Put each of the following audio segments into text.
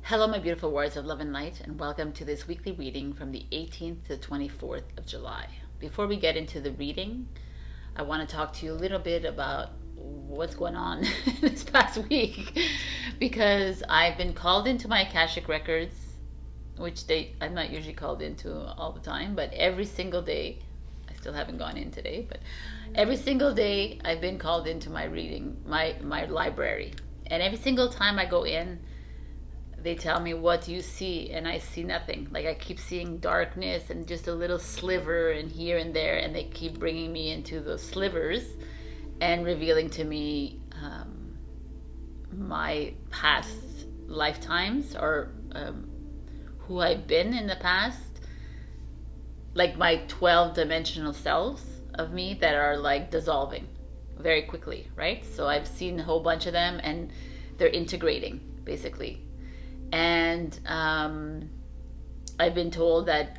Hello, my beautiful warriors of love and light, and welcome to this weekly reading from the 18th to the 24th of July. Before we get into the reading, I want to talk to you a little bit about what's going on this past week, because I've been called into my Akashic records, which I'm not usually called into all the time, but every single day. I still haven't gone in today, but every single day I've been called into my reading, my library, and every single time I go in, they tell me, what do you see? And I see nothing. Like, I keep seeing darkness and just a little sliver and here and there, and they keep bringing me into those slivers and revealing to me my past lifetimes, or who I've been in the past, like my 12-dimensional selves of me that are like dissolving very quickly, right? So I've seen a whole bunch of them, and they're integrating basically. And I've been told that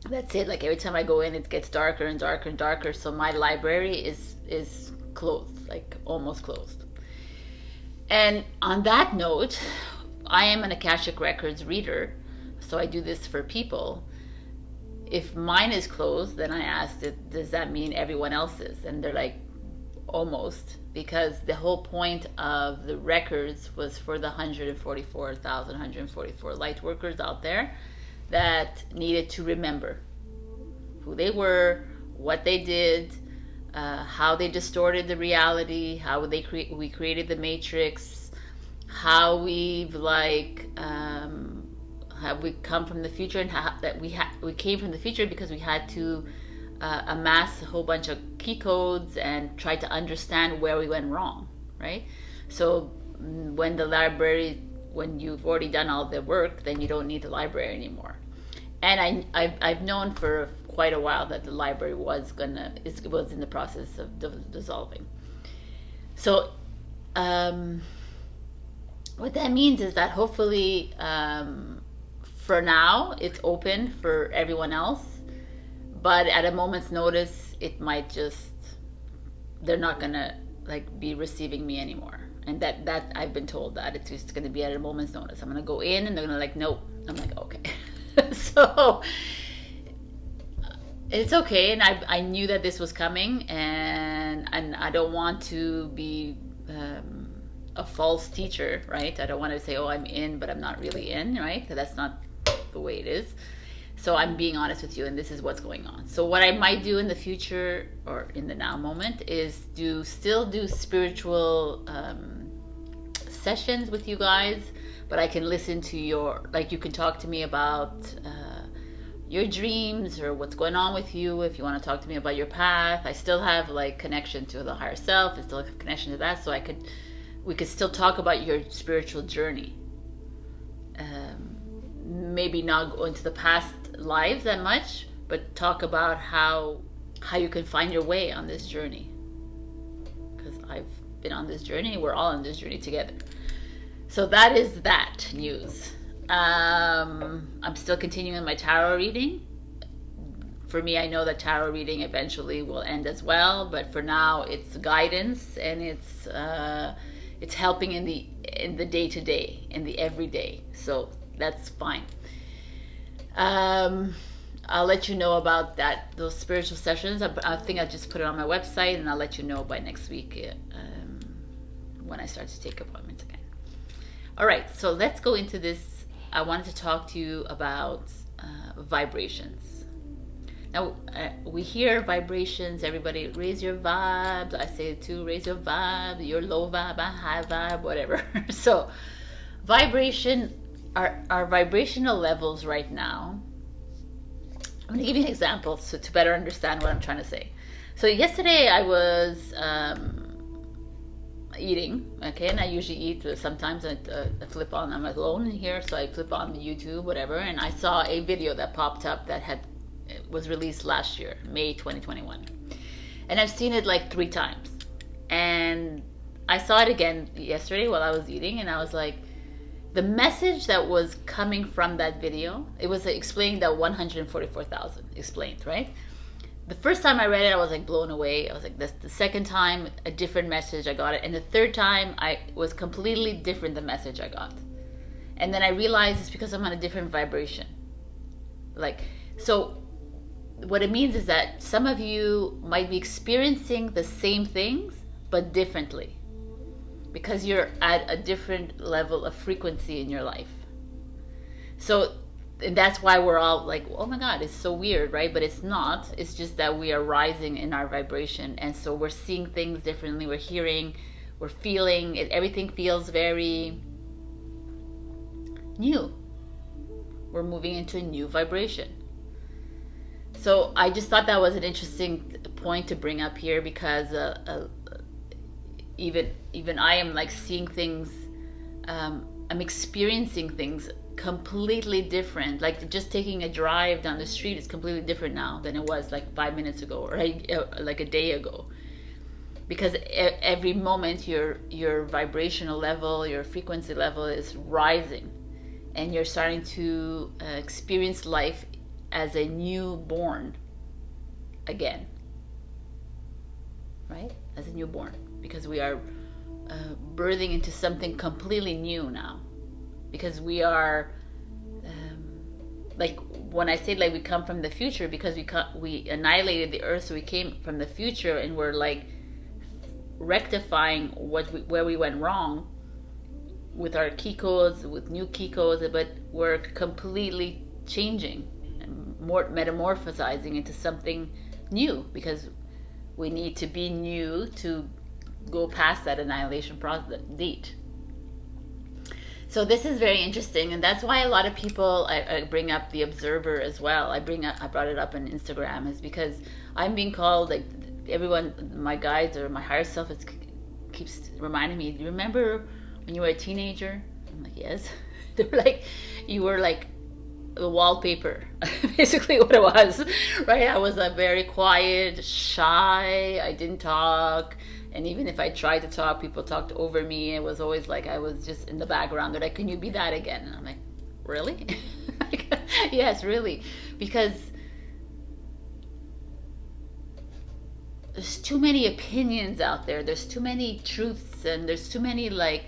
that's it. Like, every time I go in, it gets darker and darker and darker. So my library is closed, like almost closed. And on that note, I am an Akashic Records reader, so I do this for people. If mine is closed, then I asked, does that mean everyone else's? And they're like, almost, because the whole point of the records was for the 144 light workers out there that needed to remember who they were, what they did, how they distorted the reality, how we created the matrix, how we've have we come from the future, and how that we came from the future because we had to amass a whole bunch of key codes and try to understand where we went wrong, right? So when you've already done all the work, then you don't need the library anymore. And I've known for quite a while that the library was in the process of dissolving. So what that means is that hopefully for now it's open for everyone else, but at a moment's notice, it might they're not gonna be receiving me anymore. And that I've been told that it's just gonna be at a moment's notice. I'm gonna go in and they're gonna nope. I'm like, okay. So it's okay. And I knew that this was coming, and I don't want to be a false teacher, right? I don't want to say, oh, I'm in, but I'm not really in, right? That's not the way it is. So I'm being honest with you, and this is what's going on. So what I might do in the future, or in the now moment, is still do spiritual sessions with you guys, but I can listen to you can talk to me about your dreams or what's going on with you. If you want to talk to me about your path, I still have connection to the higher self. I still have connection to that, so we could still talk about your spiritual journey. Maybe not go into the past lives that much, but talk about how you can find your way on this journey, because I've been on this journey. We're all on this journey together. So that is that news. I'm still continuing my tarot reading. For me, I know that tarot reading eventually will end as well, but for now it's guidance, and it's helping in the day-to-day, in the everyday. So that's fine. I'll let you know about those spiritual sessions. I think I'll just put it on my website, and I'll let you know by next week when I start to take appointments again. All right, so let's go into this. I wanted to talk to you about vibrations. Now, we hear vibrations. Everybody, raise your vibes. I say it too, raise your vibe, your low vibe, high vibe, whatever. So vibration, our vibrational levels right now. I'm going to give you an example to better understand what I'm trying to say. So yesterday I was eating, okay, and I usually eat. Sometimes I flip on. I'm alone here, so I flip on the YouTube, whatever, and I saw a video that popped up that was released last year, May 2021, and I've seen it 3 times, and I saw it again yesterday while I was eating, and I was like, the message that was coming from that video, it was explaining that 144,000 explained, right? The first time I read it, I was blown away. I was this. The second time, a different message, I got it. And the third time, I was completely different, the message I got. And then I realized it's because I'm on a different vibration. Like, so what it means is that some of you might be experiencing the same things, but differently, because you're at a different level of frequency in your life. So, and that's why we're all like, oh my God, it's so weird, right? But it's not. It's just that we are rising in our vibration. And so we're seeing things differently. We're hearing, we're feeling it. Everything feels very new. We're moving into a new vibration. So I just thought that was an interesting point to bring up here, because even I am like seeing things, I'm experiencing things completely different. Like just taking a drive down the street is completely different now than it was like 5 minutes ago, or like a day ago. Because every moment your vibrational level, your frequency level is rising, and you're starting to experience life as a newborn again, right? As a newborn, because we are birthing into something completely new now. Because we are, like when I say like we come from the future, because we annihilated the earth, so we came from the future, and we're like rectifying where we went wrong with our key codes, with new key codes, but we're completely changing, more metamorphosizing into something new, because we need to be new to go past that annihilation process date. So this is very interesting, and that's why a lot of people, I bring up the observer as well. I brought it up on Instagram, is because I'm being called, like everyone, my guides or my higher self keeps reminding me, do you remember when you were a teenager? I'm like, yes. They're like, you were like the wallpaper, basically what it was, right? I was very quiet, shy, I didn't talk. And even if I tried to talk, people talked over me. It was always like I was just in the background. They're like, can you be that again? And I'm like, really? Yes, really. Because there's too many opinions out there. There's too many truths, and there's too many like,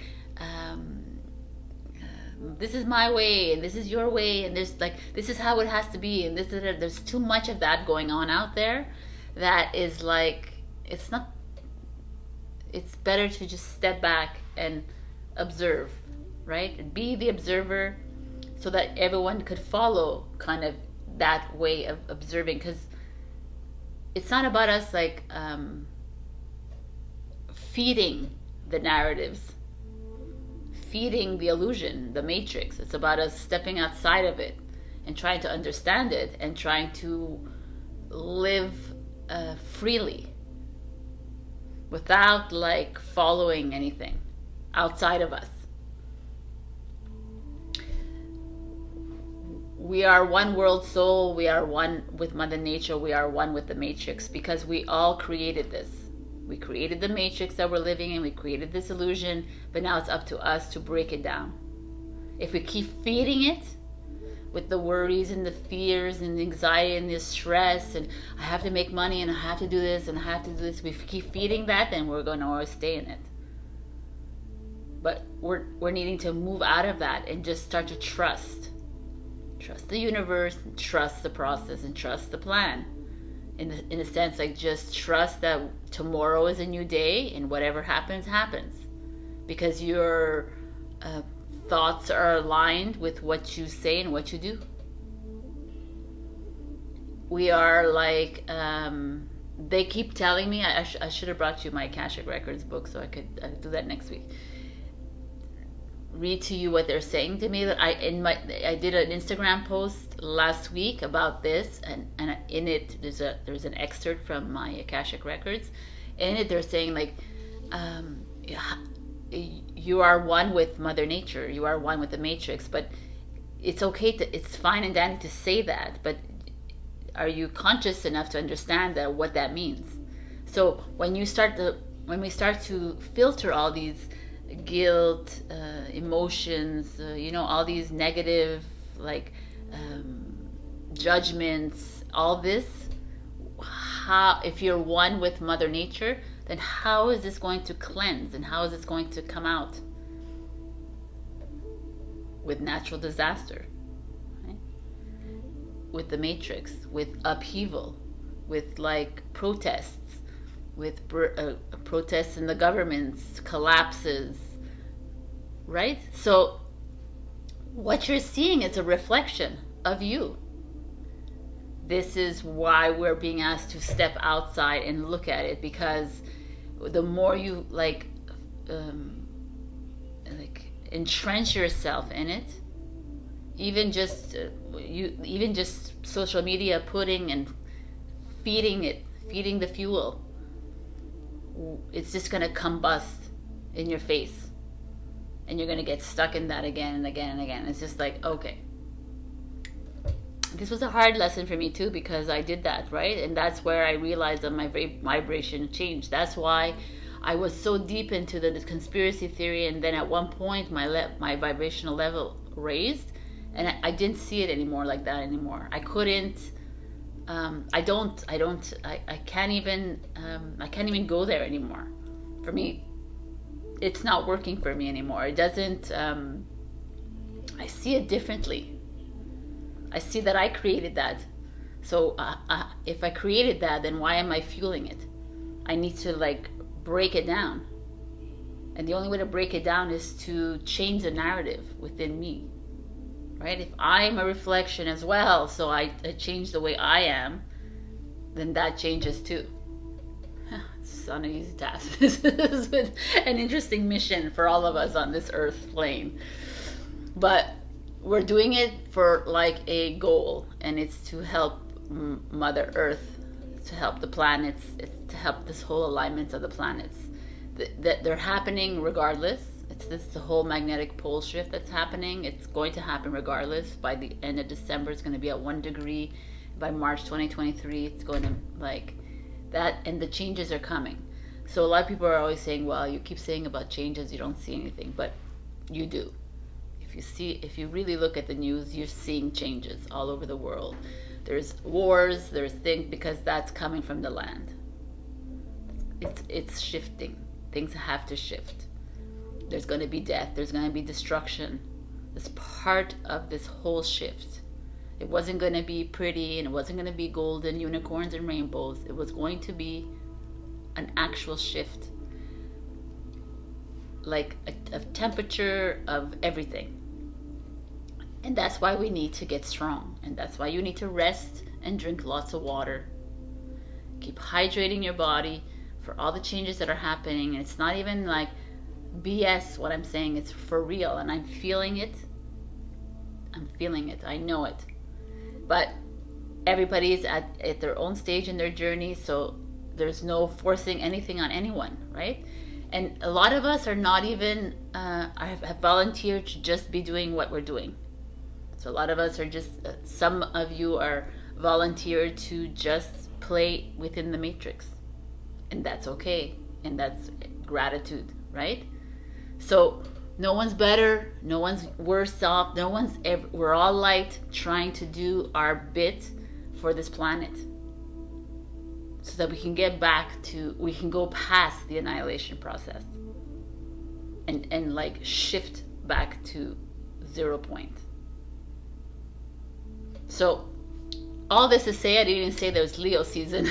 this is my way, and this is your way, and there's like, this is how it has to be, and there's too much of that going on out there. That is like, it's better to just step back and observe, right? And be the observer, so that everyone could follow kind of that way of observing. Because it's not about us like feeding the narratives, feeding the illusion, the matrix. It's about us stepping outside of it and trying to understand it, and trying to live freely, without like following anything outside of us. We are one world soul. We are one with Mother Nature. We are one with the matrix, because we all created this. We created the matrix that we're living in. We created this illusion, but now it's up to us to break it down. If we keep feeding it with the worries and the fears and the anxiety and the stress, and I have to make money, and I have to do this, and I have to do this, if we keep feeding that, then we're going to always stay in it. But we're needing to move out of that and just start to trust the universe, trust the process, and trust the plan. In a sense, like just trust that tomorrow is a new day, and whatever happens, happens, because your thoughts are aligned with what you say and what you do. We are like, they keep telling me, I should have brought you my Akashic Records book, so I could do that next week. Read to you what they're saying to me. That I did an Instagram post last week about this, and in it there's an excerpt from my Akashic Records. In it they're saying like, you are one with Mother Nature, you are one with the matrix, but it's okay it's fine and dandy to say that, but are you conscious enough to understand what that means? So when we start to filter all these guilt, emotions, all these negative like judgments, all this, if you're one with Mother Nature, then how is this going to cleanse, and how is this going to come out? with natural disaster, right? With the matrix, with upheaval, with like protests, with protests in the governments, collapses, right? So what you're seeing is a reflection of you. This is why we're being asked to step outside and look at it, because the more you like entrench yourself in it, even just social media putting and feeding the fuel, it's just going to combust in your face, and you're going to get stuck in that again and again and again. It's just like, okay, this was a hard lesson for me too, because I did that, right? And that's where I realized that my vibration changed. That's why I was so deep into the conspiracy theory, and then at one point my vibrational level raised, and I didn't see it anymore like that anymore. I couldn't. I can't even go there anymore. For me, it's not working for me anymore. It doesn't. I see it differently. I see that I created that. So if I created that, then why am I fueling it? I need to like break it down. And the only way to break it down is to change the narrative within me, right? If I'm a reflection as well, so I change the way I am, then that changes too. It's not an easy task. This is an interesting mission for all of us on this earth plane. But we're doing it for like a goal, and it's to help Mother Earth, to help the planets, it's to help this whole alignment of the planets. That they're happening regardless. It's the whole magnetic pole shift that's happening. It's going to happen regardless. By the end of December, it's going to be at 1 degree. By March 2023, it's going to like that, and the changes are coming. So a lot of people are always saying, well, you keep saying about changes, you don't see anything, but you do. If you really look at the news, you're seeing changes all over the world. There's wars, there's things, because that's coming from the land. It's shifting. Things have to shift. There's going to be death. There's going to be destruction. It's part of this whole shift. It wasn't going to be pretty, and it wasn't going to be golden unicorns and rainbows. It was going to be an actual shift, like a temperature of everything. And that's why we need to get strong. And that's why you need to rest and drink lots of water. Keep hydrating your body for all the changes that are happening. And it's not even like BS what I'm saying. It's for real. And I'm feeling it. I know it. But everybody's at their own stage in their journey. So there's no forcing anything on anyone, right? And a lot of us are not even, have volunteered to just be doing what we're doing. So a lot of us are just, some of you are volunteered to just play within the matrix. And that's okay. And that's gratitude, right? So no one's better, no one's worse off, we're all light, trying to do our bit for this planet, so that we can we can go past the annihilation process and like shift back to 0 point. So all this to say, I didn't even say there was Leo season.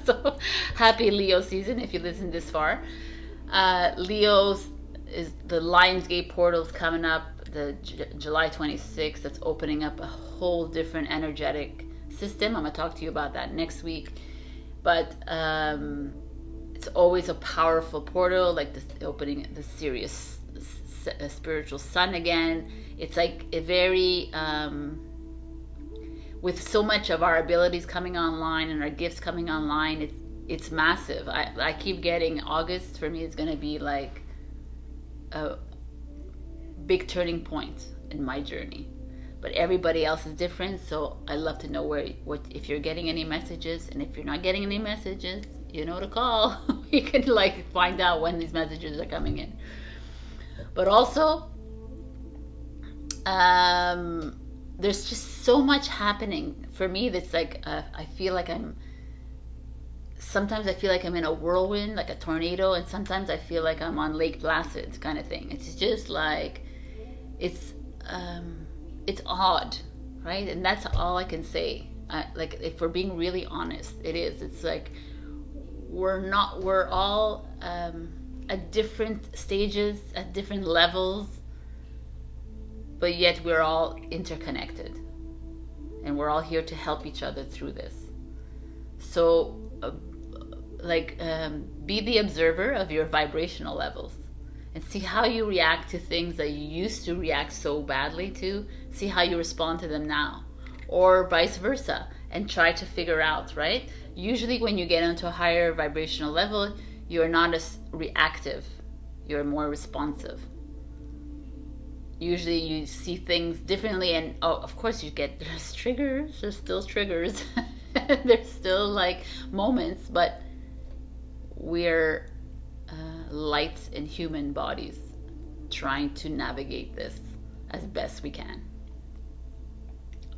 So happy Leo season if you listen this far. Leo's is the Lionsgate portal's coming up, the July 26th. That's opening up a whole different energetic system. I'm going to talk to you about that next week. But it's always a powerful portal, like this opening the Sirius spiritual sun again. It's like a very with so much of our abilities coming online and our gifts coming online, it's massive. I keep getting August for me is going to be like a big turning point in my journey. But everybody else is different, so I love to know if you're getting any messages, and if you're not getting any messages, you know to call. You can like find out when these messages are coming in. But also, there's just so much happening for me that's like sometimes I feel like I'm in a whirlwind, like a tornado, and sometimes I feel like I'm on Lake Placid kind of thing. It's just like it's odd, right? And that's all I can say. Like, if we're being really honest, it is. It's like we're all at different stages, at different levels, but yet we're all interconnected, and we're all here to help each other through this. So be the observer of your vibrational levels and see how you react to things that you used to react so badly to. See how you respond to them now, or vice versa, and try to figure out, right? Usually when you get into a higher vibrational level, you're not as reactive, you're more responsive. Usually you see things differently, and of course there's triggers, there's still triggers, there's still like moments, but we're light in human bodies trying to navigate this as best we can.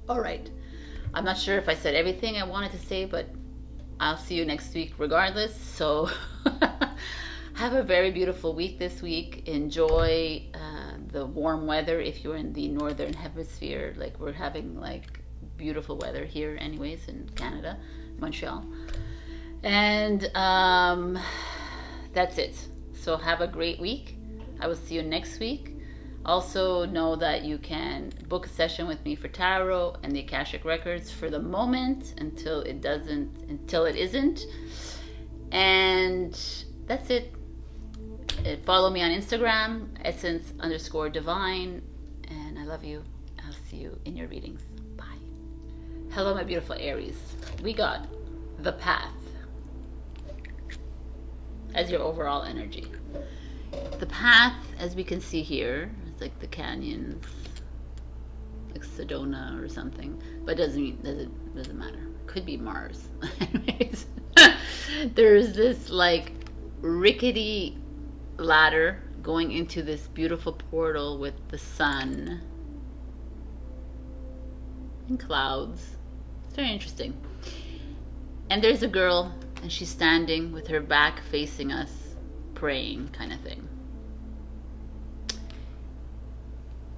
All right, I'm not sure if I said everything I wanted to say, but I'll see you next week regardless. So have a very beautiful week this week. Enjoy the warm weather if you're in the northern hemisphere. Like, we're having like beautiful weather here anyways in Canada, Montreal. And that's it. So have a great week. I will see you next week. Also know that you can book a session with me for tarot and the Akashic Records for the moment until it isn't. And that's it. Follow me on Instagram, essence_divine. And I love you. I'll see you in your readings. Bye. Hello, my beautiful Aries. We got the path as your overall energy. The path, as we can see here, it's like the canyons, like Sedona or something, but doesn't matter. Could be Mars. Anyways, there's this like rickety ladder going into this beautiful portal with the sun and clouds. It's very interesting. And there's a girl, and she's standing with her back facing us, praying, kind of thing.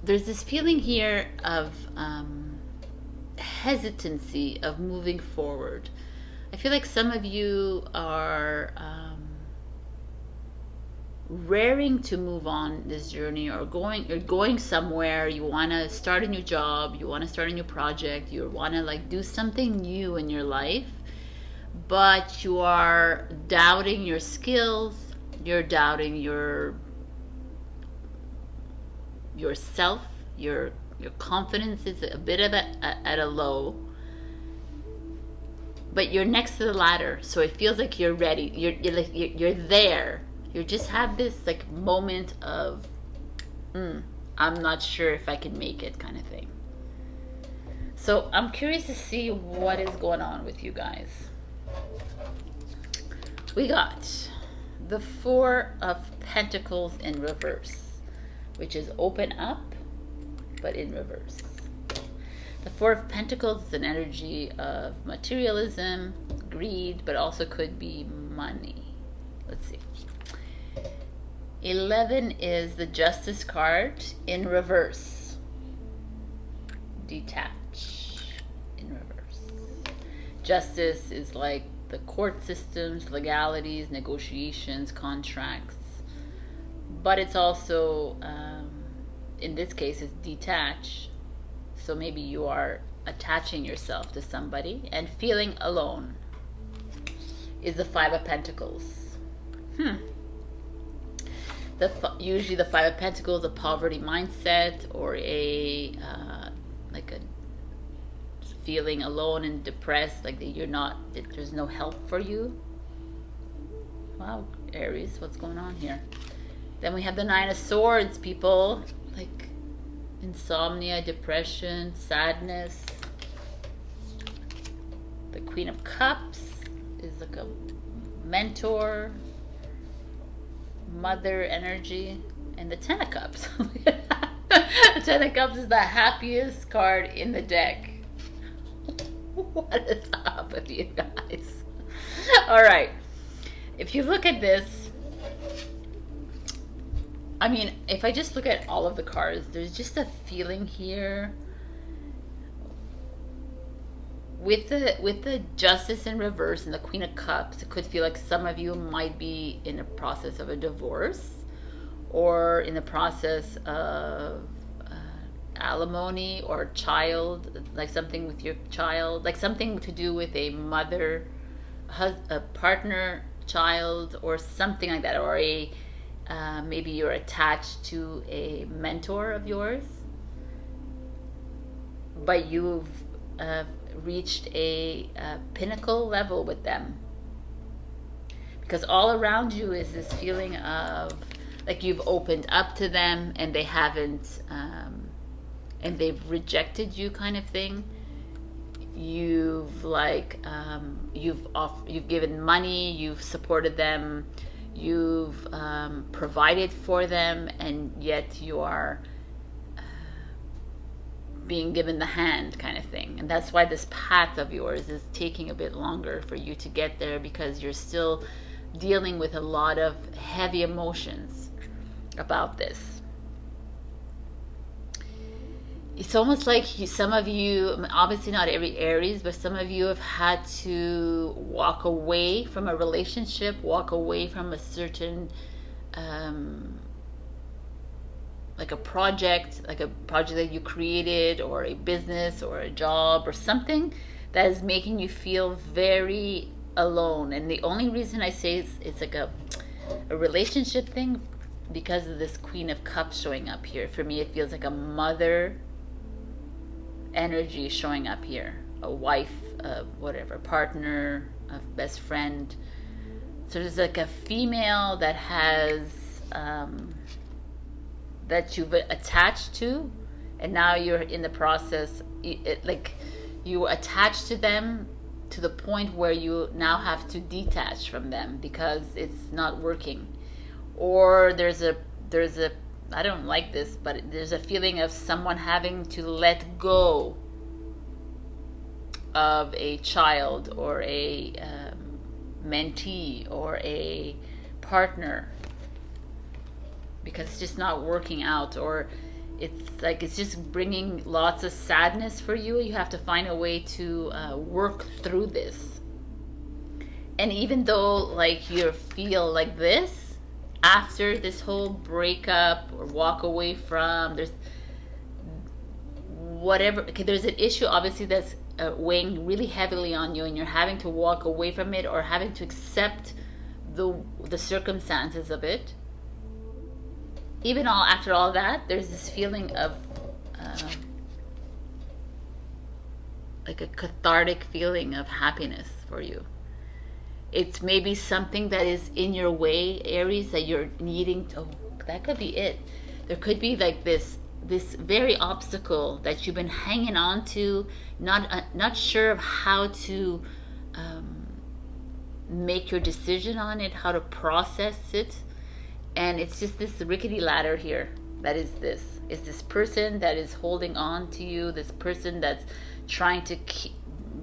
There's this feeling here of hesitancy of moving forward. I feel like some of you are raring to move on this journey, or going somewhere. You want to start a new job, you want to start a new project, you want to like do something new in your life, but you are doubting your skills, you're doubting yourself, your confidence is a bit of at a low, but you're next to the ladder, so it feels like you're ready, you're there. You just have this like moment of I'm not sure if I can make it, kind of thing. So I'm curious to see what is going on with you guys. We got the Four of Pentacles in reverse, which is open up but in reverse. The Four of Pentacles is an energy of materialism, greed, but also could be money. Let's see. 11 is the Justice card in reverse. Detach in reverse. Justice is like the court systems, legalities, negotiations, contracts. But it's also, in this case, it's detach. So maybe you are attaching yourself to somebody and feeling alone. Is the Five of Pentacles. Usually the Five of Pentacles, a poverty mindset, or a feeling alone and depressed, like that there's no help for you. Wow, Aries, what's going on here? Then we have the Nine of Swords, people, like insomnia, depression, sadness. The Queen of Cups is like a mentor, mother energy, and the Ten of Cups. The Ten of Cups is the happiest card in the deck. What is up with you guys? All right, if you look at this, I mean, if I just look at all of the cards, there's just a feeling here with the Justice in reverse and the Queen of Cups. It could feel like some of you might be in a process of a divorce, or in the process of alimony or child, like something with your child, like something to do with a mother, a partner, child, or something like that, or a maybe you're attached to a mentor of yours, but you've reached a pinnacle level with them, because all around you is this feeling of like you've opened up to them and they haven't, and they've rejected you, kind of thing. You've like you've given money, you've supported them, you've provided for them, and yet you are being given the hand, kind of thing. And that's why this path of yours is taking a bit longer for you to get there, because you're still dealing with a lot of heavy emotions about this. It's almost like some of you, obviously not every Aries, but some of you have had to walk away from a relationship, walk away from a certain like a project that you created, or a business or a job or something that is making you feel very alone. And the only reason I say it's like a relationship thing, because of this Queen of Cups showing up here. For me, it feels like a mother energy showing up here, a wife, whatever, partner, a best friend. So there's like a female that has that you've attached to, and now you're in the process, like you attach to them to the point where you now have to detach from them because it's not working. Or there's a I don't like this, but there's a feeling of someone having to let go of a child, or a mentee, or a partner, because it's just not working out, or it's like it's just bringing lots of sadness for you. You have to find a way to work through this. And even though like you feel like this, after this whole breakup or walk away from, there's whatever, okay, there's an issue obviously that's weighing really heavily on you, and you're having to walk away from it, or having to accept the circumstances of it. Even after all that, there's this feeling of like a cathartic feeling of happiness for you. It's maybe something that is in your way, Aries, that you're needing to, that could be it. There could be like this very obstacle that you've been hanging on to, not sure of how to make your decision on it, how to process it. And it's just this rickety ladder here. That is this person that is holding on to you, this person that's trying to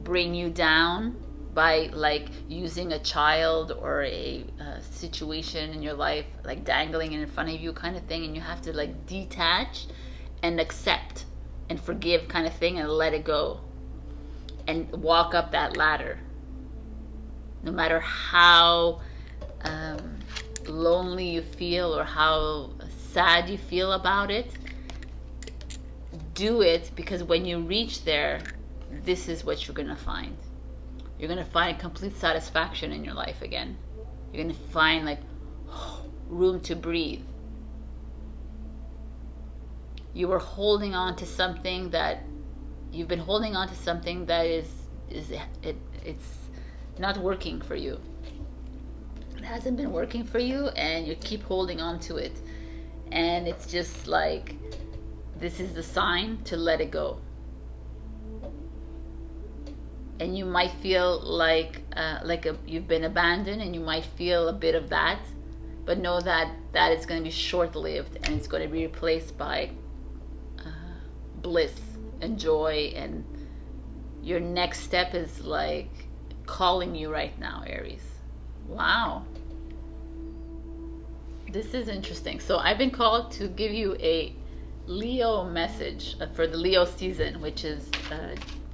bring you down by like using a child or a situation in your life, like dangling in front of you, kind of thing. And you have to like detach and accept and forgive, kind of thing, and let it go and walk up that ladder. No matter how lonely you feel or how sad you feel about it, do it, because when you reach there, this is what you're going to find. You're going to find complete satisfaction in your life again. You're going to find like room to breathe. You were holding on to something that you've been holding on to something that it's not working for you. It hasn't been working for you, and you keep holding on to it. And it's just like, this is the sign to let it go. And you might feel like you've been abandoned, and you might feel a bit of that, but know that is going to be short-lived, and it's going to be replaced by bliss and joy. And your next step is like calling you right now, Aries. Wow. this is interesting. So I've been called to give you a Leo message for the Leo season, which is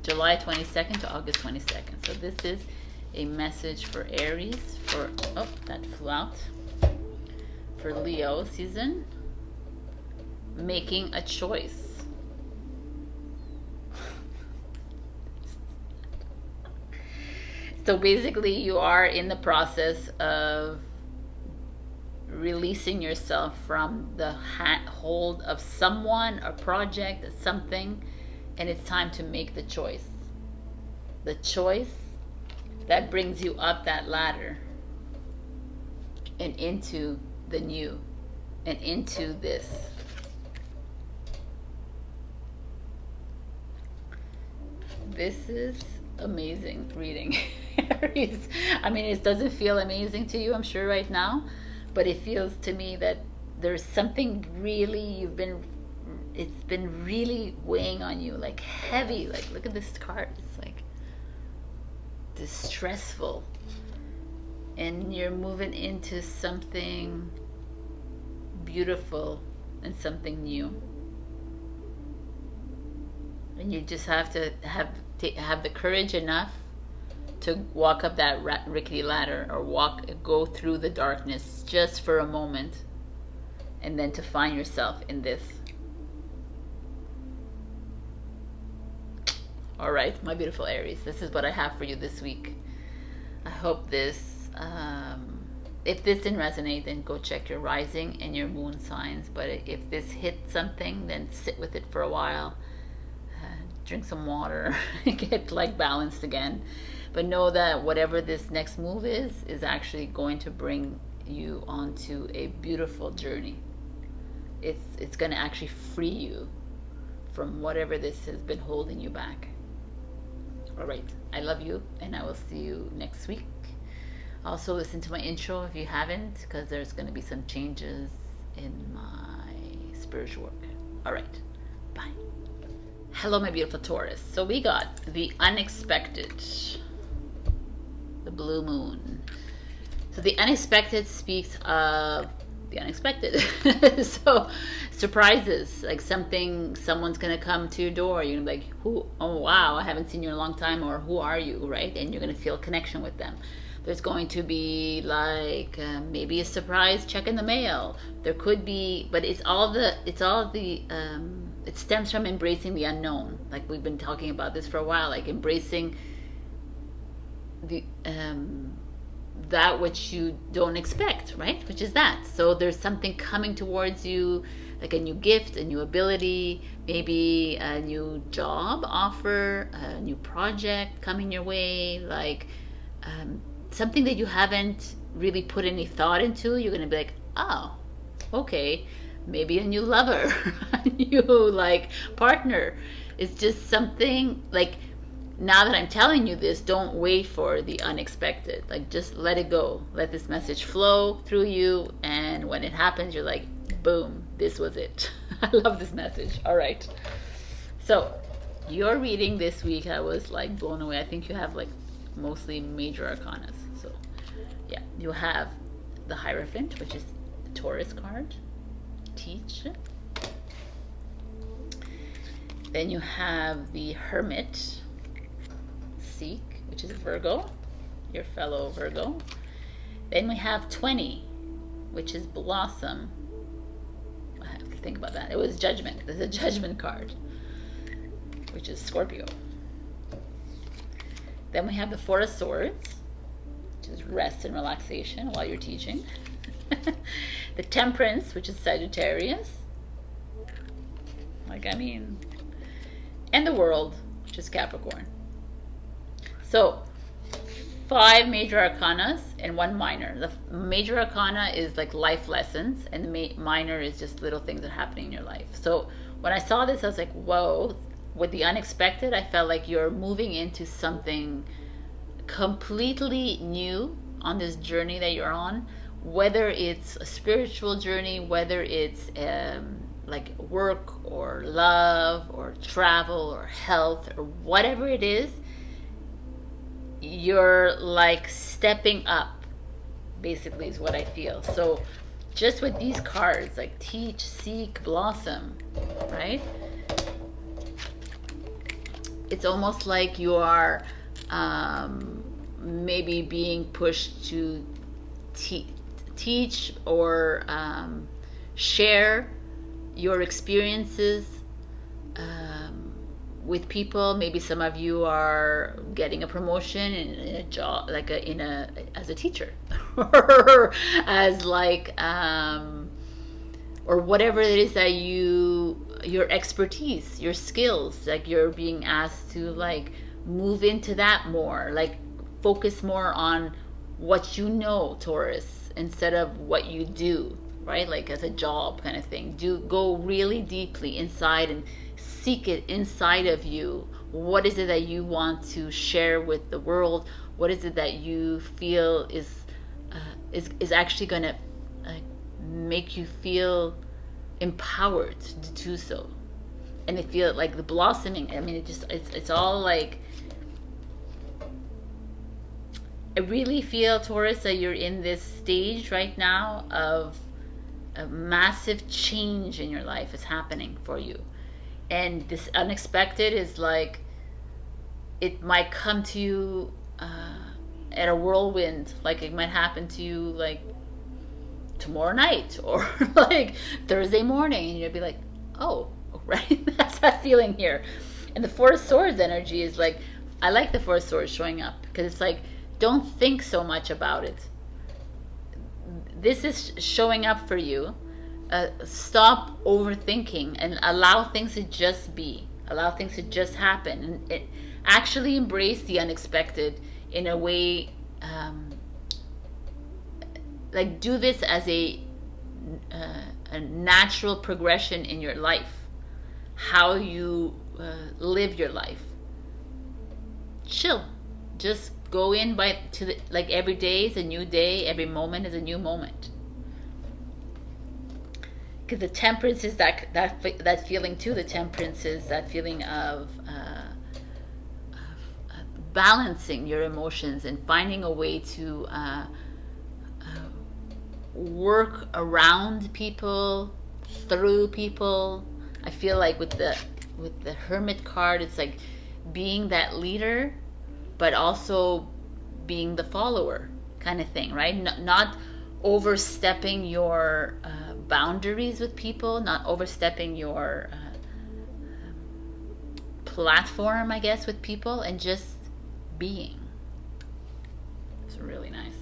July 22nd to August 22nd. So this is a message for Aries, for, oh, that flew out, for Leo season, making a choice. So basically you are in the process of releasing yourself from the hold of someone, a project, something, and it's time to make the choice. The choice that brings you up that ladder and into the new and into this. This is amazing reading. Aries. I mean, it doesn't feel amazing to you, I'm sure, right now, but it feels to me that there's something really it's been really weighing on you, like heavy. Like, look at this card. It's like distressful, and you're moving into something beautiful and something new, and you just have to have the courage enough to walk up that rickety ladder, or go through the darkness just for a moment, and then to find yourself in this. All right, my beautiful Aries, this is what I have for you this week. I hope this, if this didn't resonate, then go check your rising and your moon signs. But if this hit something, then sit with it for a while, drink some water, get like balanced again. But know that whatever this next move is actually going to bring you onto a beautiful journey. It's going to actually free you from whatever this has been holding you back. All right, I love you, and I will see you next week. Also, listen to my intro if you haven't, because there's going to be some changes in my spiritual work. All right, bye. Hello, my beautiful Taurus. So we got the unexpected, the blue moon. So the unexpected speaks of the unexpected. So surprises, like someone's gonna come to your door. You're gonna be like, who? Oh wow, I haven't seen you in a long time, or who are you, right? And you're gonna feel a connection with them. There's going to be like maybe a surprise check in the mail. There could be, but it stems from embracing the unknown. Like we've been talking about this for a while, like embracing the that which you don't expect, right? Which is that. So there's something coming towards you, like a new gift, a new ability, maybe a new job offer, a new project coming your way, like something that you haven't really put any thought into. You're gonna be like, oh, okay, maybe a new lover, a new like partner. It's just something like, now that I'm telling you this, don't wait for the unexpected. Like, just let it go. Let this message flow through you, and when it happens, you're like, boom, this was it. I love this message. All right. So your reading this week, I was like blown away. I think you have like mostly major arcanas. So yeah, you have the Hierophant, which is the Taurus card. Teach. Then you have the Hermit, Seek, which is Virgo, your fellow Virgo. Then we have 20, which is Blossom. I have to think about that. It was Judgment. There's a Judgment card, which is Scorpio. Then we have the Four of Swords, which is rest and relaxation while you're teaching. The Temperance, which is Sagittarius. Like, I mean, and the World, which is Capricorn. So 5 major arcanas and 1 minor. The major arcana is like life lessons, and the minor is just little things that are happening in your life. So when I saw this, I was like, whoa. With the unexpected, I felt like you're moving into something completely new on this journey that you're on, whether it's a spiritual journey, whether it's like work or love or travel or health or whatever it is. You're like stepping up, basically, is what I feel. So just with these cards, like teach, seek, blossom, right? It's almost like you are maybe being pushed to teach or share your experiences with people. Maybe some of you are getting a promotion in a job, like as a teacher, or as like or whatever it is that your expertise, your skills, like you're being asked to like move into that more, like focus more on what you know, Taurus, instead of what you do, right? Like as a job kind of thing. Go really deeply inside and seek it inside of you. What is it that you want to share with the world? What is it that you feel is actually going to make you feel empowered to do so? And I feel like the blossoming, I mean, it's all like, I really feel, Taurus, that you're in this stage right now of a massive change in your life is happening for you. And this unexpected is like, it might come to you at a whirlwind. Like it might happen to you like tomorrow night or like Thursday morning, and you'll be like, oh, right? That's that feeling here. And the Four of Swords energy is like, I like the Four of Swords showing up because it's like, don't think so much about it. This is showing up for you. Stop overthinking and allow things to just be. Allow things to just happen. And actually embrace the unexpected in a way, like do this as a natural progression in your life. How you live your life. Chill. Just go in like every day is a new day, every moment is a new moment. Because the Temperance is that feeling too. The Temperance is that feeling of balancing your emotions and finding a way to work around people, through people. I feel like with the Hermit card, it's like being that leader, but also being the follower kind of thing, right? Not overstepping your boundaries with people, not overstepping your platform, I guess, with people, and just being. It's really nice.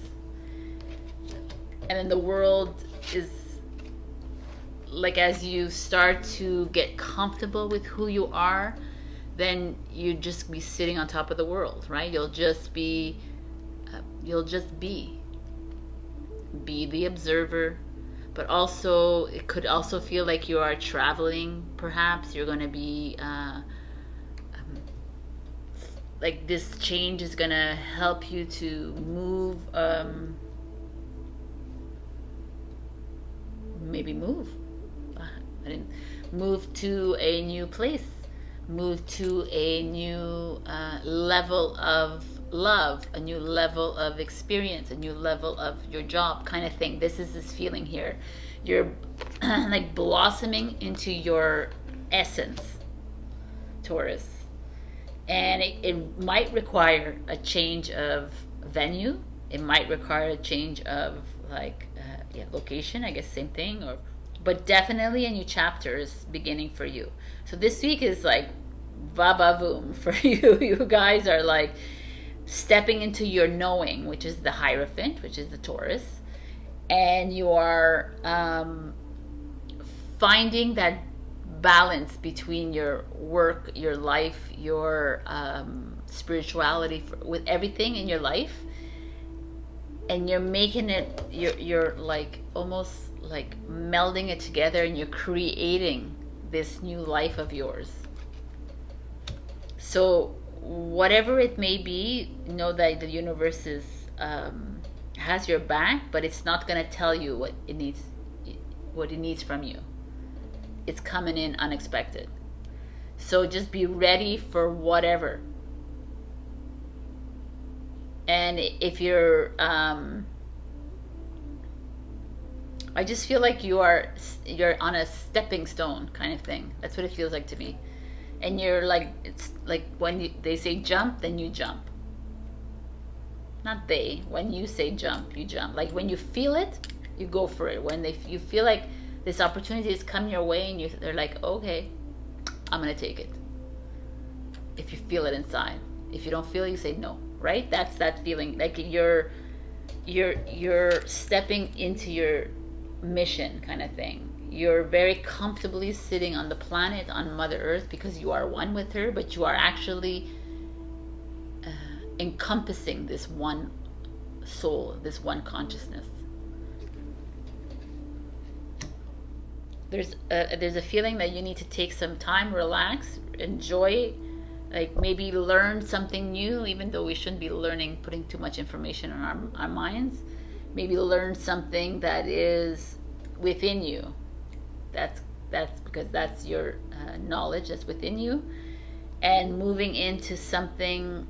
And then the world is like, as you start to get comfortable with who you are, then you just be sitting on top of the world, right? You'll just be the observer. But also, it could also feel like you are traveling. Perhaps you're going to be like, this change is going to help you to move, maybe move. I didn't move to a new place, move to a new level of love, a new level of experience, a new level of your job kind of thing. This is this feeling here. You're like blossoming into your essence, Taurus. And it might require a change of venue. It might require a change of like location, I guess, same thing, but definitely a new chapter is beginning for you. So this week is like va-ba-boom for you. You guys are like stepping into your knowing, which is the Hierophant, which is the Taurus, and you are finding that balance between your work, your life, your spirituality, with everything in your life, and you're making it, you're like almost like melding it together, and you're creating this new life of yours. So whatever it may be, know that the universe is has your back, but it's not going to tell you what it needs from you. It's coming in unexpected. So just be ready for whatever. And if you're I just feel like you're on a stepping stone kind of thing. That's what it feels like to me. And you're like, it's like when they say jump, then you jump. Not they. When you say jump, you jump. Like when you feel it, you go for it. When you feel like this opportunity is coming your way, and they're like, okay, I'm gonna take it. If you feel it inside. If you don't feel it, you say no. Right? That's that feeling. Like you're stepping into your mission kind of thing. You're very comfortably sitting on the planet, on Mother Earth, because you are one with her, but you are actually encompassing this one soul, this one consciousness. There's a feeling that you need to take some time, relax, enjoy, like maybe learn something new, even though we shouldn't be putting too much information on our minds. Maybe learn something that is within you. That's because that's your knowledge that's within you, and moving into something.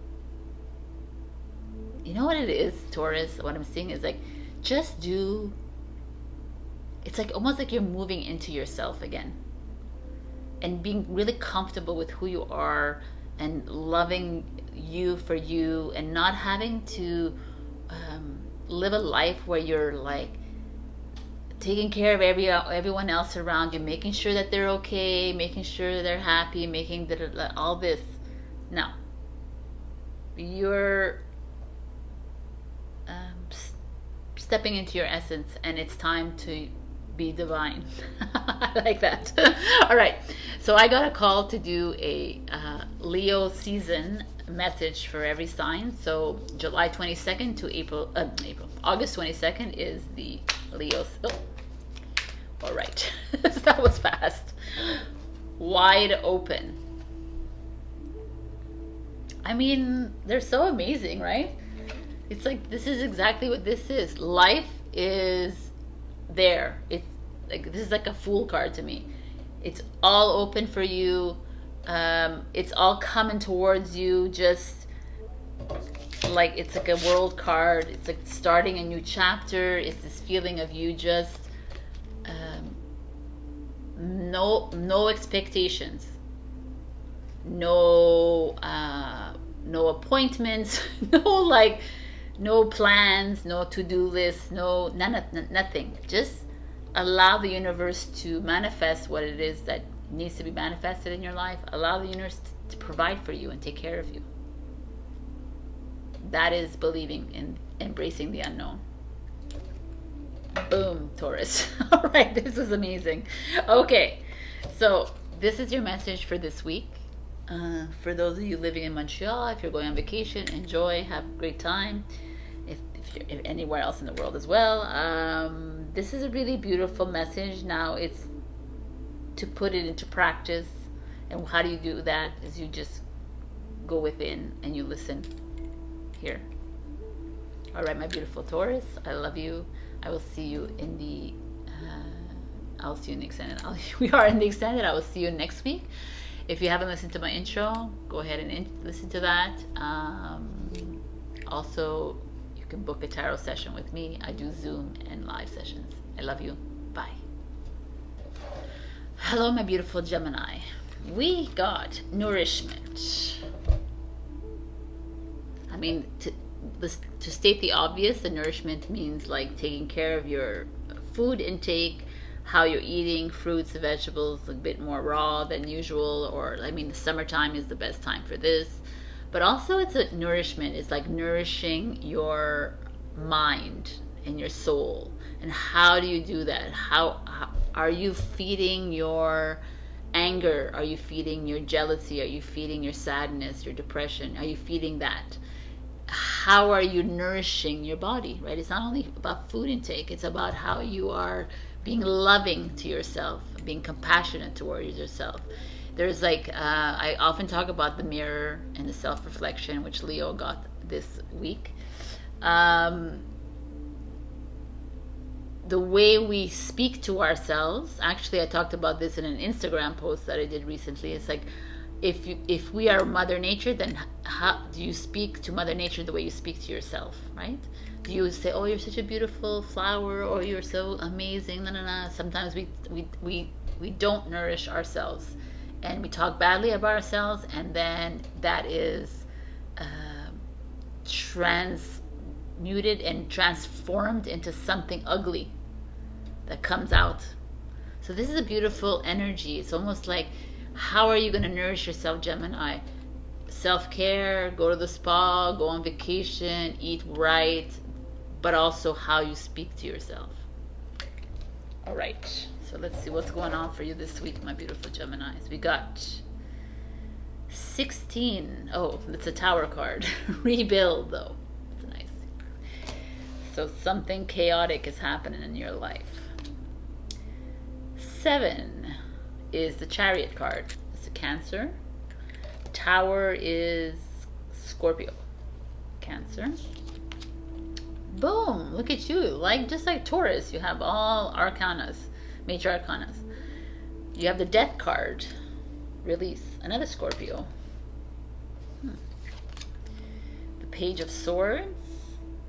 You know what it is, Taurus? What I'm seeing is like, just do. It's like almost like you're moving into yourself again, and being really comfortable with who you are, and loving you for you, and not having to live a life where you're like taking care of everyone else around you, making sure that they're okay, making sure they're happy, making all this. No, you're stepping into your essence, and it's time to be divine. I like that. All right, so I got a call to do a Leo season message for every sign. So July 22nd to August 22nd is the Leo. Oh, all right. That was fast. Wide open. I mean, they're so amazing, right? It's like, this is exactly what this is. Life is there. It's like, this is like a Fool card to me. It's all open for you. It's all coming towards you. Just like, it's like a World card. It's like starting a new chapter. It's this feeling of you just no expectations, no appointments, no plans, no to-do lists, nothing. Just allow the universe to manifest what it is that needs to be manifested in your life. Allow the universe to provide for you and take care of you. That is believing in embracing the unknown. Boom, Taurus. All right, this is amazing. Okay, so this is your message for this week. For those of you living in Montreal, if you're going on vacation, enjoy, have a great time. If you're anywhere else in the world as well, this is a really beautiful message. Now it's to put it into practice. And how do you do that? Is you just go within and you listen here. All right, my beautiful Taurus, I love you. I will see you in the I'll see you in the extended. We are in the extended. I will see you next week. If you haven't listened to my intro, go ahead and listen to that. Also, you can book a tarot session with me. I do Zoom and live sessions. I love you. Bye. Hello, my beautiful Gemini. We got nourishment. I mean, to state the obvious, the nourishment means like taking care of your food intake, how you're eating fruits, vegetables, a bit more raw than usual, or I mean, the summertime is the best time for this. But also, it's a nourishment. It's like nourishing your mind and your soul. And how do you do that? How are you feeding your anger? Are you feeding your jealousy? Are you feeding your sadness, your depression? Are you feeding that? How are you nourishing your body, right? It's not only about food intake. It's about how you are being loving to yourself, being compassionate towards yourself. There's like, I often talk about the mirror and the self-reflection, which Leo got this week. The way we speak to ourselves, actually I talked about this in an Instagram post that I did recently. It's like, if we are Mother Nature, then how do you speak to Mother Nature the way you speak to yourself, right? Do you say, "Oh, you're such a beautiful flower," or "You're so amazing"? No, no, no. Sometimes we don't nourish ourselves, and we talk badly about ourselves, and then that is transmuted and transformed into something ugly that comes out. So this is a beautiful energy. It's almost like, how are you going to nourish yourself, Gemini? Self-care, go to the spa, go on vacation, eat right, but also how you speak to yourself. All right, so let's see what's going on for you this week, my beautiful Geminis. We got 16. Oh, it's a Tower card. Rebuild, though. It's nice. So something chaotic is happening in your life. 7 is the Chariot card. It's a Cancer. Tower is Scorpio. Cancer. Boom! Look at you. Just like Taurus, you have all arcanas, major arcanas. You have the Death card. Release. Another Scorpio. The Page of Swords.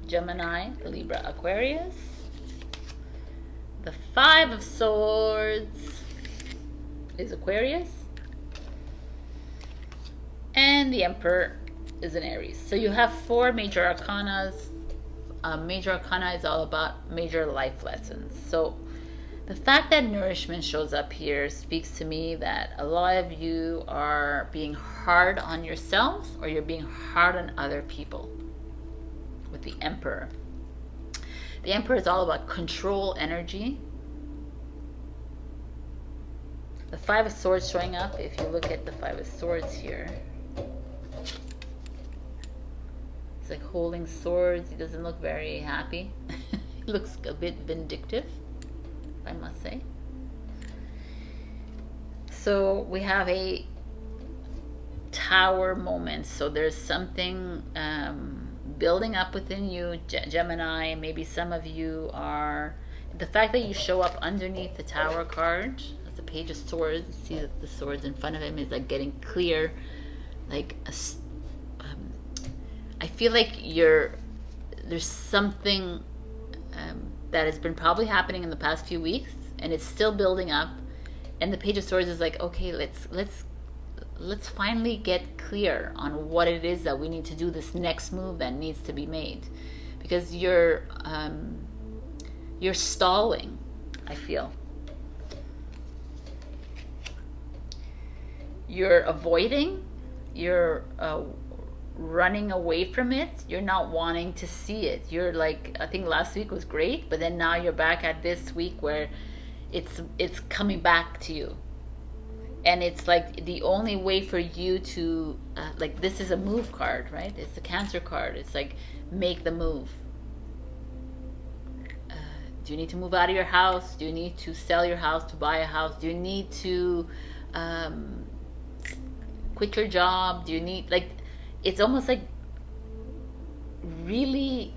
Gemini, Libra, Aquarius. The 5 of Swords is Aquarius. And the Emperor is an Aries. So you have 4 major arcanas. Major arcana is all about major life lessons. So the fact that nourishment shows up here speaks to me that a lot of you are being hard on yourselves, or you're being hard on other people with the Emperor. The Emperor is all about control energy. The 5 of Swords showing up. If you look at the 5 of Swords here, he's like holding swords. He doesn't look very happy. He looks a bit vindictive, I must say. So we have a Tower moment. So there's something building up within you, Gemini. Maybe some of you are, the fact that you show up underneath the Tower card, that's the Page of Swords. You see that the swords in front of him is like getting clear, like I feel like there's something that has been probably happening in the past few weeks, and it's still building up. And the Page of Swords is like, okay, let's finally get clear on what it is that we need to do, this next move that needs to be made, because you're stalling, I feel. You're avoiding, you're running away from it, you're not wanting to see it. You're like, I think last week was great, but then now you're back at this week where it's coming back to you. And it's like the only way for you to, like, this is a move card, right? It's the Cancer card. It's like, make the move. Do you need to move out of your house? Do you need to sell your house to buy a house? Do you need to quit your job? Do you need, like, it's almost like really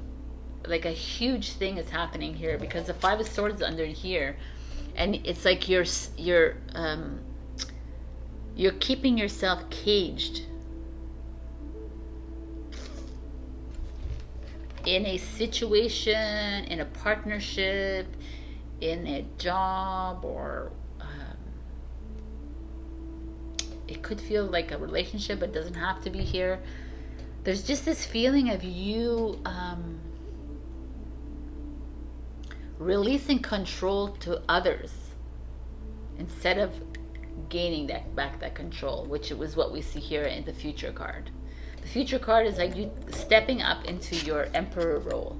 like a huge thing is happening here, because the 5 of Swords is under here, and it's like you're keeping yourself caged in a situation, in a partnership, in a job, or it could feel like a relationship, but it doesn't have to be here. There's just this feeling of you releasing control to others instead of gaining that control, which was what we see here in the Future card. The Future card is like you stepping up into your Emperor role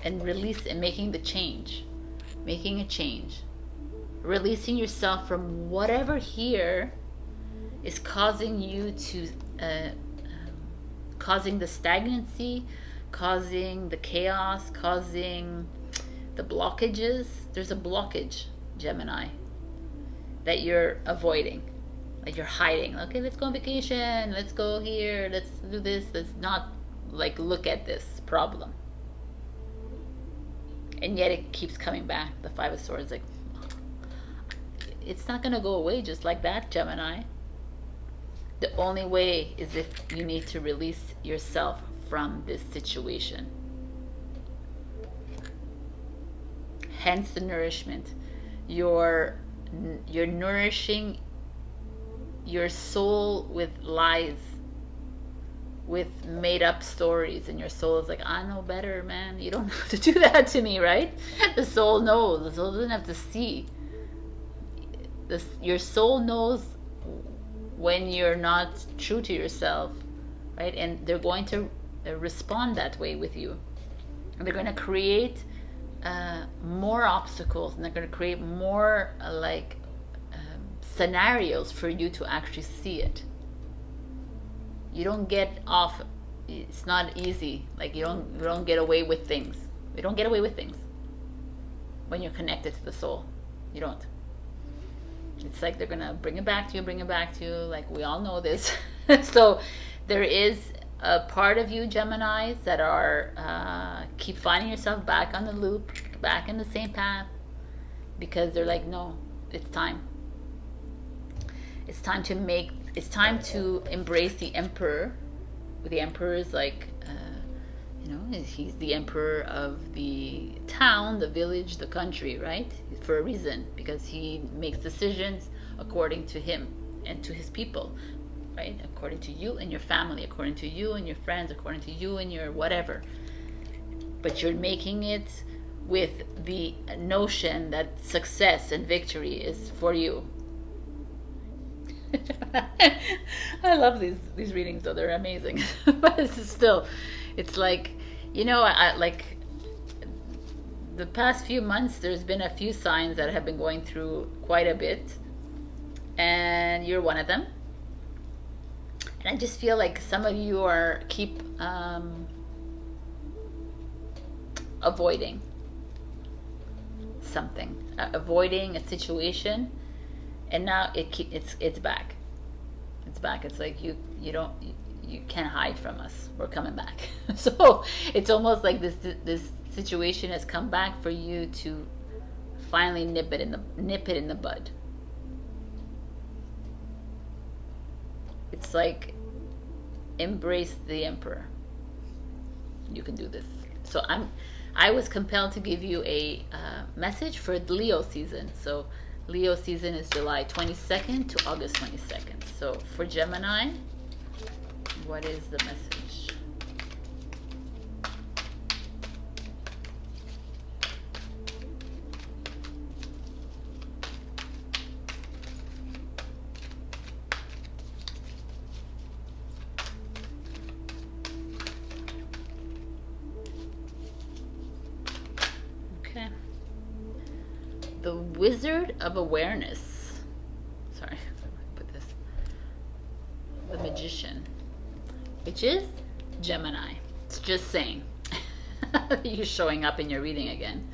and release and making a change, releasing yourself from whatever here is causing you to causing the stagnancy, causing the chaos, causing the blockages. There's a blockage, Gemini, that you're avoiding, like you're hiding. Okay, let's go on vacation, let's go here, let's do this, let's not like look at this problem. And yet it keeps coming back. The 5 of Swords, like, it's not going to go away just like that, Gemini. The only way is if you need to release yourself from this situation. Hence the nourishment. You're nourishing your soul with lies, with made up stories, and your soul is like, I know better, man. You don't have to do that to me, right? The soul knows. The soul doesn't have to see. Your soul knows when you're not true to yourself, right? And they're going to respond that way with you. And they're going to create more obstacles, and they're going to create more scenarios for you to actually see it. You don't get off. It's not easy. Like you don't get away with things. You don't get away with things when you're connected to the soul. You don't. It's like they're gonna bring it back to you, like we all know this. So there is a part of you, Geminis, that are keep finding yourself back on the loop, back in the same path, because they're like, no, it's time. It's time to embrace the emperor. The emperor is like, he's the emperor of the town, the village, the country, right? For a reason, because he makes decisions according to him and to his people, right? According to you and your family, according to you and your friends, according to you and your whatever. But you're making it with the notion that success and victory is for you. I love these readings, though. They're amazing. But it's like, I like the past few months, there's been a few signs that have been going through quite a bit, and you're one of them. And I just feel like some of you keep avoiding something, avoiding a situation, and now it's back. It's back. It's like you can't hide from us. We're coming back. So it's almost like this situation has come back for you to finally nip it in the bud. It's like, embrace the emperor. You can do this. So I was compelled to give you a message for Leo season. So Leo season is July 22nd to August 22nd. So for Gemini, what is the message? Okay. The Wizard of Awareness. Sorry, put this. The Magician, which is Gemini. It's just saying. You're showing up in your reading again.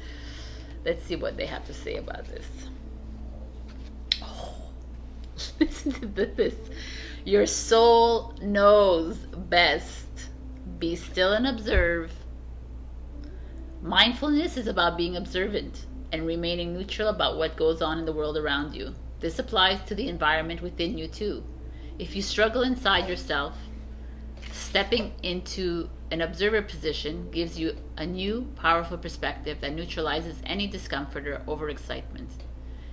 Let's see what they have to say about this. Oh, listen to this. Your soul knows best. Be still and observe. Mindfulness is about being observant and remaining neutral about what goes on in the world around you. This applies to the environment within you too. If you struggle inside yourself, stepping into an observer position gives you a new, powerful perspective that neutralizes any discomfort or overexcitement.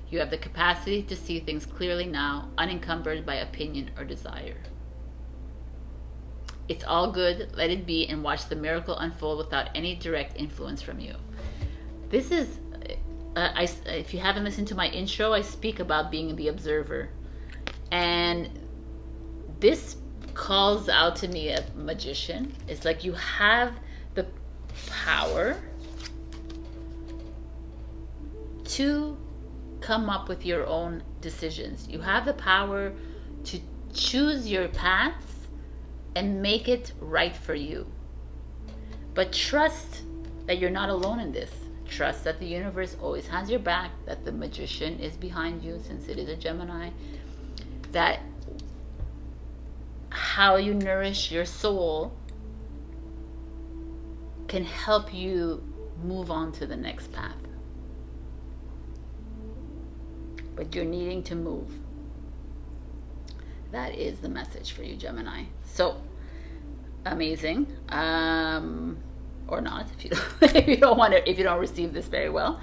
You have the capacity to see things clearly now, unencumbered by opinion or desire. It's all good, let it be, and watch the miracle unfold without any direct influence from you. This is, if you haven't listened to my intro, I speak about being the observer. And this calls out to me a magician. It's like you have the power to come up with your own decisions. You have the power to choose your paths and make it right for you. But trust that you're not alone in this. Trust that the universe always has your back, that the magician is behind you, since it is a Gemini, that how you nourish your soul can help you move on to the next path. but you're needing to move. That is the message for you, Gemini. So amazing, or not if you if you don't want to, if you don't receive this very well.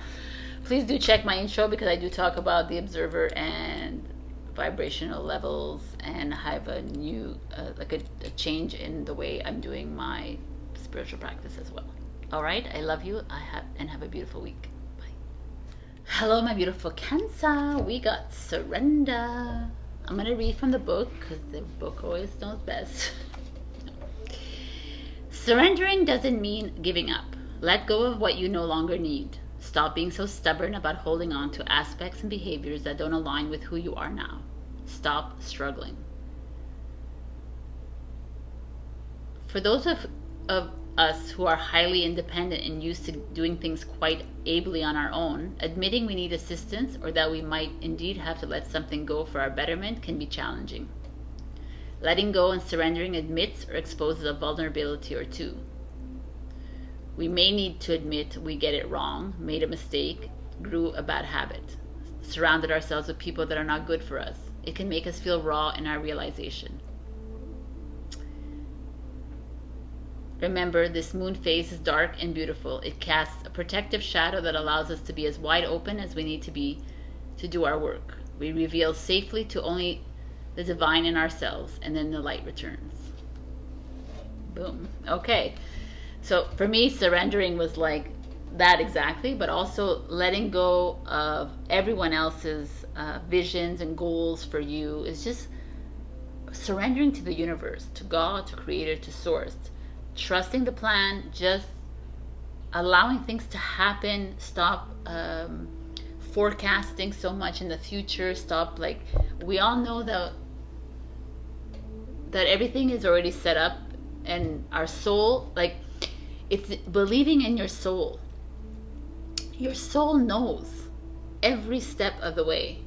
Please do check my intro, because I do talk about the observer and vibrational levels, and I have a new like a change in the way I'm doing my spiritual practice as well. All right, I love you. And have a beautiful week. Bye. Hello, my beautiful Cancer. We got surrender. I'm going to read from the book, because the book always knows best. Surrendering doesn't mean giving up. Let go of what you no longer need. Stop being so stubborn about holding on to aspects and behaviors that don't align with who you are now. Stop struggling. For those of us who are highly independent and used to doing things quite ably on our own, admitting we need assistance or that we might indeed have to let something go for our betterment can be challenging. Letting go and surrendering admits or exposes a vulnerability or two. We may need to admit we get it wrong, made a mistake, grew a bad habit, surrounded ourselves with people that are not good for us. It can make us feel raw in our realization. Remember, this moon phase is dark and beautiful. It casts a protective shadow that allows us to be as wide open as we need to be to do our work. We reveal safely to only the divine in ourselves, and then the light returns. Boom. Okay. So for me, surrendering was like that exactly, but also letting go of everyone else's visions and goals for you is just surrendering to the universe, to God, to Creator, to Source. Trusting the plan, just allowing things to happen. Stop forecasting so much in the future. Stop, like, we all know that everything is already set up, and our soul, like, it's believing in your soul. Your soul knows every step of the way.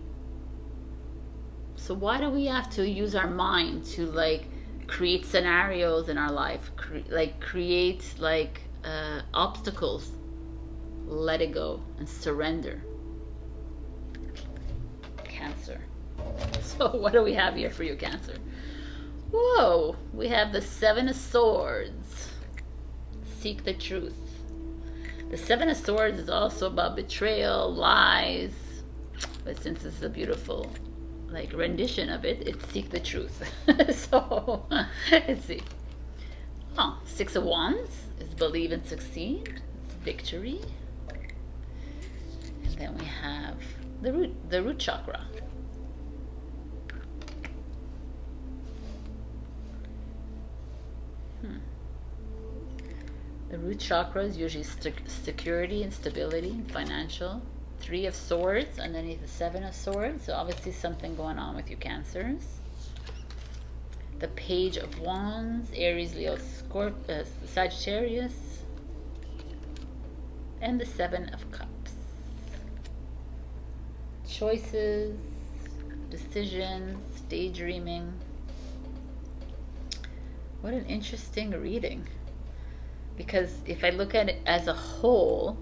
So why do we have to use our mind to, like, create scenarios in our life, create obstacles? Let it go and surrender. Cancer. So what do we have here for you, Cancer? Whoa, we have the Seven of Swords. Seek the truth. The Seven of Swords is also about betrayal, lies, but since it's a beautiful rendition of it, it's seek the truth. So let's see. Six of Wands is believe and succeed. It's victory. And then we have the root chakra. The root chakra is usually security and stability and financial. Three of Swords underneath the Seven of Swords. So obviously something going on with you, Cancers. The Page of Wands, Aries, Leo, Sagittarius. And the Seven of Cups. Choices, decisions, daydreaming. What an interesting reading. Because if I look at it as a whole,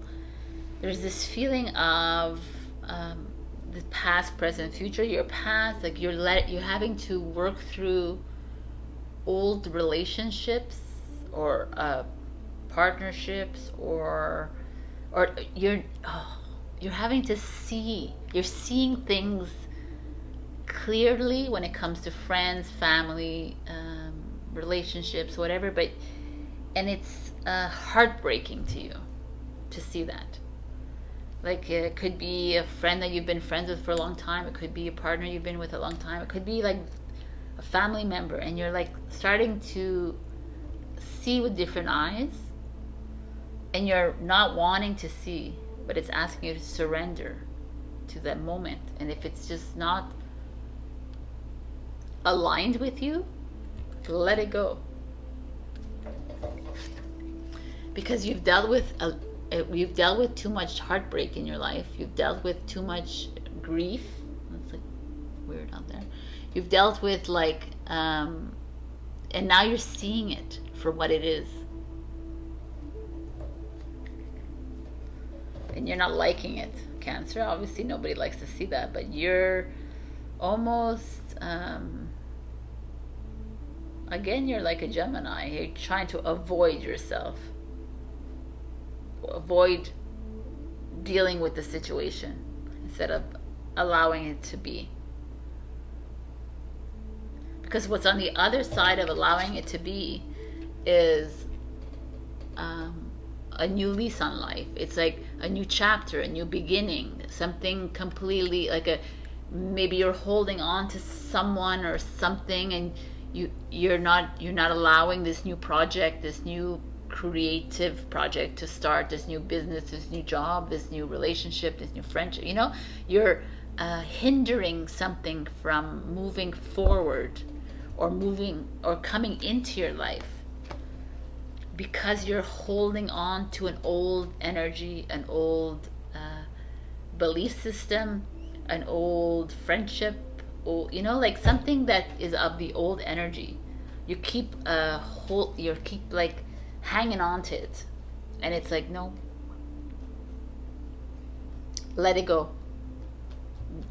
there's this feeling of the past, present, future. Your past, like you're having to work through old relationships or partnerships, or you're having to see. You're seeing things clearly when it comes to friends, family, relationships, whatever. And it's heartbreaking to you to see that. Like, it could be a friend that you've been friends with for a long time. It could be a partner you've been with a long time. It could be like a family member, and you're like starting to see with different eyes, and you're not wanting to see, but it's asking you to surrender to that moment. And if it's just not aligned with you, let it go. Because you've dealt with too much heartbreak in your life. You've dealt with too much grief. That's like weird out there. You've dealt with and now you're seeing it for what it is. and you're not liking it, Cancer. Obviously nobody likes to see that, but you're almost again, you're like a Gemini. You're trying to avoid yourself, avoid dealing with the situation instead of allowing it to be. Because what's on the other side of allowing it to be is a new lease on life. It's like a new chapter, a new beginning, something completely like maybe you're holding on to someone or something, and you're not allowing this new project, this new creative project to start, this new business, this new job, this new relationship, this new friendship. You're hindering something from moving forward or moving or coming into your life because you're holding on to an old energy, an old belief system, an old friendship, or like something that is of the old energy. You keep like hanging on to it, and it's like, no, let it go.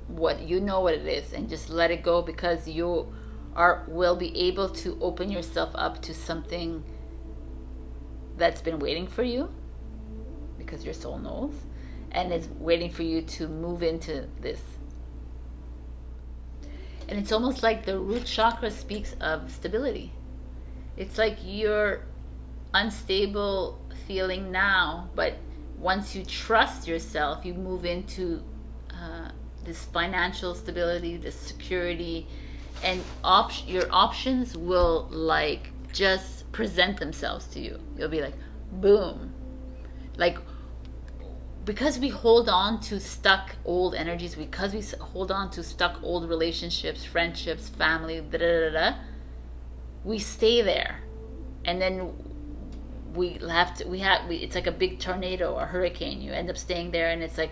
What it is, and just let it go, because you will be able to open yourself up to something that's been waiting for you, because your soul knows, and is waiting for you to move into this. And it's almost like the root chakra speaks of stability. It's like you're unstable feeling now, but once you trust yourself, you move into this financial stability, this security, and your options will like just present themselves to you. You'll be like, boom. Like, because we hold on to stuck old energies, because we hold on to stuck old relationships, friendships, family, we stay there, and then it's like a big tornado or hurricane. You end up staying there, and it's like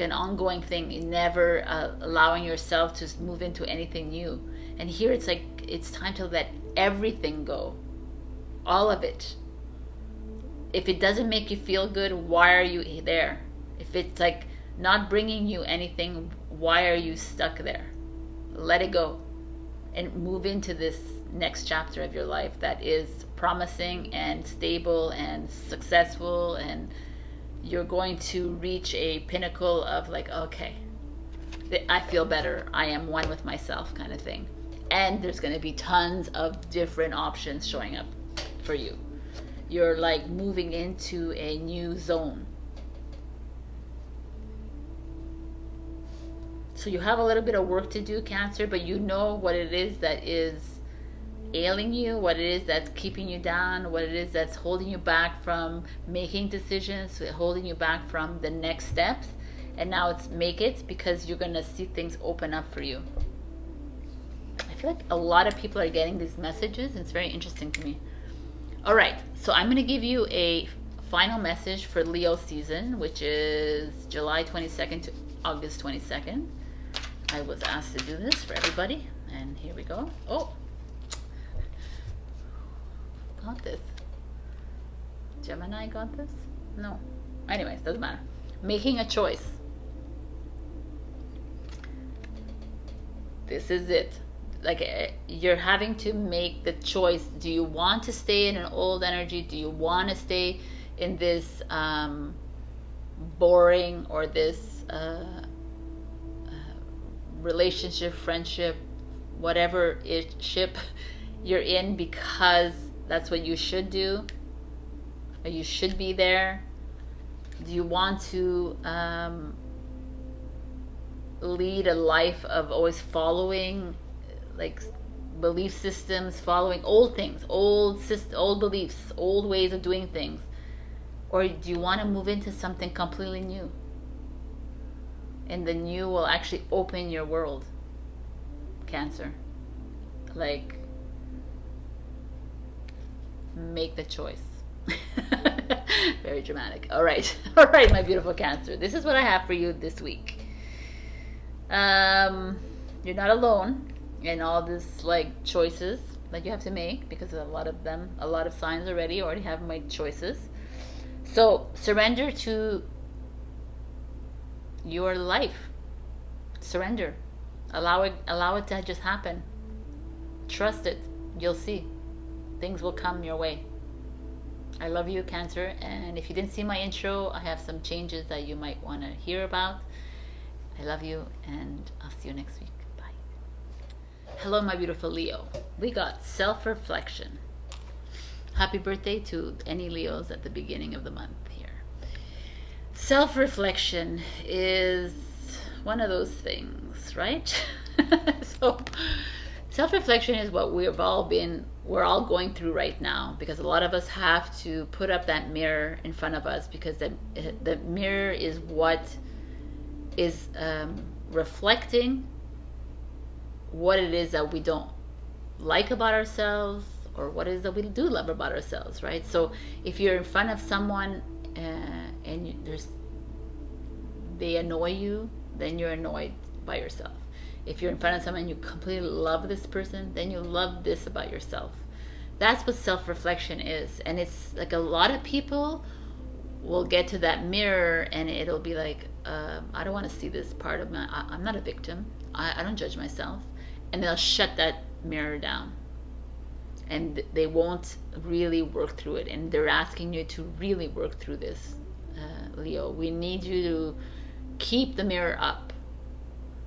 an ongoing thing. You never allowing yourself to move into anything new. And here it's like it's time to let everything go, all of it. If it doesn't make you feel good, why are you there? If it's like not bringing you anything, why are you stuck there? Let it go and move into this next chapter of your life that is promising and stable and successful, and you're going to reach a pinnacle of like, okay, I feel better, I am one with myself, kind of thing. And there's going to be tons of different options showing up for you. You're like moving into a new zone. So you have a little bit of work to do, Cancer, but you know what it is that is ailing you, what it is that's keeping you down, what it is that's holding you back from making decisions, holding you back from the next steps. And now it's make it, because you're going to see things open up for you. I feel like a lot of people are getting these messages, and it's very interesting to me. All right, so I'm going to give you a final message for Leo season, which is July 22nd to August 22nd. I was asked to do this for everybody, and here we go. Oh, got this. Gemini got this? No. Anyways, doesn't matter. Making a choice. This is it. Like, you're having to make the choice. Do you want to stay in an old energy? Do you want to stay in this boring or this relationship, friendship, whatever ship you're in, because that's what you should do, or you should be there? Do you want to lead a life of always following like belief systems, following old things, old beliefs, old ways of doing things? Or do you want to move into something completely new? And the new will actually open your world, Cancer. Like, make the choice. Very dramatic. All right, my beautiful Cancer. This is what I have for you this week. You're not alone in all this like choices that you have to make, because a lot of signs already have made choices. So surrender to your life. Surrender. Allow it to just happen. Trust it. You'll see. Things will come your way. I love you, Cancer. And if you didn't see my intro, I have some changes that you might want to hear about. I love you, and I'll see you next week. Bye. Hello, my beautiful Leo. We got self-reflection. Happy birthday to any Leos at the beginning of the month here. Self-reflection is one of those things, right? So self-reflection is what we're all going through right now, because a lot of us have to put up that mirror in front of us, because the mirror is what is reflecting what it is that we don't like about ourselves, or what it is that we do love about ourselves, right? So if you're in front of someone and they annoy you, then you're annoyed by yourself. If you're in front of someone and you completely love this person, then you love this about yourself. That's what self-reflection is. And it's like a lot of people will get to that mirror and it'll be like, I don't want to see this part of I'm not a victim. I don't judge myself. And they'll shut that mirror down. And they won't really work through it. And they're asking you to really work through this, Leo. We need you to keep the mirror up,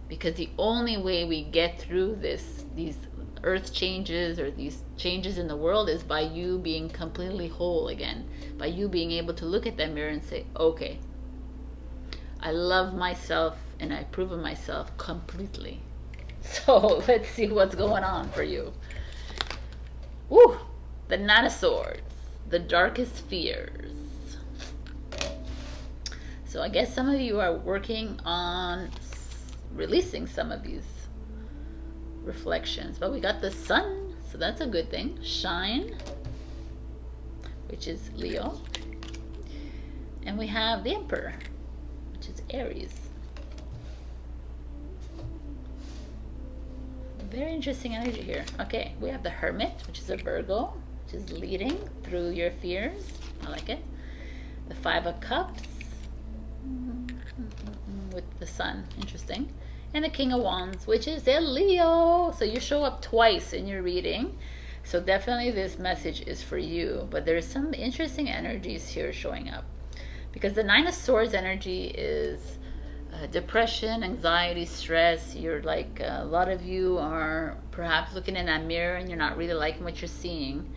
because the only way we get through these earth changes or these changes in the world is by you being completely whole again, by you being able to look at that mirror and say, okay, I love myself and I approve of myself completely. So let's see what's going on for you. Woo! The Nine of Swords, the darkest fears. So I guess some of you are working on releasing some of these reflections. But we got the Sun, so that's a good thing. Shine, which is Leo. And we have the Emperor, which is Aries. Very interesting energy here. Okay, we have the Hermit, which is a Virgo, which is leading through your fears. I like it. The Five of Cups with the Sun. Interesting. And the King of Wands, which is a Leo. So you show up twice in your reading. So definitely this message is for you. But there's some interesting energies here showing up. Because the Nine of Swords energy is depression, anxiety, stress. You're like, a lot of you are perhaps looking in that mirror and you're not really liking what you're seeing.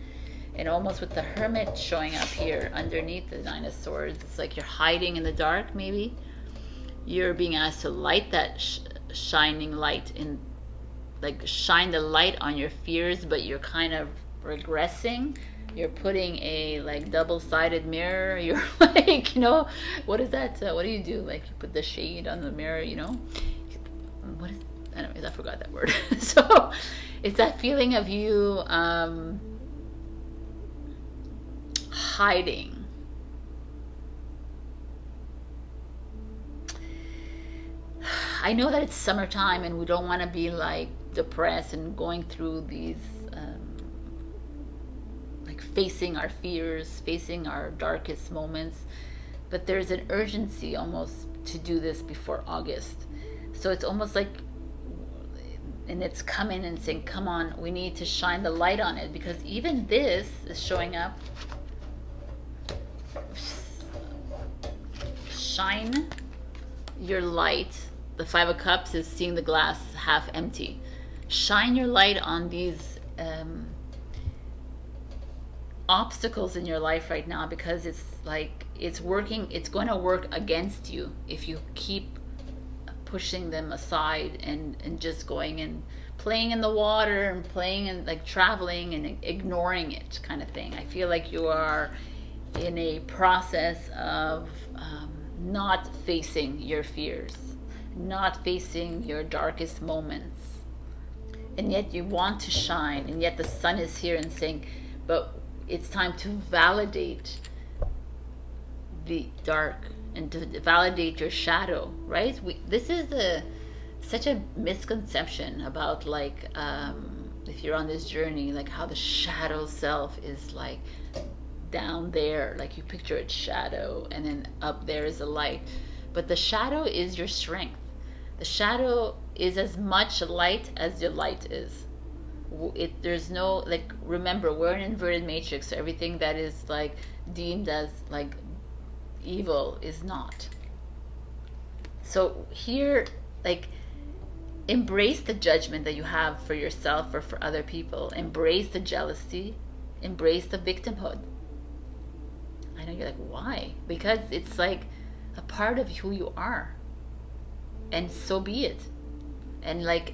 And almost with the Hermit showing up here underneath the Nine of Swords, it's like you're hiding in the dark maybe. You're being asked to light that shining light, in like shine the light on your fears, but you're kind of regressing. You're putting a like double-sided mirror. You're like, you know, what is that? What do you do? Like you put the shade on the mirror, you know? What is, anyways, I forgot that word. So it's that feeling of you hiding. I know that it's summertime and we don't want to be like depressed and going through these like facing our fears, facing our darkest moments, but there's an urgency almost to do this before August. So it's almost like, and it's coming and saying, come on, we need to shine the light on it, because even this is showing up. Shine your light. The Five of Cups is seeing the glass half empty. Shine your light on these obstacles in your life right now, because it's like it's going to work against you if you keep pushing them aside and just going and playing in the water and playing and like traveling and ignoring it kind of thing. I feel like you are in a process of not facing your fears, not facing your darkest moments, and yet you want to shine, and yet the Sun is here and saying, but it's time to validate the dark and to validate your shadow, right? This is such a misconception about like if you're on this journey, like how the shadow self is like down there, like you picture it shadow and then up there is the light. But the shadow is your strength. The shadow is as much light as your light is. There's no, like, remember, we're an inverted matrix, so everything that is like deemed as like evil is not. So here, like, embrace the judgment that you have for yourself or for other people. Embrace the jealousy. Embrace the victimhood. I know you're like, why? Because it's like a part of who you are. And so be it. And like,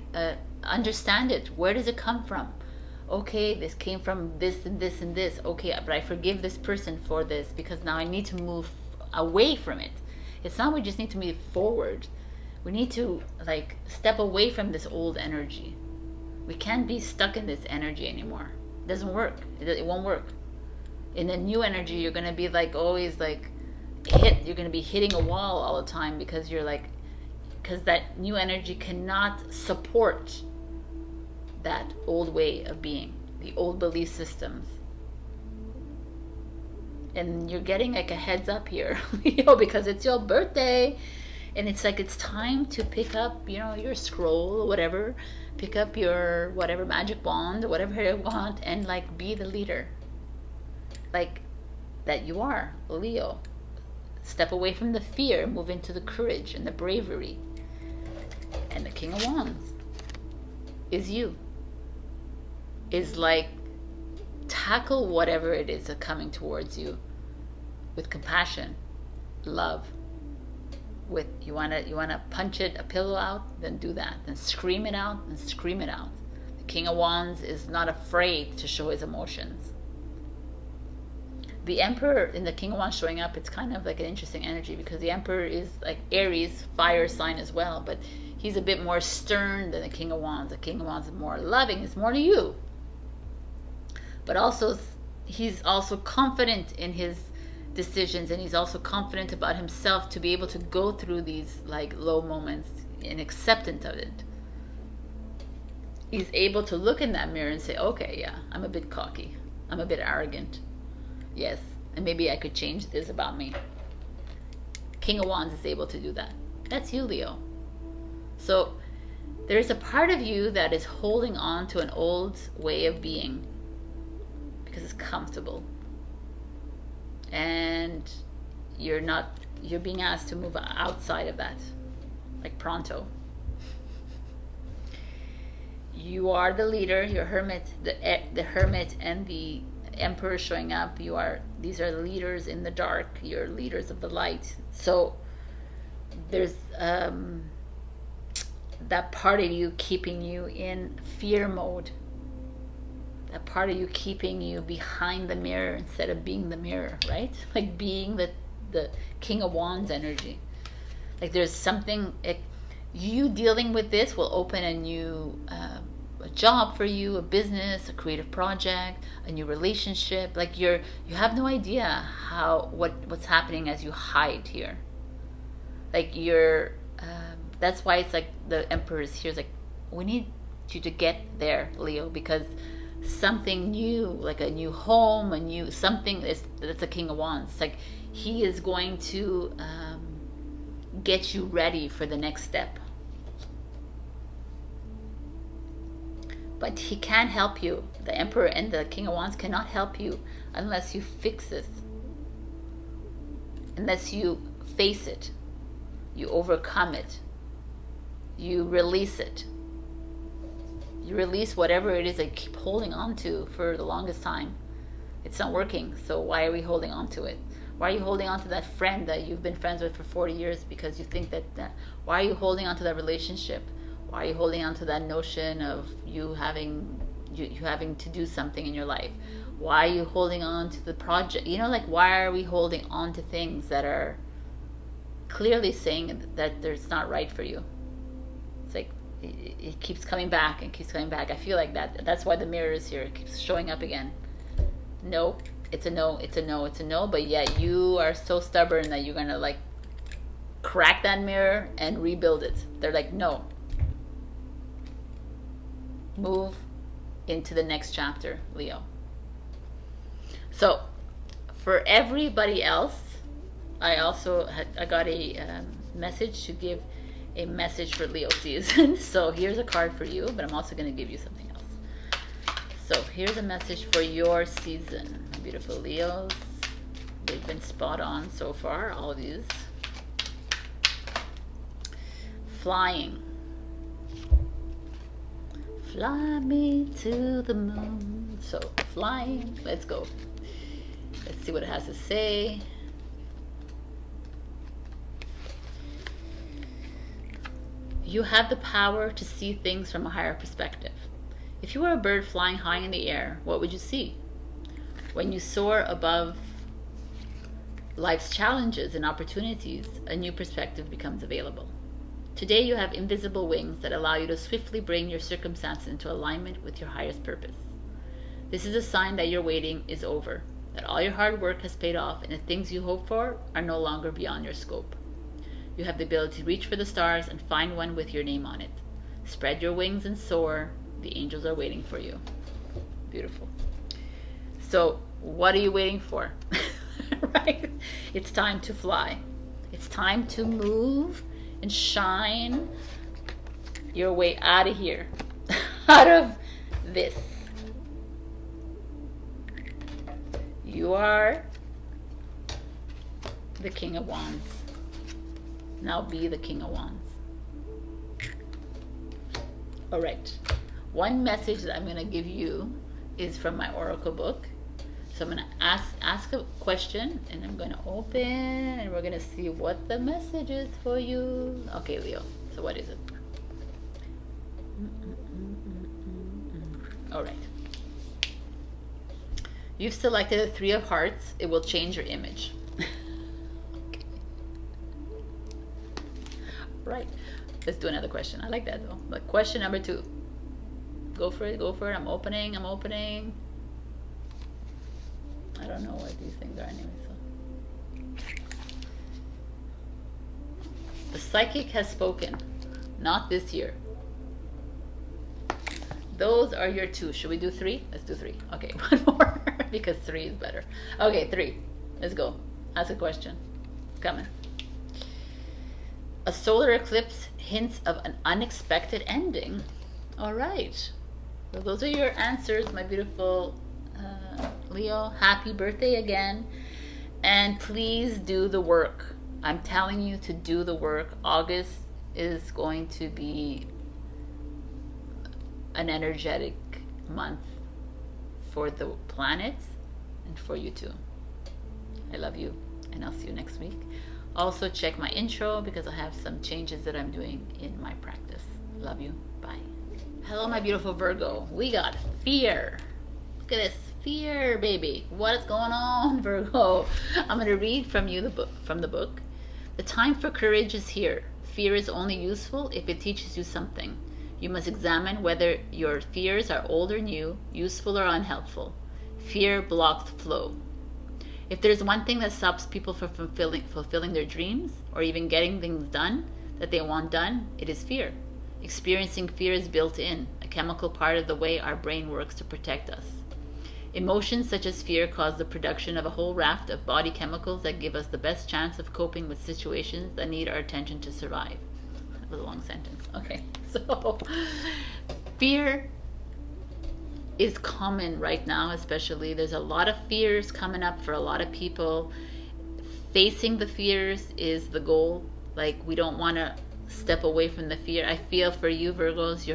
understand it. Where does it come from? Okay, this came from this and this and this. Okay, but I forgive this person for this because now I need to move away from it. It's not we just need to move forward. We need to like step away from this old energy. We can't be stuck in this energy anymore. It doesn't work. It won't work. In a new energy, you're gonna be like always like you're gonna be hitting a wall all the time because you're like, because that new energy cannot support that old way of being, the old belief systems. And you're getting like a heads up here, because it's your birthday, and it's like it's time to pick up, your scroll or whatever, pick up your whatever magic wand or whatever you want, and like be the leader, like that you are, Leo. Step away from the fear, move into the courage and the bravery. And the King of Wands is you. Is like, tackle whatever it is that's coming towards you with compassion, love. With you wanna punch a pillow out, then do that. Then scream it out, then scream it out. The King of Wands is not afraid to show his emotions. The Emperor in the King of Wands showing up, it's kind of like an interesting energy because the Emperor is like Aries, fire sign as well, but he's a bit more stern than the King of Wands. The King of Wands is more loving, it's more to you. But also, he's also confident in his decisions, and he's also confident about himself to be able to go through these like low moments in acceptance of it. He's able to look in that mirror and say, okay, yeah, I'm a bit cocky. I'm a bit arrogant. Yes, and maybe I could change this about me. King of Wands is able to do that. That's you, Leo. So there's a part of you that is holding on to an old way of being because it's comfortable, and you're being asked to move outside of that, like pronto. You are the leader, your hermit, the hermit and the Emperor showing up. These are leaders in the dark, you're leaders of the light. So there's that part of you keeping you in fear mode, that part of you keeping you behind the mirror instead of being the mirror, right? Like being the King of Wands energy. Like there's something, you dealing with this will open a new a job for you, a business, a creative project, a new relationship. Like you have no idea what's happening as you hide here. Like that's why it's like the Emperor is here. It's like, we need you to get there, Leo, because something new, like a new home, a new something, that's a King of Wands. It's like he is going to get you ready for the next step. But he can't help you. The Emperor and the King of Wands cannot help you unless you fix this. Unless you face it. You overcome it. You release it. You release whatever it is that you keep holding on to for the longest time. It's not working, so why are we holding on to it? Why are you holding on to that friend that you've been friends with for 40 years because you think that why are you holding on to that relationship? Why are you holding on to that notion of you having to do something in your life? Why are you holding on to the project? Like, why are we holding on to things that are clearly saying that it's not right for you? It's like it keeps coming back and keeps coming back. I feel like that's why the mirror is here. It keeps showing up again. No, it's a no, it's a no, it's a no, but yet you are so stubborn that you're gonna like crack that mirror and rebuild it. They're like, no. Move into the next chapter, Leo. So for everybody else, I also I got a message to give a message for Leo season. So here's a card for you, but I'm also going to give you something else. So here's a message for your season, beautiful Leos. They've been spot on so far, all of these. Flying. Fly me to the moon. So flying, let's go. Let's see what it has to say. You have the power to see things from a higher perspective. If you were a bird flying high in the air, what would you see? When you soar above life's challenges and opportunities, a new perspective becomes available. Today you have invisible wings that allow you to swiftly bring your circumstances into alignment with your highest purpose. This is a sign that your waiting is over, that all your hard work has paid off and the things you hope for are no longer beyond your scope. You have the ability to reach for the stars and find one with your name on it. Spread your wings and soar. The angels are waiting for you. Beautiful. So what are you waiting for? Right? It's time to fly. It's time to move and shine your way out of here. Out of this. You are the King of Wands. Now be the King of Wands. All right. One message that I'm going to give you is from my Oracle book. So I'm going to ask a question, and I'm going to open, and we're going to see what the message is for you. Okay, Leo. So what is it? All right. You've selected the Three of Hearts. It will change your image. Okay. Right. Let's do another question. I like that though. But question number 2. Go for it. Go for it. I'm opening. I'm opening. I don't know what these things are anyway. So. The psychic has spoken. Not this year. Those are your 2. Should we do 3? Let's do 3. Okay, one more because 3 is better. Okay, 3. Let's go. Ask a question. It's coming. A solar eclipse hints of an unexpected ending. All right. So those are your answers, my beautiful Leo. Happy birthday again. And please do the work. I'm telling you to do the work. August is going to be an energetic month for the planets and for you too. I love you, and I'll see you next week. Also check my intro because I have some changes that I'm doing in my practice. Love you. Bye. Hello, my beautiful Virgo. We got fear. Look at this. Fear, baby. What is going on, Virgo? I'm going to read from you from the book. The time for courage is here. Fear is only useful if it teaches you something. You must examine whether your fears are old or new, useful or unhelpful. Fear blocks flow. If there's one thing that stops people from fulfilling their dreams or even getting things done that they want done, it is fear. Experiencing fear is built in, a chemical part of the way our brain works to protect us. Emotions such as fear cause the production of a whole raft of body chemicals that give us the best chance of coping with situations that need our attention to survive. That was a long sentence. Okay, so fear is common right now, especially. There's a lot of fears coming up for a lot of people. Facing the fears is the goal. Like, we don't want to step away from the fear. I feel for you, Virgos,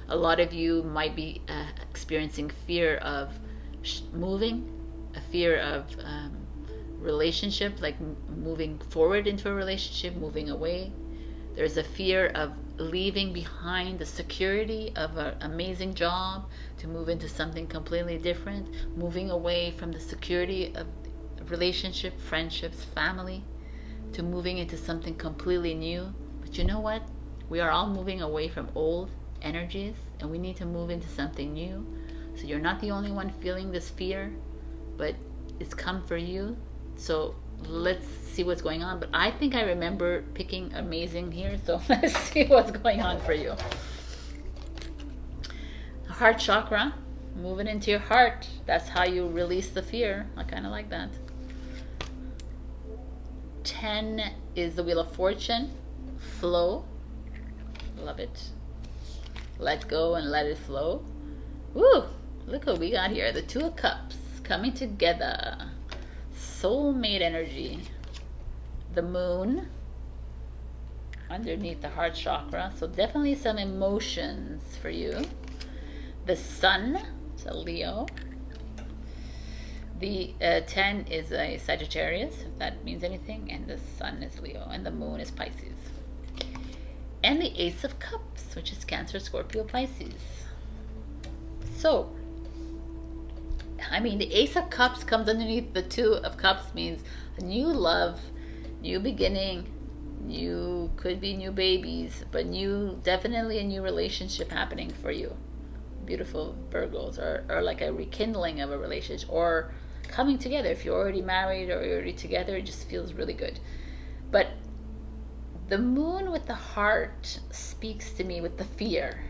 a lot of you might be experiencing fear of moving, a fear of relationship, like moving forward into a relationship, moving away. There's a fear of leaving behind the security of an amazing job to move into something completely different, moving away from the security of relationship, friendships, family, to moving into something completely new. But you know what? We are all moving away from old energies, and we need to move into something new. So you're not the only one feeling this fear, but it's come for you. So let's see what's going on. But I think I remember picking amazing here, so let's see what's going on for you. Heart chakra, moving into your heart. That's how you release the fear. I kind of like that. 10 is the Wheel of Fortune, flow. Love it. Let go and let it flow. Woo! Look what we got here. The Two of Cups coming together. Soulmate energy. The Moon underneath the heart chakra. So definitely some emotions for you. The Sun, so Leo. The 10 is a Sagittarius, if that means anything. And the Sun is Leo. And the Moon is Pisces. And the Ace of Cups, which is Cancer, Scorpio, Pisces. So, I mean, the Ace of Cups comes underneath the Two of Cups, means a new love, new beginning, new, could be new babies, but new, definitely a new relationship happening for you. Beautiful Virgos, or like a rekindling of a relationship, or coming together. If you're already married or you're already together, it just feels really good. But the Moon with the heart speaks to me with the fear.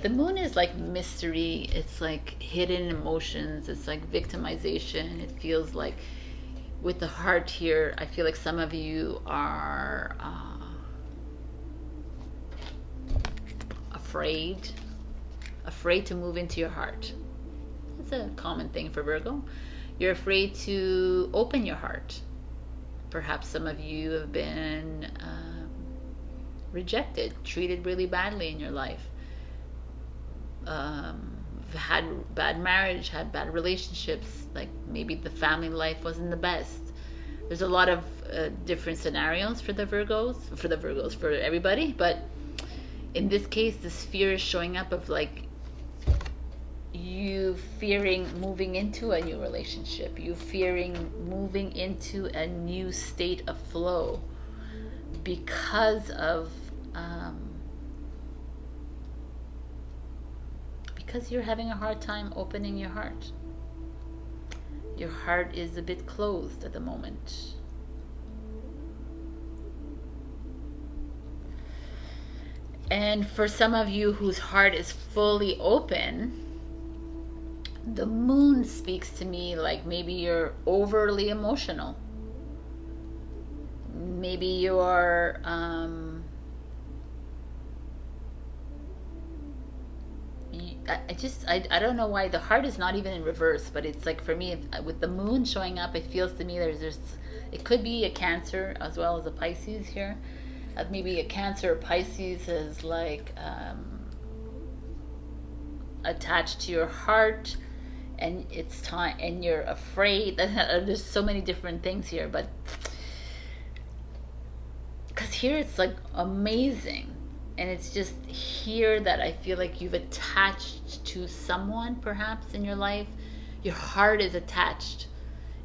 The Moon is like mystery. It's like hidden emotions. It's like victimization. It feels like with the heart here, I feel like some of you are afraid to move into your heart. It's a common thing for Virgo. You're afraid to open your heart. Perhaps some of you have been rejected, treated really badly in your life, had bad marriage, had bad relationships, like maybe the family life wasn't the best. There's a lot of different scenarios for the Virgos, for everybody, but in this case, this fear is showing up of like you fearing moving into a new relationship, you fearing moving into a new state of flow because of because you're having a hard time opening your heart. Your heart is a bit closed at the moment. And for some of you whose heart is fully open, the Moon speaks to me like maybe you're overly emotional. Maybe you're I don't know why the heart is not even in reverse, but it's like for me with the Moon showing up, it feels to me there's it could be a Cancer as well as a Pisces here. Maybe a Cancer or Pisces is like attached to your heart, and it's time, and you're afraid. There's so many different things here, but because here it's like amazing, and it's just here that I feel like you've attached to someone perhaps in your life. Your heart is attached,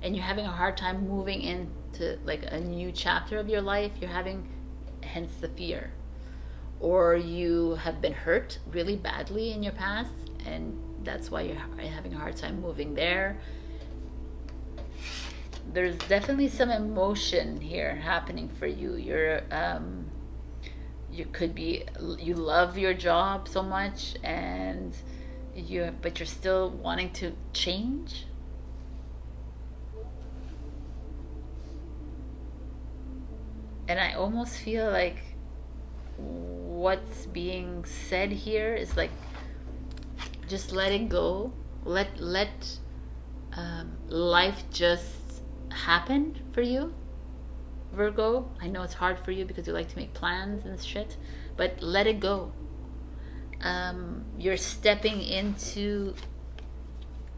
and you're having a hard time moving into like a new chapter of your life. You're having, hence the fear, or you have been hurt really badly in your past, and that's why you're having a hard time moving there. There's definitely some emotion here happening for you. You could be, you love your job so much, and but you're still wanting to change. And I almost feel like what's being said here is like just letting go, let life just happen for you, Virgo. I know it's hard for you because you like to make plans and shit, but let it go. You're stepping into,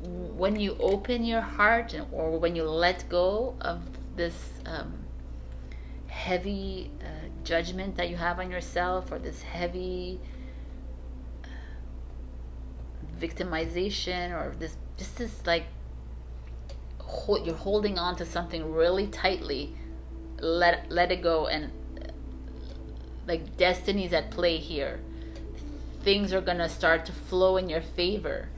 when you open your heart, or when you let go of this heavy judgment that you have on yourself, or this heavy victimization, or this like you're holding on to something really tightly. Let it go, and like destiny's at play here. Things are gonna start to flow in your favor.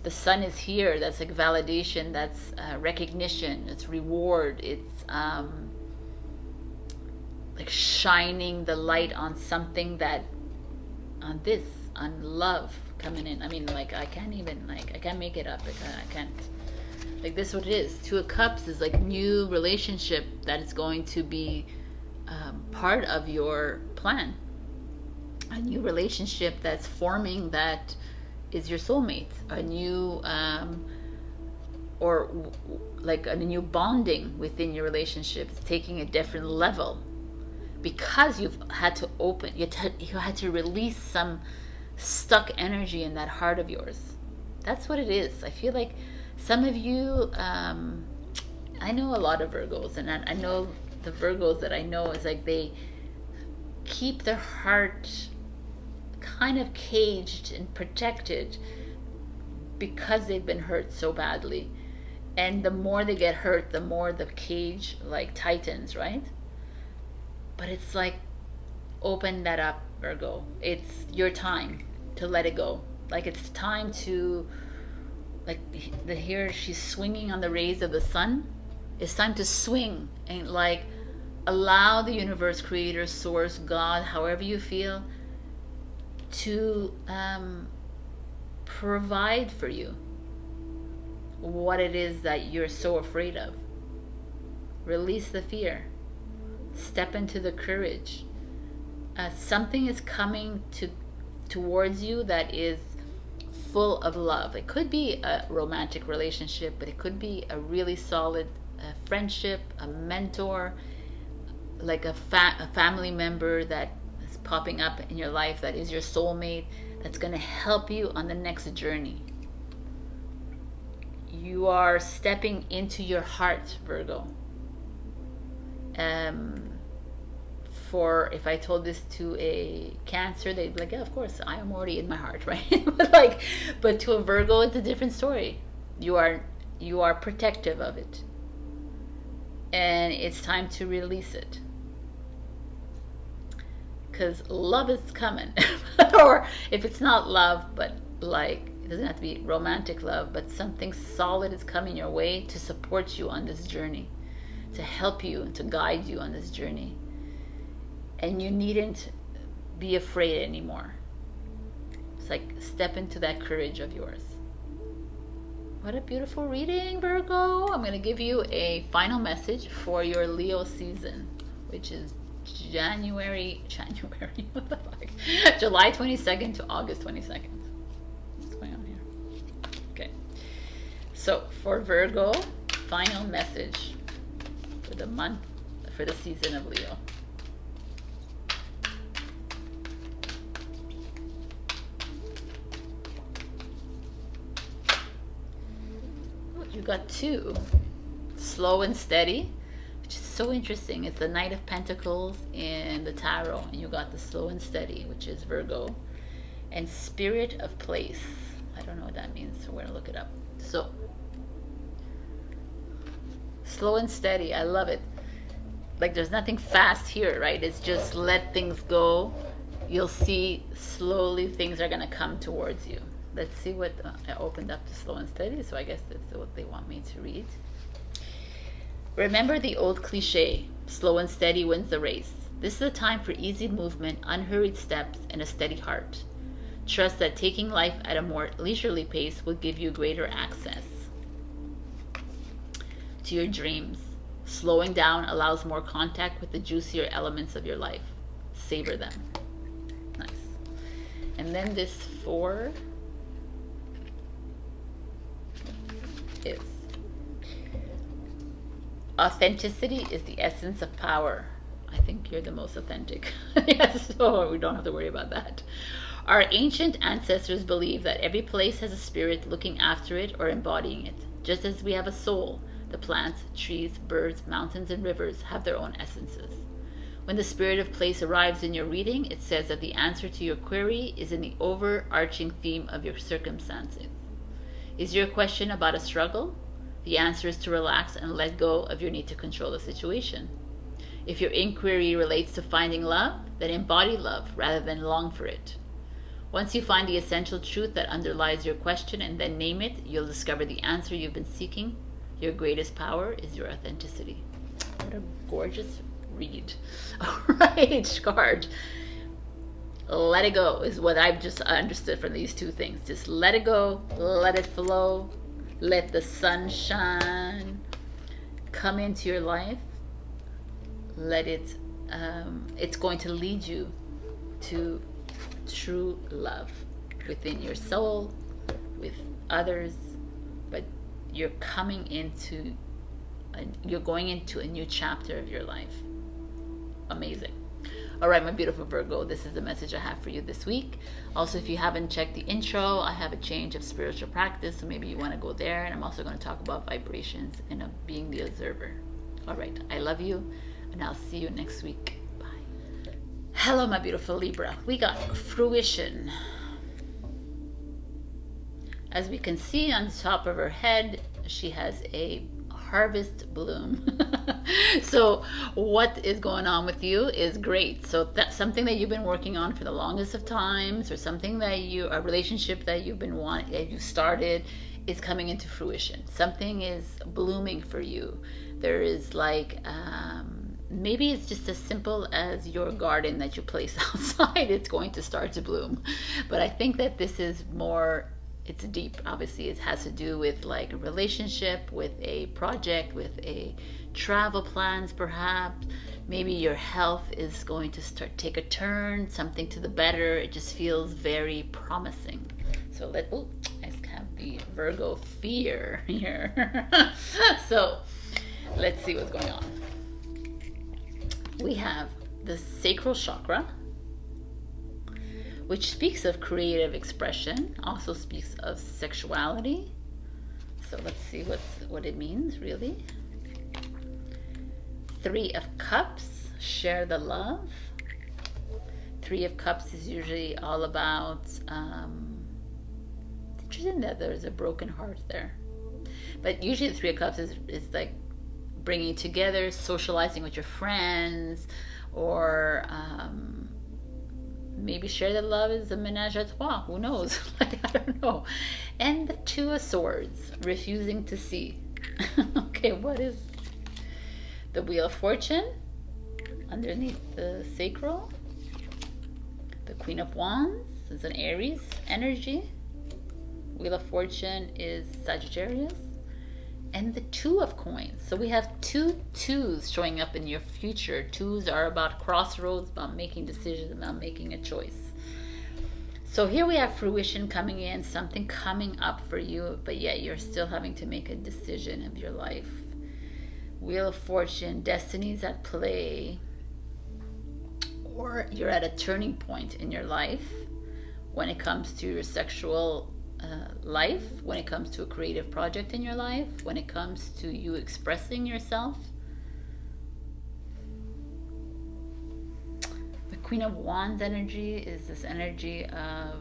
The Sun is here. That's like validation. That's recognition. It's reward. It's like shining the light on something that, on love coming in. I mean, like I can't make it up. I can't. Like this is what it is. Two of Cups is like new relationship that is going to be part of your plan. A new relationship that's forming that is your soulmate. A new like a new bonding within your relationship. It's taking a different level because you've had to open. You had to release some stuck energy in that heart of yours. That's what it is. I feel like some of you, I know a lot of Virgos, and I know the Virgos that I know is like they keep their heart kind of caged and protected because they've been hurt so badly. And the more they get hurt, the more the cage like tightens, right? But it's like, open that up, Virgo. It's your time to let it go. Like it's time to, like here she's swinging on the rays of the sun. It's time to swing and like allow the universe, creator, source, God, however you feel, to provide for you what it is that you're so afraid of. Release the fear. Step into the courage. Something is coming towards you that is full of love. It could be a romantic relationship, but it could be a really solid friendship, a mentor, like a family member that is popping up in your life that is your soulmate, that's going to help you on the next journey. You are stepping into your heart, Virgo. For if I told this to a Cancer, they'd be like, yeah, of course, I am already in my heart, right? but to a Virgo, it's a different story. You are protective of it, and it's time to release it, because love is coming. Or if it's not love, but like it doesn't have to be romantic love, but something solid is coming your way to support you on this journey, to help you and to guide you on this journey. And you needn't be afraid anymore. It's like step into that courage of yours. What a beautiful reading, Virgo. I'm going to give you a final message for your Leo season, which is January, what the fuck? July 22nd to August 22nd. What's going on here? Okay. So for Virgo, final message for the month, for the season of Leo. You got 2, slow and steady, which is so interesting. It's the Knight of Pentacles in the Tarot, and you got the slow and steady, which is Virgo, and Spirit of Place. I don't know what that means, so we're gonna look it up. So slow and steady, I love it. Like there's nothing fast here, right? It's just let things go. You'll see slowly things are gonna come towards you. Let's see what I opened up to slow and steady, so I guess that's what they want me to read. Remember the old cliche, slow and steady wins the race. This is a time for easy movement, unhurried steps, and a steady heart. Trust that taking life at a more leisurely pace will give you greater access to your dreams. Slowing down allows more contact with the juicier elements of your life. Savor them. Nice. And then this 4 is authenticity is the essence of power. I think you're the most authentic. Yes, so we don't have to worry about that. Our ancient ancestors believed that every place has a spirit looking after it or embodying it. Just as we have a soul, the plants, trees, birds, mountains, and rivers have their own essences. When the spirit of place arrives in your reading, it says that the answer to your query is in the overarching theme of your circumstances. Is your question about a struggle? The answer is to relax and let go of your need to control the situation. If your inquiry relates to finding love, then embody love rather than long for it. Once you find the essential truth that underlies your question and then name it, you'll discover the answer you've been seeking. Your greatest power is your authenticity. What a gorgeous read. All right, card. Let it go is what I've just understood from these 2 things. Just let it go, let it flow. Let the sunshine come into your life. Let it, it's going to lead you to true love within your soul, with others, but you're coming into, you're going into a new chapter of your life. Amazing. All right, my beautiful Virgo, this is the message I have for you this week. Also, if you haven't checked the intro, I have a change of spiritual practice, so maybe you want to go there. And I'm also going to talk about vibrations and being the observer. All right, I love you, and I'll see you next week. Bye. Hello, my beautiful Libra. We got fruition. As we can see on the top of her head, she has a harvest bloom. So what is going on with you is great. So that's something that you've been working on for the longest of times, or something that a relationship that you've been wanting, that you started, is coming into fruition. Something is blooming for you. There is like, maybe it's just as simple as your garden that you place outside. It's going to start to bloom. But I think that this is more, it's deep. Obviously, it has to do with like a relationship, with a project, with a travel plans, perhaps. Maybe your health is going to take a turn, something to the better. It just feels very promising. So I have the Virgo fear here. So let's see what's going on. We have the sacral chakra, which speaks of creative expression, also speaks of sexuality. So let's see what it means, really. 3 of Cups, share the love. 3 of Cups is usually all about, interesting that there's a broken heart there. But usually the 3 of Cups is like bringing together, socializing with your friends, or maybe share the love is a menage a trois. Who knows? Like, I don't know. And the 2 of Swords, refusing to see. Okay, what is the Wheel of Fortune underneath the sacral? The Queen of Wands is an Aries energy. Wheel of Fortune is Sagittarius. And the 2 of Coins. So we have 2 twos showing up in your future. 2s are about crossroads, about making decisions, about making a choice. So here we have fruition coming in, something coming up for you, but yet you're still having to make a decision of your life. Wheel of Fortune, destiny's at play, or you're at a turning point in your life when it comes to your sexual life, when it comes to a creative project in your life, when it comes to you expressing yourself. The Queen of Wands energy is this energy of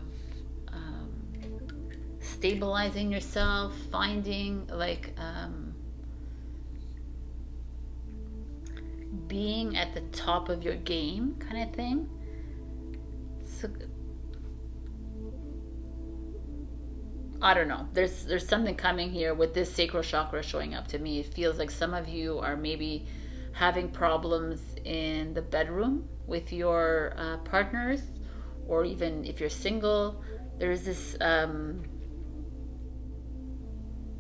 stabilizing yourself, finding like being at the top of your game kind of thing. So I don't know. There's something coming here with this sacral chakra showing up to me. It feels like some of you are maybe having problems in the bedroom with your partners, or even if you're single, there's this,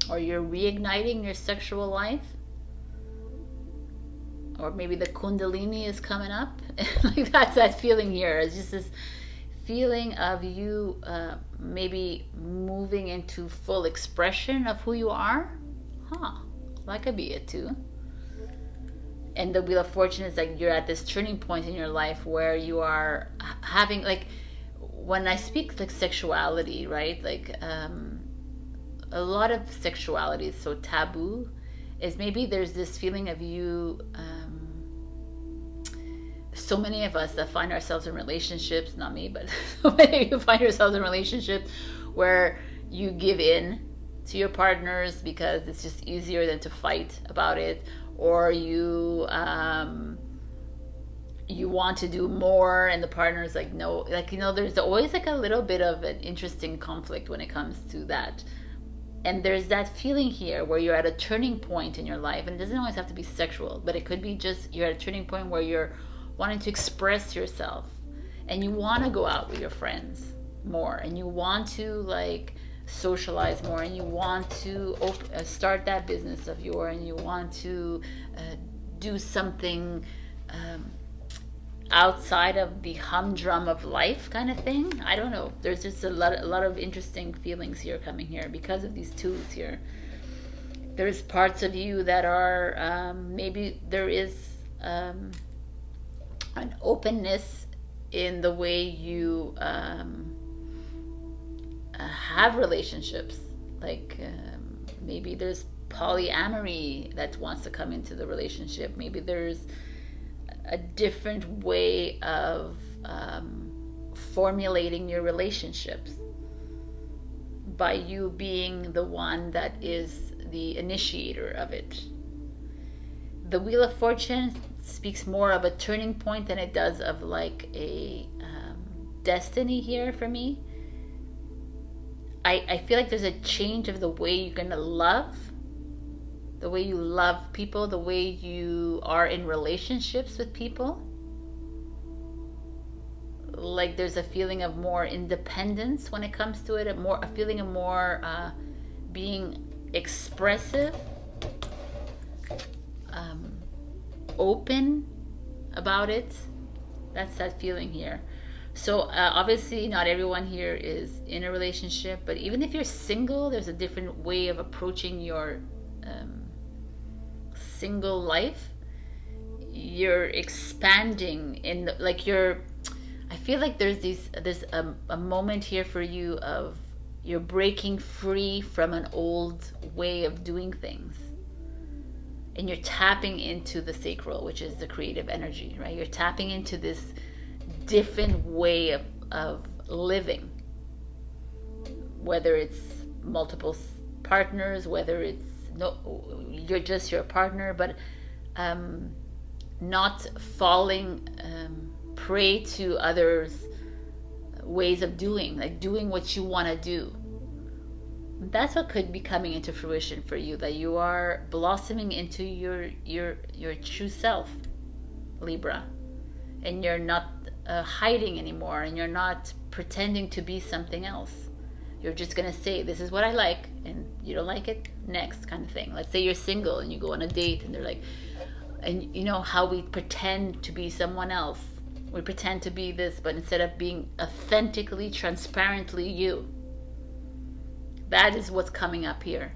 or you're reigniting your sexual life, or maybe the Kundalini is coming up. Like that's that feeling here. It's just this feeling of you maybe moving into full expression of who you are. That could be it too. And the Wheel of Fortune is like you're at this turning point in your life where you are having, like, when I speak like sexuality, right, like a lot of sexuality is so taboo, is maybe there's this feeling of you, so many of us that find ourselves in relationships, not me, but so many of you find yourselves in relationships where you give in to your partners because it's just easier than to fight about it, or you want to do more and the partner is like no, like, you know, there's always like a little bit of an interesting conflict when it comes to that. And there's that feeling here where you're at a turning point in your life, and it doesn't always have to be sexual, but it could be just you're at a turning point where you're wanting to express yourself, and you want to go out with your friends more, and you want to like socialize more, and you want to start that business of yours, and you want to do something outside of the humdrum of life kind of thing. I don't know. There's just a lot of interesting feelings here coming here because of these twos here. There's parts of you that are maybe there is an openness in the way you have relationships. Like maybe there's polyamory that wants to come into the relationship. Maybe there's a different way of formulating your relationships by you being the one that is the initiator of it. The Wheel of Fortune speaks more of a turning point than it does of like a destiny here for me. I feel like there's a change of the way you're going to love, the way you love people, the way you are in relationships with people. Like there's a feeling of more independence when it comes to it, a feeling of more being expressive, open about it. That's that feeling here. So obviously not everyone here is in a relationship, but even if you're single, there's a different way of approaching your single life. You're expanding in the, like I feel like there's a moment here for you of you're breaking free from an old way of doing things, and you're tapping into the sacral, which is the creative energy, right? You're tapping into this different way of living, whether it's multiple partners, whether it's you're just your partner, but not falling prey to others' ways of doing, like doing what you want to do. That's what could be coming into fruition for you, that you are blossoming into your true self, Libra, and you're not hiding anymore, and you're not pretending to be something else. You're just gonna say, this is what I like, and you don't like it, next, kind of thing. Let's say you're single and you go on a date and they're like, and you know how we pretend to be someone else. We pretend to be this, but instead of being authentically, transparently you. That is what's coming up here.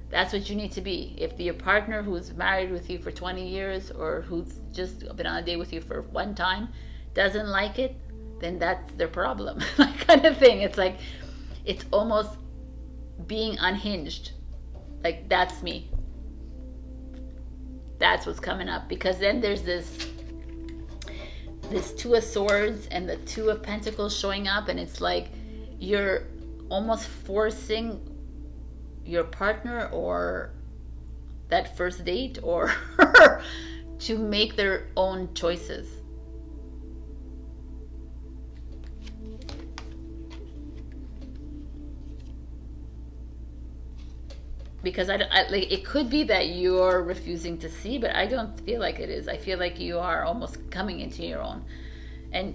That's what you need to be. If your partner who's married with you for 20 years or who's just been on a date with you for one time doesn't like it, then that's their problem. That kind of thing. It's like, it's almost being unhinged. Like, that's me. That's what's coming up. Because then there's this Two of Swords and the Two of Pentacles showing up, and it's like you're almost forcing your partner or that first date or to make their own choices. Because like, it could be that you're refusing to see, but I don't feel like it is. I feel like you are almost coming into your own, and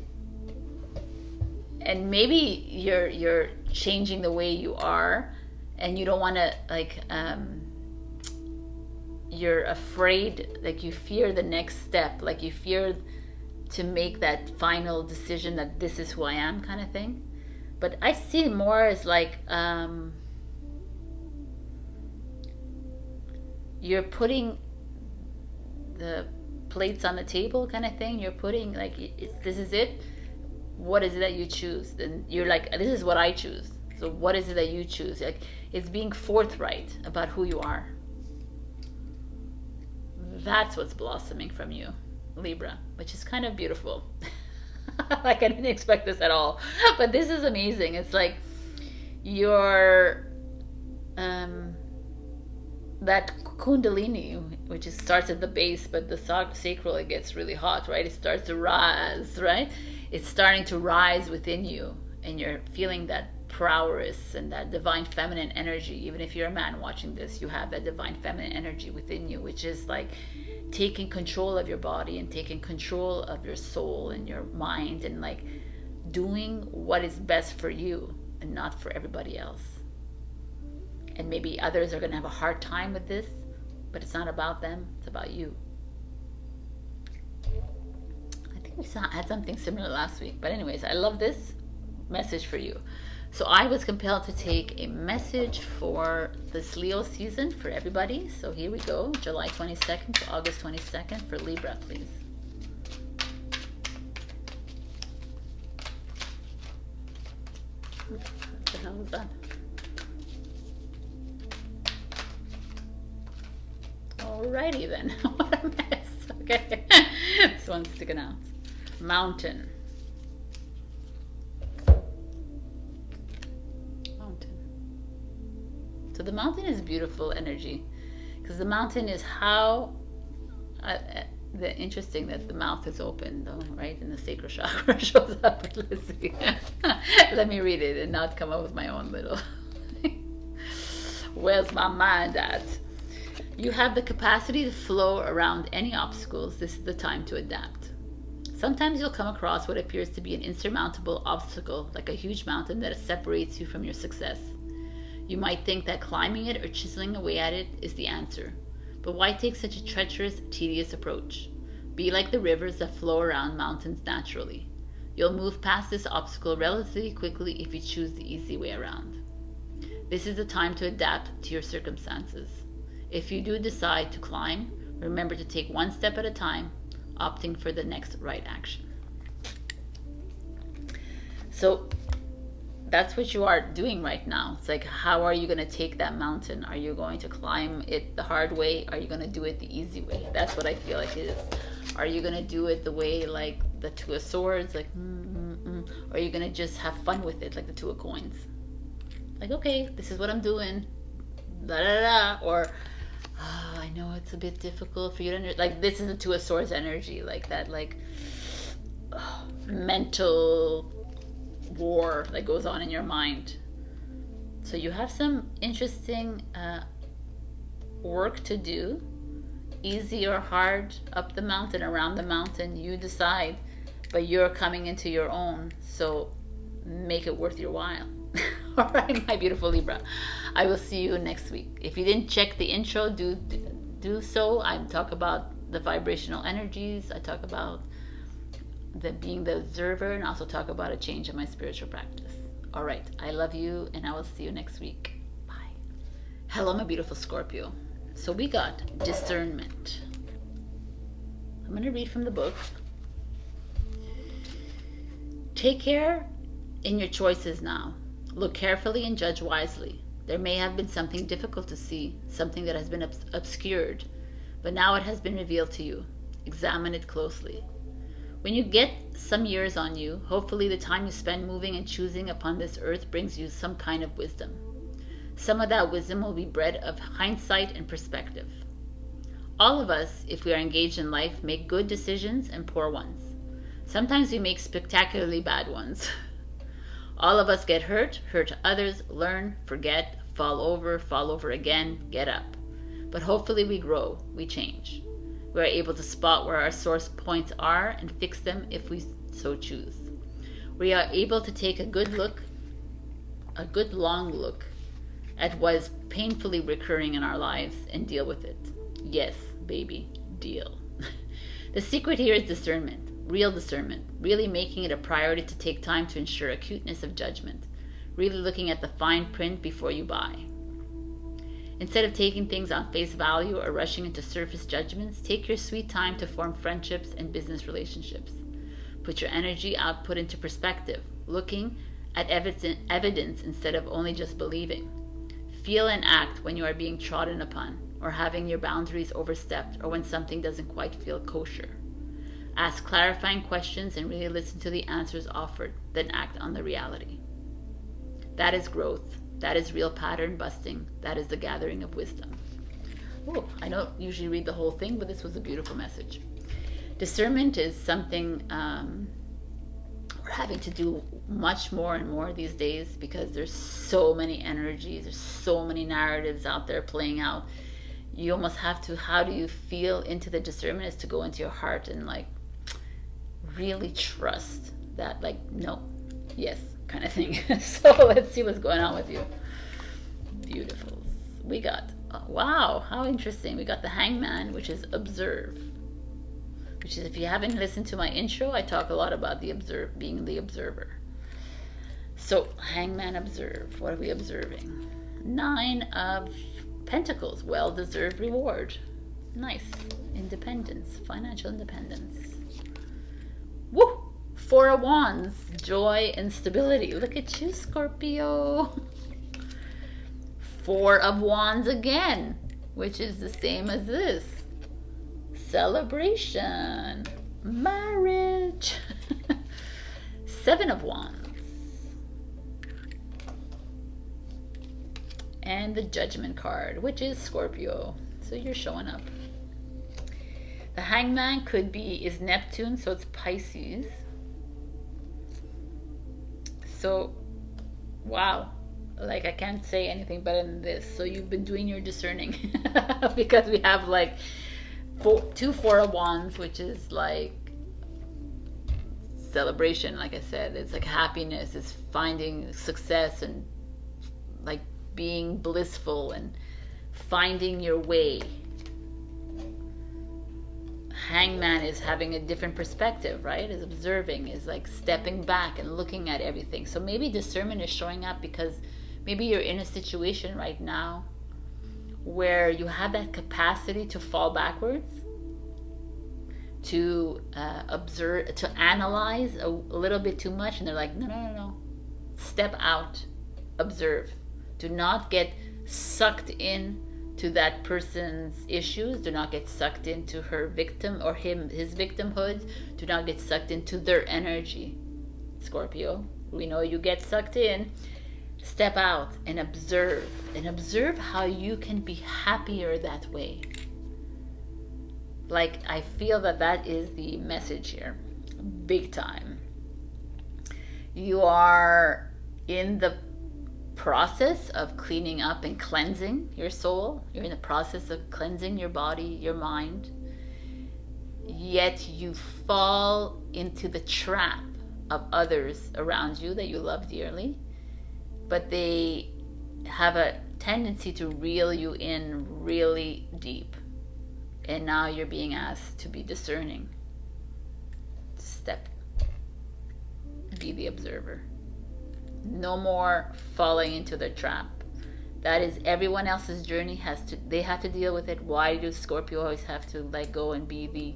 maybe you're changing the way you are, and you don't want to like you're afraid, like you fear the next step, like you fear to make that final decision that this is who I am, kind of thing. But I see it more as like you're putting the plates on the table, kind of thing. You're putting like, this is it. What is it that you choose? And you're like, this is what I choose. So what is it that you choose? Like, it's being forthright about who you are. That's what's blossoming from you, Libra, which is kind of beautiful. Like, I didn't expect this at all, but this is amazing. It's like you're that kundalini, which starts at the base, but the sacral, it gets really hot, right? It starts to rise, right? It's starting to rise within you, and you're feeling that prowess and that divine feminine energy. Even if you're a man watching this, you have that divine feminine energy within you, which is like taking control of your body and taking control of your soul and your mind, and like doing what is best for you and not for everybody else. And maybe others are going to have a hard time with this, but it's not about them, it's about you. I think we had something similar last week, but anyways, I love this message for you. So I was compelled to take a message for this Leo season for everybody. So here we go, July 22nd to August 22nd for Libra, please. What the hell is that? Alrighty then. What a mess. Okay. This one's sticking out. Mountain. Mountain. So the mountain is beautiful energy, because the mountain is how the interesting that the mouth is open though, right? And the sacral chakra shows up. Let's see. Let me read it and not come up with my own little where's my mind at? You have the capacity to flow around any obstacles. This is the time to adapt. Sometimes you'll come across what appears to be an insurmountable obstacle, like a huge mountain that separates you from your success. You might think that climbing it or chiseling away at it is the answer. But why take such a treacherous, tedious approach? Be like the rivers that flow around mountains naturally. You'll move past this obstacle relatively quickly if you choose the easy way around. This is the time to adapt to your circumstances. If you do decide to climb, remember to take one step at a time, opting for the next right action. So that's what you are doing right now. It's like, how are you going to take that mountain? Are you going to climb it the hard way? Are you going to do it the easy way? That's what I feel like it is. Are you going to do it the way like the Two of Swords? Like, Or are you going to just have fun with it like the Two of Coins? Like, okay, this is what I'm doing. Da da da. Or, I know it's a bit difficult for you to understand. Like, this is the Two of Swords energy. Like that, like, mental war that goes on in your mind. So you have some interesting work to do, easy or hard, up the mountain, around the mountain, you decide, but you're coming into your own, so make it worth your while. All right, my beautiful Libra, I will see you next week. If you didn't check the intro, do so. I talk about the vibrational energies, I talk about being the observer, and also talk about a change in my spiritual practice. All right, I love you, and I will see you next week. Bye. Hello, my beautiful Scorpio. So we got discernment. I'm going to read from the book. Take care in your choices now. Look carefully and judge wisely. There may have been something difficult to see, something that has been obscured, but now it has been revealed to you. Examine it closely. When you get some years on you, hopefully the time you spend moving and choosing upon this earth brings you some kind of wisdom. Some of that wisdom will be bred of hindsight and perspective. All of us, if we are engaged in life, make good decisions and poor ones. Sometimes we make spectacularly bad ones. All of us get hurt others, learn, forget, fall over again, get up. But hopefully we grow, we change. We are able to spot where our source points are and fix them if we so choose. We are able to take a good long look at what is painfully recurring in our lives and deal with it. Yes, baby, deal. The secret here is discernment, real discernment, really making it a priority to take time to ensure acuteness of judgment, really looking at the fine print before you buy. Instead of taking things on face value or rushing into surface judgments, take your sweet time to form friendships and business relationships. Put your energy output into perspective, looking at evidence instead of only just believing. Feel and act when you are being trodden upon, or having your boundaries overstepped, or when something doesn't quite feel kosher. Ask clarifying questions and really listen to the answers offered, then act on the reality. That is growth. That is real pattern busting. That is the gathering of wisdom. Oh, I don't usually read the whole thing, but this was a beautiful message. Discernment is something we're having to do much more and more these days, because there's so many energies, there's so many narratives out there playing out. You almost have to, how do you feel into the discernment, is to go into your heart and like really trust that, like, no, yes, kind of thing. So let's see what's going on with you. Beautiful. we got, wow, how interesting. We got the Hangman, which is observe. Which is, if you haven't listened to my intro, I talk a lot about being the observer. So, Hangman, observe. What are we observing? 9 of Pentacles, well-deserved reward. Nice. Independence, financial independence. Woo! 4 of Wands, joy and stability. Look at you, Scorpio. 4 of Wands again, which is the same as this. Celebration, marriage. 7 of Wands. And the Judgment card, which is Scorpio. So you're showing up. The Hangman is Neptune, so it's Pisces. So, wow. Like, I can't say anything better than this. So you've been doing your discerning. Because we have like 2 4 of Wands, which is like celebration. Like I said, it's like happiness. It's finding success and like being blissful and finding your way. Hangman is having a different perspective, right? Is observing, is like stepping back and looking at everything. So maybe discernment is showing up because maybe you're in a situation right now where you have that capacity to fall backwards, to observe, to analyze a little bit too much, and they're like, no. Step out, observe. Do not get sucked in to that person's issues. Do not get sucked into her victim or his victimhood. Do not get sucked into their energy. Scorpio, we know you get sucked in. Step out and observe how you can be happier that way. Like, I feel that is the message here, big time. You are in the process of cleaning up and cleansing your soul. You're in the process of cleansing your body, your mind. Yet you fall into the trap of others around you that you love dearly, but they have a tendency to reel you in really deep. And now you're being asked to be discerning. Be the observer. No more falling into the trap. That is everyone else's journey. They have to deal with it. Why do Scorpio always have to let go and be the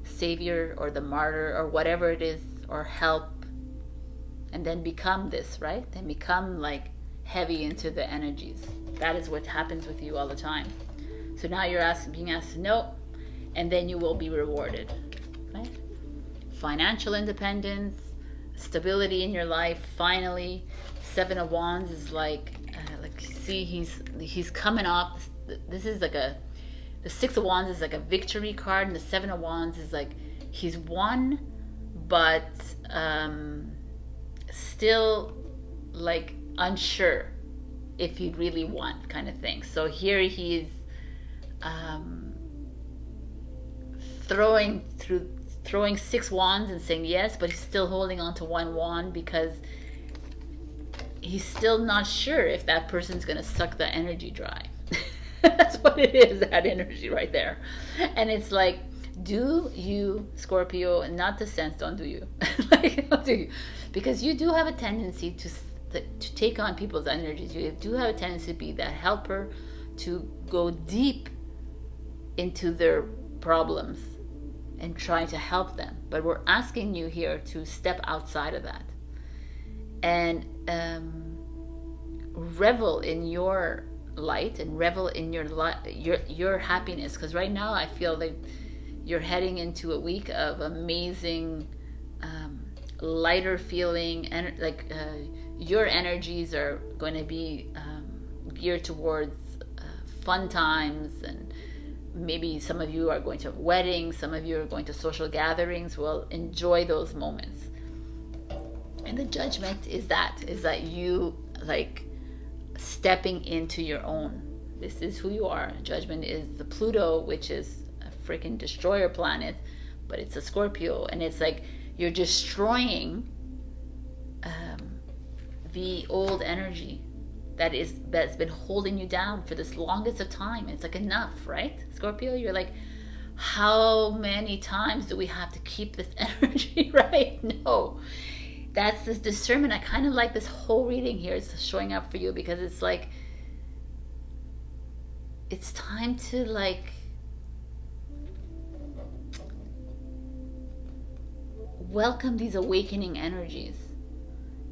savior or the martyr or whatever it is, or help, and then become this, right? Then become like heavy into the energies. That is what happens with you all the time. So now you're being asked to no, and then you will be rewarded, right? Financial independence, stability in your life, finally. 7 of Wands is like see, he's coming off. This is like the 6 of Wands is like a victory card, and the 7 of Wands is like he's won, but still like unsure if he really won, kind of thing. So here he's throwing 6 wands and saying yes, but he's still holding on to 1 wand because he's still not sure if that person's going to suck the energy dry. That's what it is, that energy right there. And it's like, do you, Scorpio, and not the sense, don't do you. Like, don't do you. Because you do have a tendency to take on people's energies. You do have a tendency to be that helper, to go deep into their problems and trying to help them. But we're asking you here to step outside of that and revel in your light and revel in your happiness. Because right now I feel like you're heading into a week of amazing lighter feeling, and your energies are going to be geared towards fun times, and maybe some of you are going to weddings, some of you are going to social gatherings. Well, enjoy those moments. And the Judgment is that you like stepping into your own. This is who you are. Judgment is the Pluto, which is a freaking destroyer planet, but it's a Scorpio, and it's like you're destroying the old energy that's been holding you down for this longest of time. It's like, enough, right, Scorpio? You're like, how many times do we have to keep this energy, right? No. That's this discernment. I kind of like this whole reading here. It's showing up for you because it's like, it's time to like welcome these awakening energies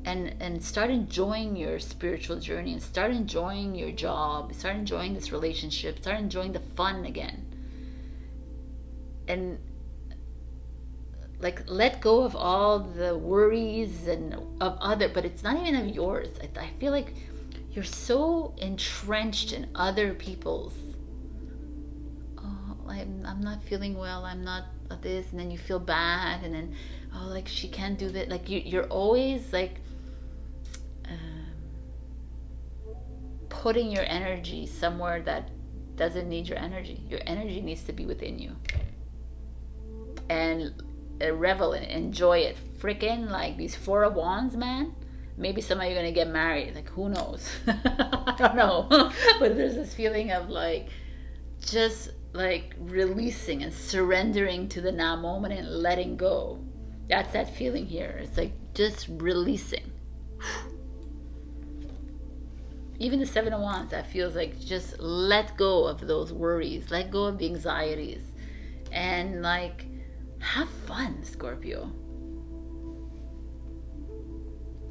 and start enjoying your spiritual journey, and start enjoying your job, start enjoying this relationship, start enjoying the fun again. And like, let go of all the worries and of other, but it's not even of yours. I feel like you're so entrenched in other people's, oh, I'm not feeling well, I'm not this, and then you feel bad, and then, oh, like, she can't do that. Like, you're always like putting your energy somewhere that doesn't need your energy. Your energy needs to be within you. And revel and enjoy it. Freaking like these Four of Wands, man. Maybe some of you are going to get married. Like, who knows? I don't know. But there's this feeling of like, just like releasing and surrendering to the now moment and letting go. That's that feeling here. It's like just releasing. Even the Seven of Wands, that feels like just let go of those worries. Let go of the anxieties. And like, have fun, Scorpio.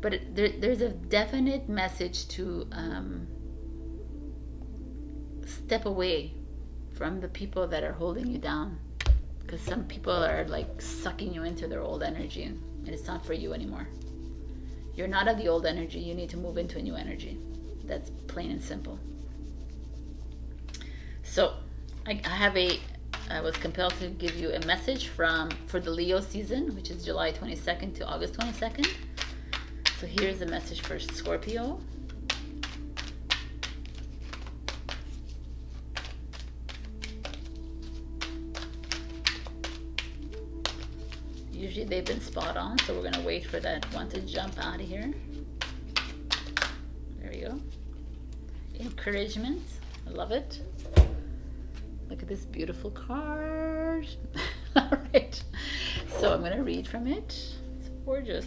But there's a definite message to step away from the people that are holding you down, because some people are like sucking you into their old energy, and it's not for you anymore. You're not of the old energy. You need to move into a new energy. That's plain and simple. So I was compelled to give you a message for the Leo season, which is July 22nd to August 22nd. So here's a message for Scorpio. Usually they've been spot on, so we're going to wait for that one to jump out of here. There we go. Encouragement. I love it. Look at this beautiful card. All right. So I'm going to read from it. It's gorgeous.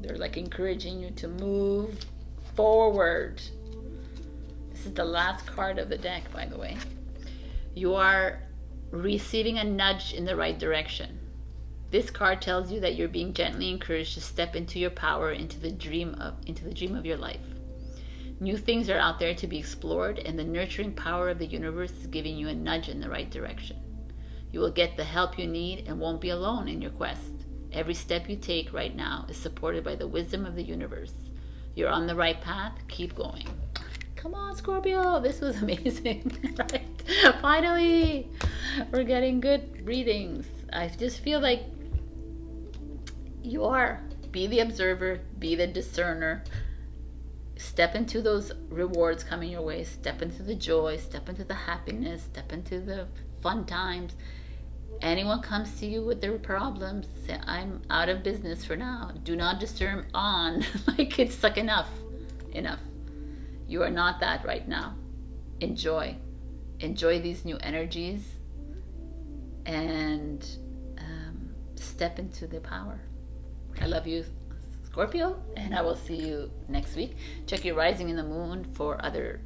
They're like encouraging you to move forward. This is the last card of the deck, by the way. You are receiving a nudge in the right direction. This card tells you that you're being gently encouraged to step into your power, into the dream of your life. New things are out there to be explored, and the nurturing power of the universe is giving you a nudge in the right direction. You will get the help you need and won't be alone in your quest. Every step you take right now is supported by the wisdom of the universe. You're on the right path. Keep going. Come on, Scorpio. This was amazing, right? Finally, we're getting good readings. I just feel like you are. Be the observer. Be the discerner. Step into those rewards coming your way. Step into the joy. Step into the happiness. Step into the fun times. Anyone comes to you with their problems, say, I'm out of business for now. Do not discern on. Like, it's like, enough. You are not that right now. Enjoy these new energies, and step into the power. I love you, Scorpio, and I will see you next week. Check your rising in the moon for other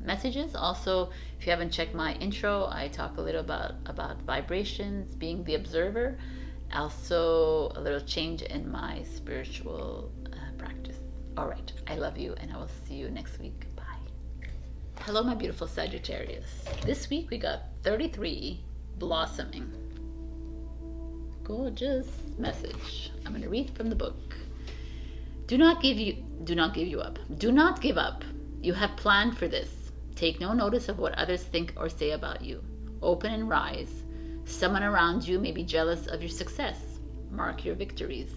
messages. Also, if you haven't checked my intro, I talk a little about vibrations, being the observer, also a little change in my spiritual practice. All right, I love you, and I will see you next week. Bye. Hello, my beautiful Sagittarius. This week we got 33 blossoming. Gorgeous message. I'm going to read from the book. Do not give up. Do not give up. You have planned for this. Take no notice of what others think or say about you. Open and rise. Someone around you may be jealous of your success. Mark your victories.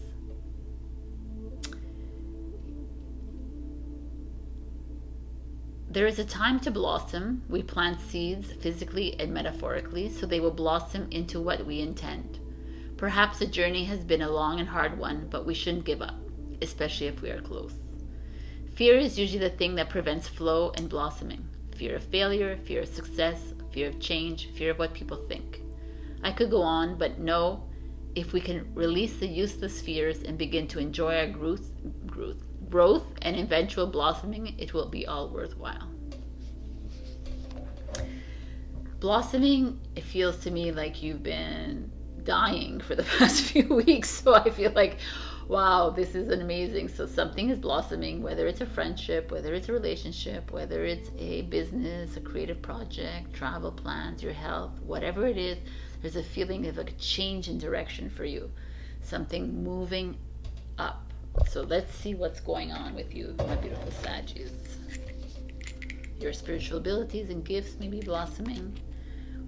There is a time to blossom. We plant seeds physically and metaphorically, so they will blossom into what we intend. Perhaps the journey has been a long and hard one, but we shouldn't give up. especially if we are close. Fear is usually the thing that prevents flow and blossoming. Fear of failure, fear of success, fear of change, fear of what people think. I could go on, but no, if we can release the useless fears and begin to enjoy our growth and eventual blossoming, it will be all worthwhile. Blossoming, it feels to me like you've been dying for the past few weeks, so I feel like, wow, this is amazing. So something is blossoming, whether it's a friendship, whether it's a relationship, whether it's a business, a creative project, travel plans, your health, whatever it is, there's a feeling of a change in direction for you, something moving up. So let's see what's going on with you, my beautiful Saggies. Your spiritual abilities and gifts may be blossoming.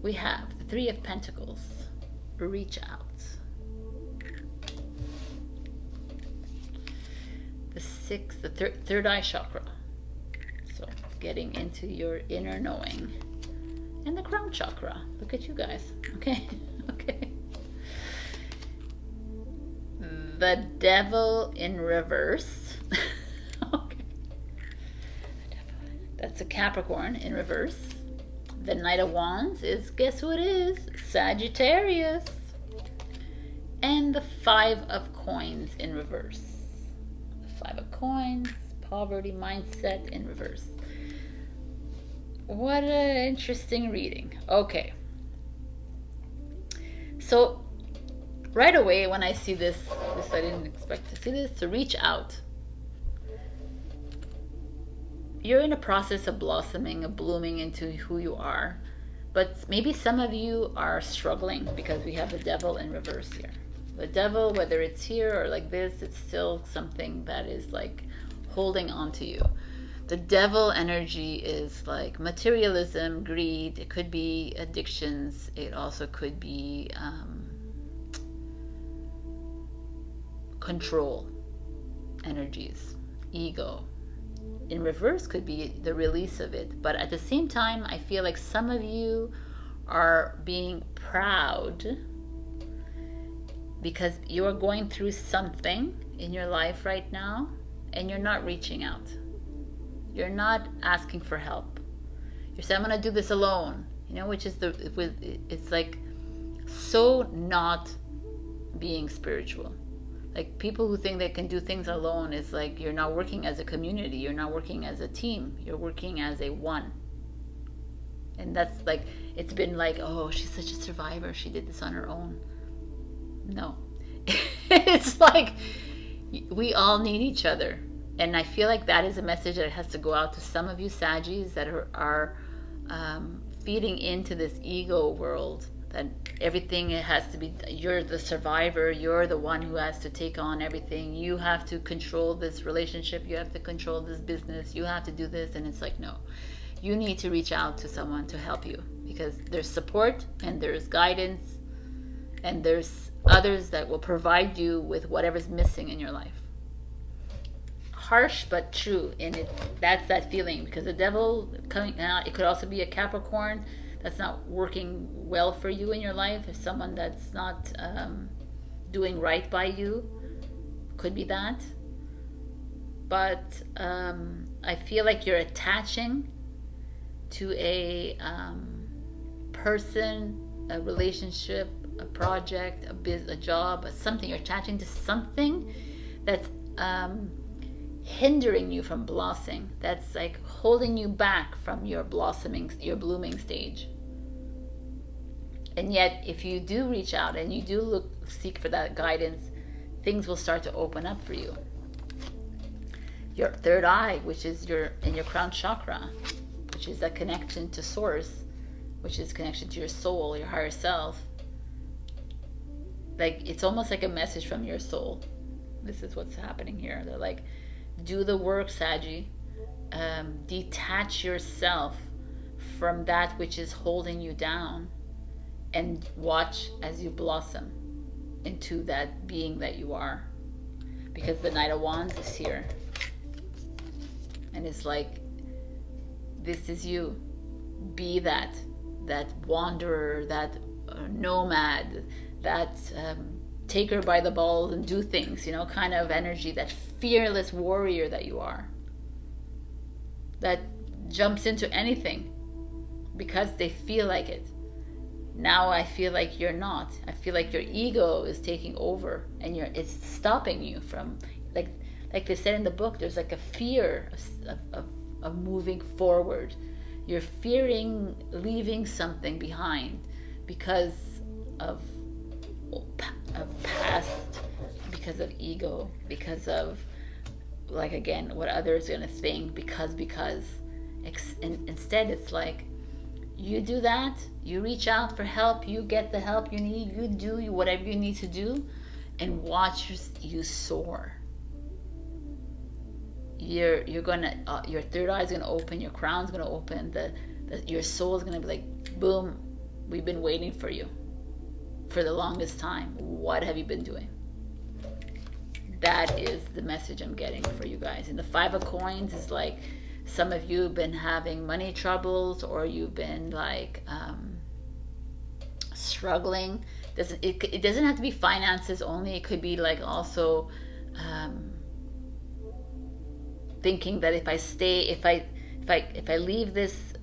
We have the Three of Pentacles. Reach out. The Six, the third eye chakra. So getting into your inner knowing. And the crown chakra. Look at you guys. Okay. Okay. The Devil in reverse. Okay. That's a Capricorn in reverse. The Knight of Wands is, guess who it is? Sagittarius. And the Five of Coins in reverse. The Five of Coins, poverty mindset in reverse. What an interesting reading. Okay. So right away when I see this I didn't expect to see this, to reach out. You're in a process of blossoming, of blooming into who you are. But maybe some of you are struggling because we have the Devil in reverse here. The Devil, whether it's here or like this, it's still something that is like holding on to you. The Devil energy is like materialism, greed. It could be addictions. It also could be control energies, ego. In reverse could be the release of it. But at the same time, I feel like some of you are being proud because you are going through something in your life right now and you're not reaching out. You're not asking for help. You're saying, I'm going to do this alone, you know, which is it's like so not being spiritual. Like people who think they can do things alone is like you're not working as a community, you're not working as a team, you're working as a one. And that's like, it's been like, oh, she's such a survivor, she did this on her own. No. It's like we all need each other. And I feel like that is a message that has to go out to some of you Saggies that are feeding into this ego world, that everything it has to be, you're the survivor, you're the one who has to take on everything, you have to control this relationship, you have to control this business, you have to do this. And it's like, no, you need to reach out to someone to help you, because there's support and there's guidance and there's others that will provide you with whatever's missing in your life. Harsh but true, and that's that feeling, because the Devil coming out, it could also be a Capricorn that's not working well for you in your life. If someone that's not doing right by you, could be that. But I feel like you're attaching to a person, a relationship, a project, a job, something. You're attaching to something that's hindering you from blossoming, that's like holding you back from your blossoming, your blooming stage. And yet if you do reach out and you do seek for that guidance, things will start to open up for you. Your third eye, which is in your crown chakra, which is that connection to source, which is connection to your soul, your higher self. Like it's almost like a message from your soul. This is what's happening here. They're like, do the work, Saggy. Detach yourself from that which is holding you down and watch as you blossom into that being that you are. Because the Knight of Wands is here. And it's like, this is you. Be that wanderer, that nomad, that take her by the balls and do things, you know, kind of energy, that fearless warrior that you are, that jumps into anything because they feel like it. Now I feel like you're not. I feel like your ego is taking over, and it's stopping you from, like they said in the book, there's like a fear of moving forward. You're fearing leaving something behind because of past, because of ego, because of, like, again, what others are gonna think, because and instead it's like, you do that, you reach out for help, you get the help you need, you do whatever you need to do, and watch you soar. You're gonna your third eye is gonna open, your crown's gonna open, your soul is gonna be like, boom, we've been waiting for you for the longest time. What have you been doing? That is the message I'm getting for you guys. And the Five of Coins is like, some of you have been having money troubles, or you've been like struggling. It doesn't have to be finances only. It could be like also thinking that if I leave this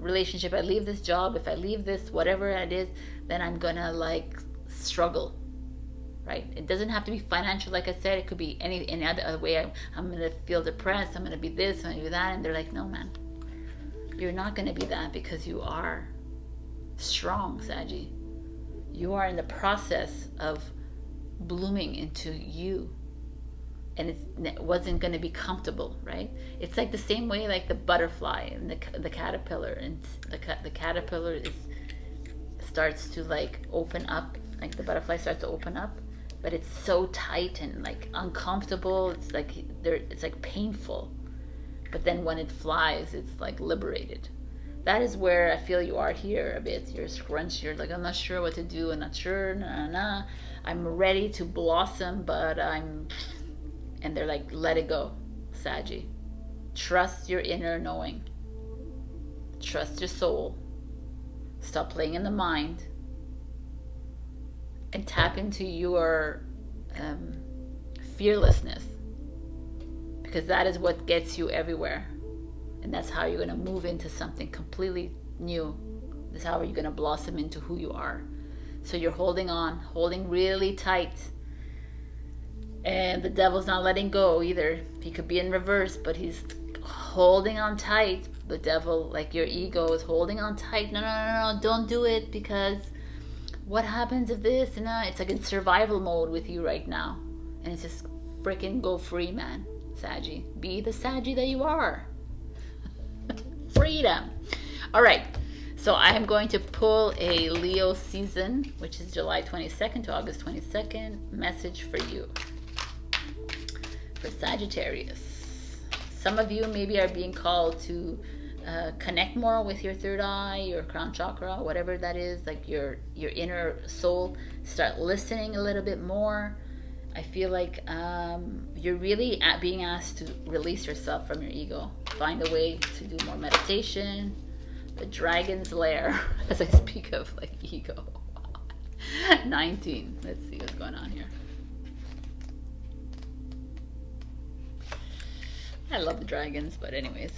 relationship, I leave this job, if I leave this whatever it is, then I'm gonna like struggle, right? It doesn't have to be financial, like I said. It could be any other way. I'm gonna feel depressed, I'm gonna be this, I'm gonna be that, and they're like, no man, you're not gonna be that, because you are strong, Saggy. You are in the process of blooming into you, and it wasn't going to be comfortable, right? It's like the same way like the butterfly and the caterpillar, and the caterpillar starts to like open up, like the butterfly starts to open up, but it's so tight and like uncomfortable. It's like painful, but then when it flies, it's like liberated. That is where I feel you are here a bit. You're scrunched. You're like, I'm not sure what to do. I'm not sure. I'm ready to blossom, but and they're like, let it go, Saggy. Trust your inner knowing. Trust your soul. Stop playing in the mind, and tap into your fearlessness, because that is what gets you everywhere. And that's how you're going to move into something completely new. That's how you're going to blossom into who you are. So you're holding on, holding really tight. And the devil's not letting go either. He could be in reverse, but he's holding on tight. The devil, like your ego, is holding on tight. No, don't do it, because what happens if this? And it's like in survival mode with you right now. And it's just freaking go free, man. Saggy. Be the Saggy that you are. Freedom. All right, so I am going to pull a Leo season, which is July 22nd to August 22nd, message for you, for Sagittarius. Some of you maybe are being called to connect more with your third eye, your crown chakra, whatever that is, like your inner soul. Start listening a little bit more. I feel like you're really being asked to release yourself from your ego. Find a way to do more meditation. The dragon's lair, as I speak of like ego. 19. Let's see what's going on here. I love the dragons, but anyways.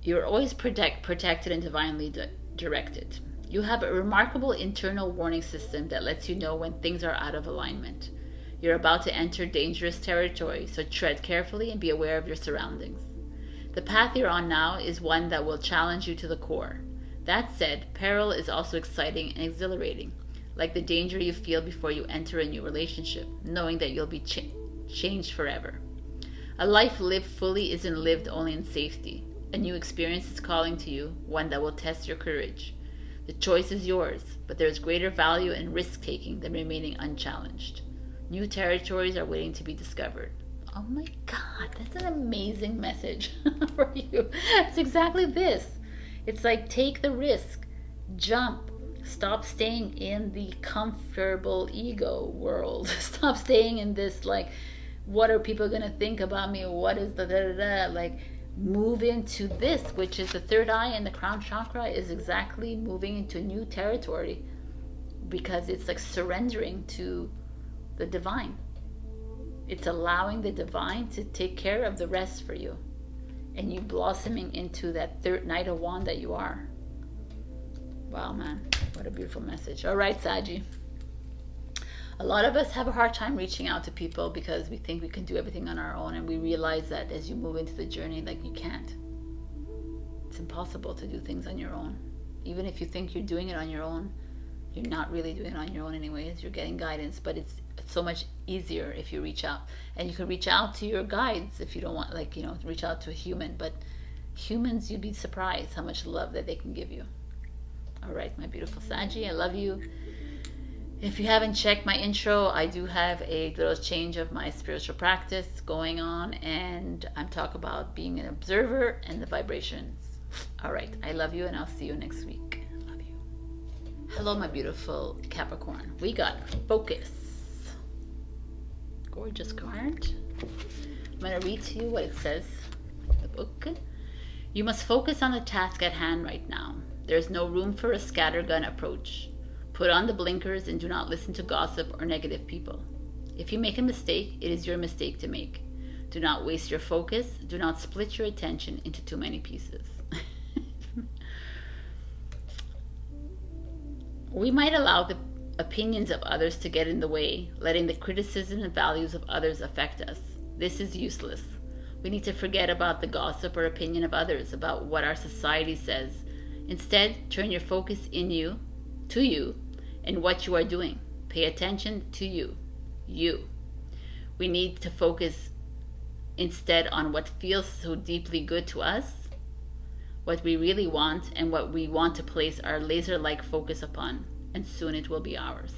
You're always protected and divinely directed. You have a remarkable internal warning system that lets you know when things are out of alignment. You're about to enter dangerous territory, so tread carefully and be aware of your surroundings. The path you're on now is one that will challenge you to the core. That said, peril is also exciting and exhilarating, like the danger you feel before you enter a new relationship, knowing that you'll be changed forever. A life lived fully isn't lived only in safety. A new experience is calling to you, one that will test your courage. The choice is yours, but there is greater value in risk-taking than remaining unchallenged. New territories are waiting to be discovered. Oh my God, that's an amazing message for you. It's exactly this. It's like, take the risk, jump, stop staying in the comfortable ego world. Stop staying in this like, what are people going to think about me? What is the da-da-da? Like, move into this, which is the third eye, and the crown chakra is exactly moving into new territory. because it's like surrendering to the divine. It's allowing the divine to take care of the rest for you, and you blossoming into that third Knight of Wands that you are. Wow, man, what a beautiful message. All right, Saggy. A lot of us have a hard time reaching out to people because we think we can do everything on our own, and we realize that as you move into the journey, like, you can't. It's impossible to do things on your own. Even if you think you're doing it on your own, you're not really doing it on your own anyways. You're getting guidance, but it's so much easier if you reach out. And you can reach out to your guides if you don't want, like, you know, reach out to a human. But humans, you'd be surprised how much love that they can give you. All right, my beautiful Saggy, I love you. If you haven't checked my intro, I do have a little change of my spiritual practice going on, and I'm talking about being an observer and the vibrations. All right, I love you, and I'll see you next week. Love you. Hello, my beautiful Capricorn. We got focus. Gorgeous card. I'm going to read to you what it says in the book. You must focus on the task at hand right now. There is no room for a scattergun approach. Put on the blinkers and do not listen to gossip or negative people. If you make a mistake, it is your mistake to make. Do not waste your focus. Do not split your attention into too many pieces. We might allow the opinions of others to get in the way, letting the criticism and values of others affect us. This is useless. We need to forget about the gossip or opinion of others, about what our society says. Instead, turn your focus to you and what you are doing. Pay attention to you. We need to focus instead on what feels so deeply good to us, what we really want, and what we want to place our laser-like focus upon, and soon it will be ours.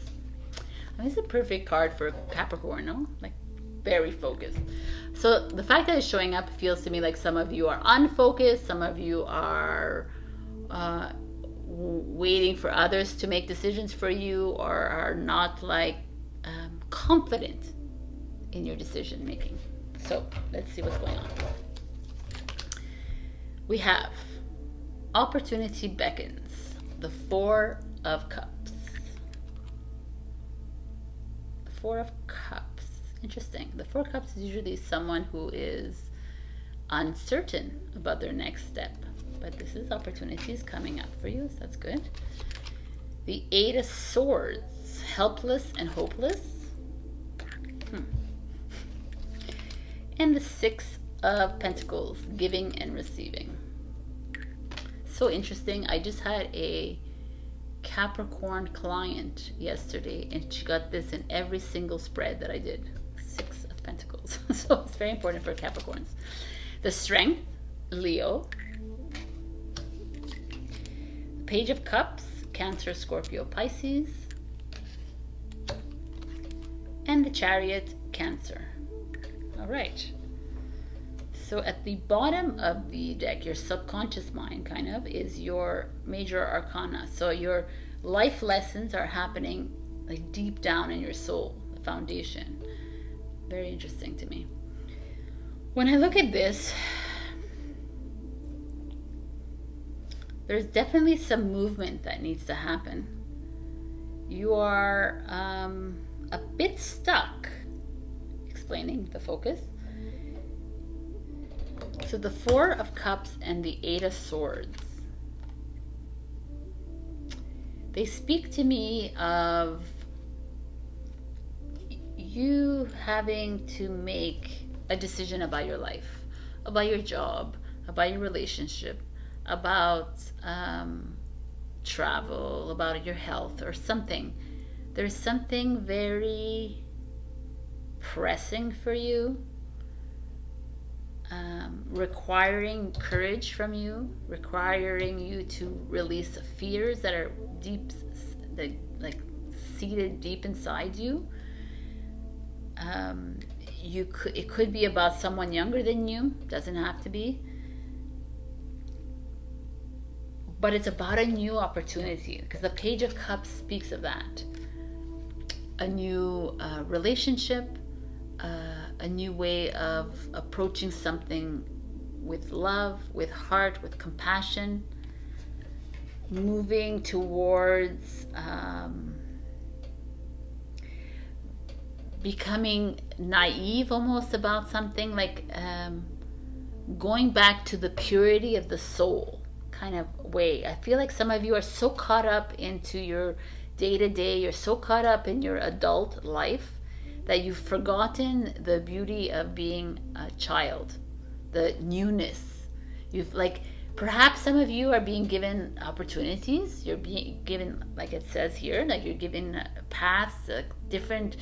I mean, it's a perfect card for Capricorn, no? Like, very focused. So the fact that it's showing up feels to me like some of you are unfocused, some of you are waiting for others to make decisions for you, or are not like confident in your decision making. So let's see what's going on. We have opportunity beckons, the Four of Cups. The Four of Cups. Interesting. The Four of Cups is usually someone who is uncertain about their next step. But this is opportunities coming up for you, so that's good. The Eight of Swords, helpless and hopeless. And the Six of Pentacles, giving and receiving. So interesting. I just had a Capricorn client yesterday, and she got this in every single spread that I did. Six of Pentacles. So it's very important for Capricorns. The Strength, Leo. Page of Cups, Cancer, Scorpio, Pisces. And the Chariot, Cancer. All right. So at the bottom of the deck, your subconscious mind kind of is your major arcana. So your life lessons are happening like deep down in your soul, the foundation. Very interesting to me. When I look at this, there's definitely some movement that needs to happen. You are a bit stuck, explaining the focus. So the Four of Cups and the Eight of Swords, they speak to me of you having to make a decision about your life, about your job, about your relationship, about travel, about your health or something. There's something very pressing for you, requiring courage from you, requiring you to release fears that are deep, like seated deep inside you. It could be about someone younger than you, doesn't have to be. But it's about a new opportunity, because the Page of Cups speaks of that. A new relationship, a new way of approaching something with love, with heart, with compassion, moving towards becoming naive almost about something, like going back to the purity of the soul kind of way. I feel like some of you are so caught up into your day-to-day, you're so caught up in your adult life that you've forgotten the beauty of being a child, the newness. You've like, perhaps some of you are being given opportunities. You're being given, like it says here, like you're given paths, different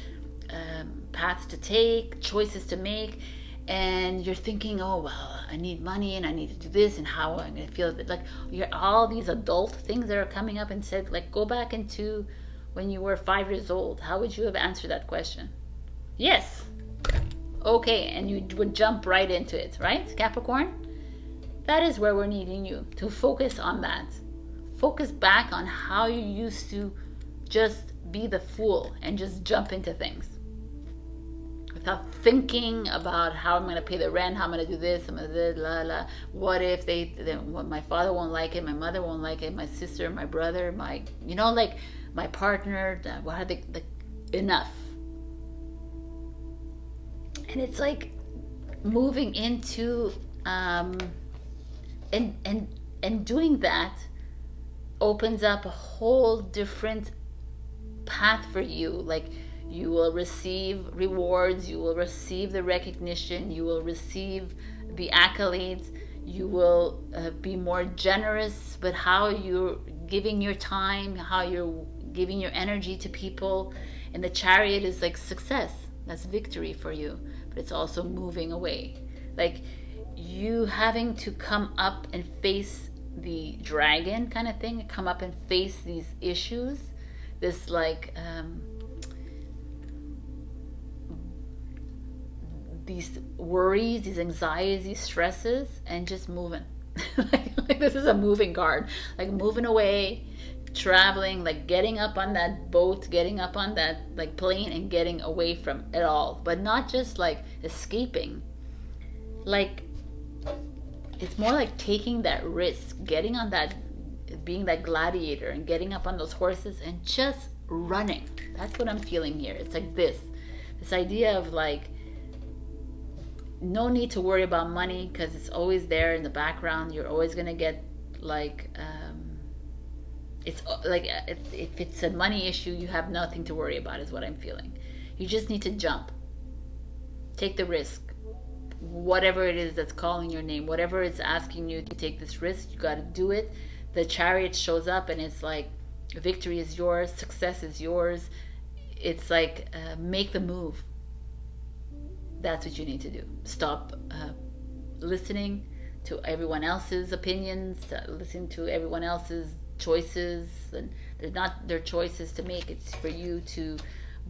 paths to take, choices to make, and you're thinking, oh well, I need money and I need to do this, and how I'm going to feel it. Like you're all these adult things that are coming up, and said, like, go back into when you were 5 years old. How would you have answered that question? Yes. Okay, and you would jump right into it, right, Capricorn? That is where we're needing you to focus on that. Focus back on how you used to just be the fool and just jump into things without thinking about how I'm going to pay the rent, how I'm going to do this, I'm going to do la la. What if my father won't like it, my mother won't like it, my sister, my brother, my, you know, like my partner, what are they, like, enough. And it's like moving into and doing that opens up a whole different path for you. Like, you will receive rewards, you will receive the recognition, you will receive the accolades, you will be more generous, but how you're giving your time, how you're giving your energy to people. And the Chariot is like success, that's victory for you, but it's also moving away. Like you having to come up and face the dragon kind of thing, come up and face these issues, this like these worries, these anxieties, these stresses, and just moving. like this is a moving guard, like moving away, traveling, like getting up on that boat, getting up on that like plane and getting away from it all. But not just like escaping, like it's more like taking that risk, getting on that, being that gladiator and getting up on those horses and just running. That's what I'm feeling here. It's like this idea of like, no need to worry about money because it's always there in the background. You're always gonna get like it's like if it's a money issue, you have nothing to worry about is what I'm feeling. You just need to jump, take the risk, whatever it is that's calling your name, whatever it's asking you to take this risk, you got to do it. The Chariot shows up and it's like victory is yours, success is yours. It's like make the move. That's what you need to do. Stop listening to everyone else's opinions, listen to everyone else's choices, and they're not their choices to make. It's for you to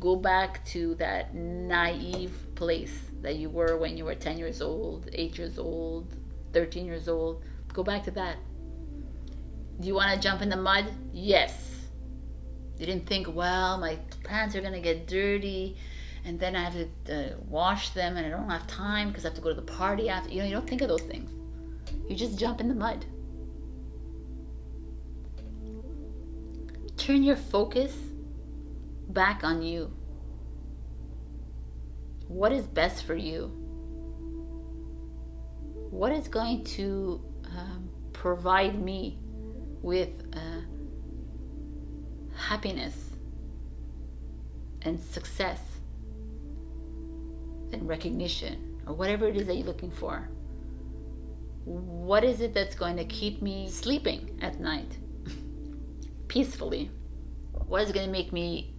go back to that naive place that you were when you were 10 years old, 8 years old, 13 years old. Go back to that. Do you want to jump in the mud? Yes. You didn't think, well, my pants are going to get dirty and then I have to wash them and I don't have time because I have to go to the party after. You know, you don't think of those things. You just jump in the mud. Turn your focus back on you. What is best for you? What is going to provide me with happiness and success and recognition, or whatever it is that you're looking for? What is it that's going to keep me sleeping at night peacefully? What is going to make me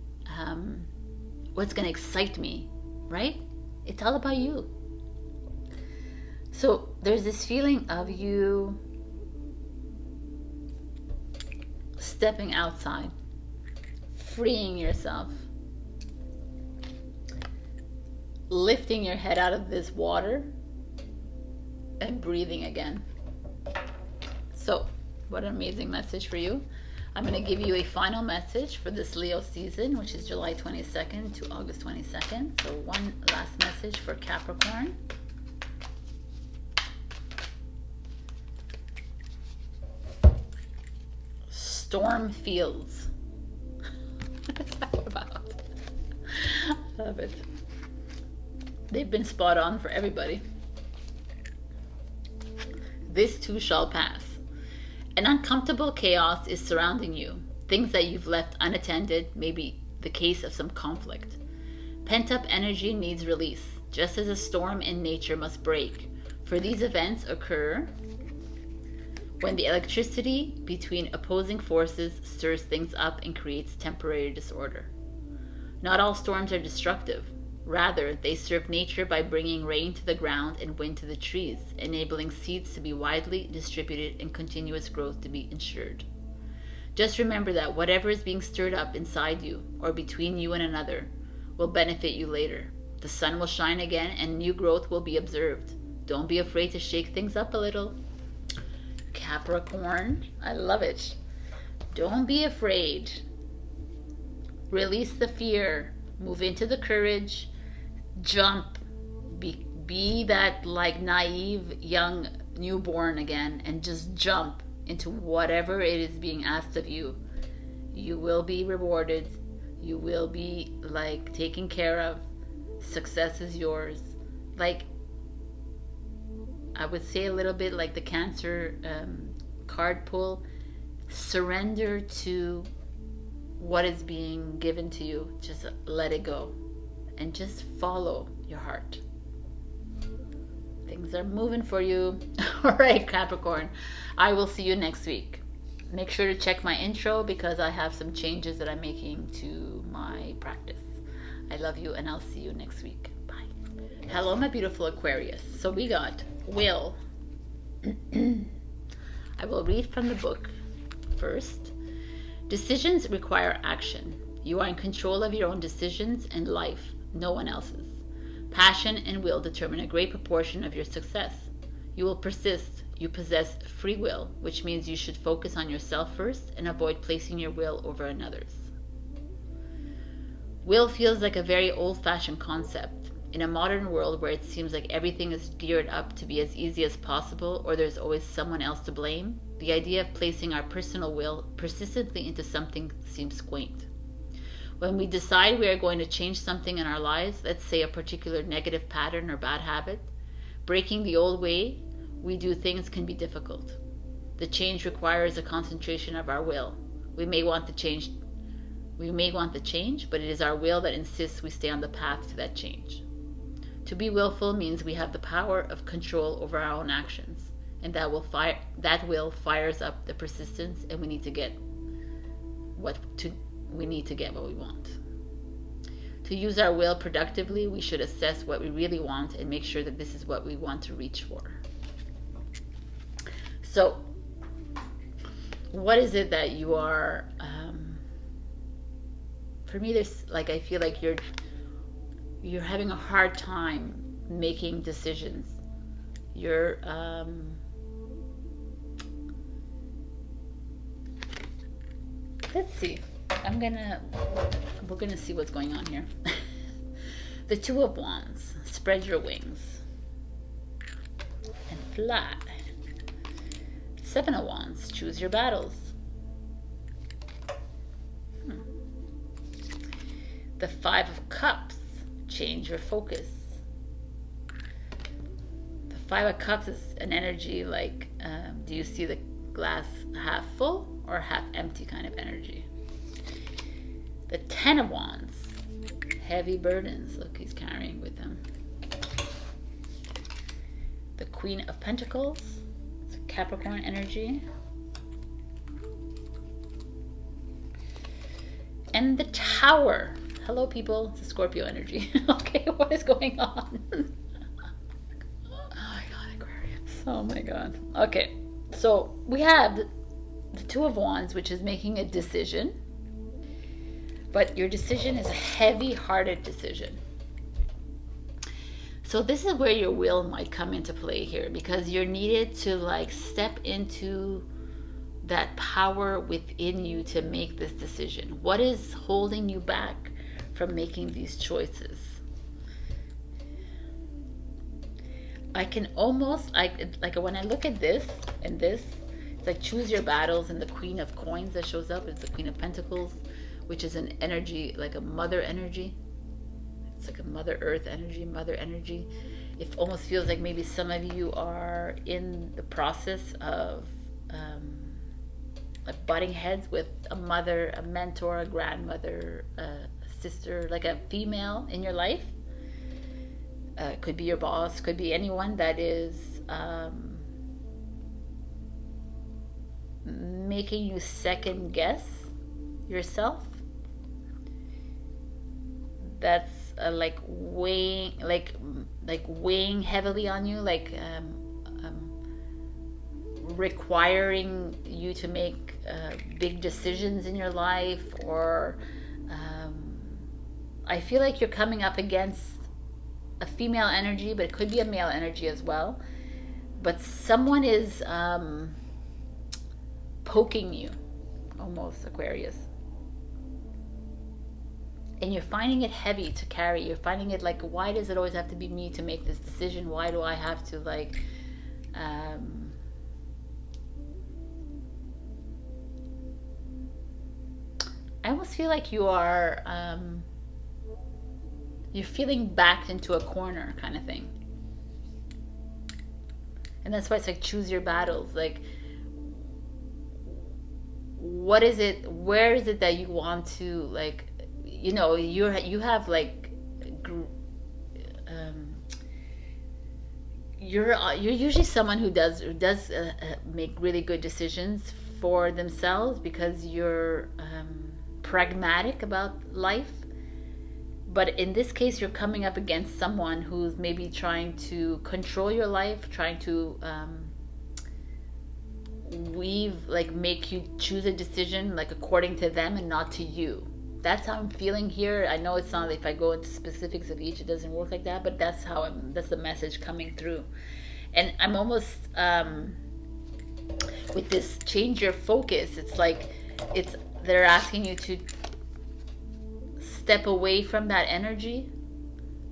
what's going to excite me, right? It's all about you. So there's this feeling of you stepping outside, freeing yourself, lifting your head out of this water and breathing again. So what an amazing message for you. I'm going to give you a final message for this Leo season, which is July 22nd to August 22nd. So one last message for Capricorn. Storm fields. What's that about? I love it. They've been spot on for everybody. This too shall pass. An uncomfortable chaos is surrounding you. Things that you've left unattended may be the case of some conflict. Pent-up energy needs release, just as a storm in nature must break. For these events occur when the electricity between opposing forces stirs things up and creates temporary disorder. Not all storms are destructive. Rather, they serve nature by bringing rain to the ground and wind to the trees, enabling seeds to be widely distributed and continuous growth to be ensured. Just remember that whatever is being stirred up inside you or between you and another will benefit you later. The sun will shine again and new growth will be observed. Don't be afraid to shake things up a little. Capricorn, I love it. Don't be afraid. Release the fear. Move into the courage. Jump. Be that like naive young newborn again and just jump into whatever it is being asked of you. You will be rewarded. You will be like taken care of. Success is yours. Like, I would say a little bit like the Cancer card pull. Surrender to what is being given to you. Just let it go and just follow your heart. Things are moving for you. All right, Capricorn, I will see you next week. Make sure to check my intro because I have some changes that I'm making to my practice. I love you and I'll see you next week. Bye. Hello, my beautiful Aquarius. So we got will. I will read from the book first. Decisions require action. You are in control of your own decisions and life, no one else's. Passion and will determine a great proportion of your success. You will persist. You possess free will, which means you should focus on yourself first and avoid placing your will over another's. Will feels like a very old-fashioned concept. In a modern world where it seems like everything is geared up to be as easy as possible or there's always someone else to blame, the idea of placing our personal will persistently into something seems quaint. When we decide we are going to change something in our lives, let's say a particular negative pattern or bad habit, breaking the old way we do things can be difficult. The change requires a concentration of our will. We may want the change, but it is our will that insists we stay on the path to that change. To be willful means we have the power of control over our own actions, and that will fires up the persistence, and we need to get what we want. To use our will productively, we should assess what we really want and make sure that this is what we want to reach for. So, what is it that you are? For me, there's like I feel like you're having a hard time making decisions. You're let's see. We're gonna see what's going on here. The Two of Wands. Spread your wings and fly. Seven of Wands. Choose your battles. The Five of Cups. Change your focus. The Five of Cups is an energy like, do you see the glass half full or half empty kind of energy? The Ten of Wands. Heavy burdens. Look, he's carrying with him. The Queen of Pentacles. It's a Capricorn energy. And the Tower. Hello, people. It's a Scorpio energy. Okay, what is going on? Oh my God, Aquarius. Oh my God. Okay, so we have the Two of Wands, which is making a decision. But your decision is a heavy-hearted decision. So this is where your will might come into play here, because you're needed to like step into that power within you to make this decision. What is holding you back from making these choices? I can almost like when I look at this and this, it's like choose your battles, and the Queen of Coins that shows up is the Queen of Pentacles, which is an energy like a mother energy. It's like a Mother Earth energy, Mother energy. It almost feels like maybe some of you are in the process of like butting heads with a mother, a mentor, a grandmother, a sister, like a female in your life. Could be your boss, could be anyone that is making you second guess yourself. That's like weighing, like weighing heavily on you, like requiring you to make big decisions in your life, or I feel like you're coming up against a female energy, but it could be a male energy as well. But someone is poking you, almost, Aquarius. And you're finding it heavy to carry. You're finding it like, why does it always have to be me to make this decision? Why do I have to, like, I almost feel like you are, you're feeling backed into a corner kind of thing. And that's why it's like, choose your battles. Like, what is it, where is it that you want to, like, you know, you have like, you're usually someone who does make really good decisions for themselves, because you're pragmatic about life. But in this case, you're coming up against someone who's maybe trying to control your life, trying to make you choose a decision like according to them and not to you. That's how I'm feeling here. I know it's not, if I go into specifics of each, it doesn't work like that, but that's how that's the message coming through. And I'm almost with this change your focus, it's like they're asking you to step away from that energy,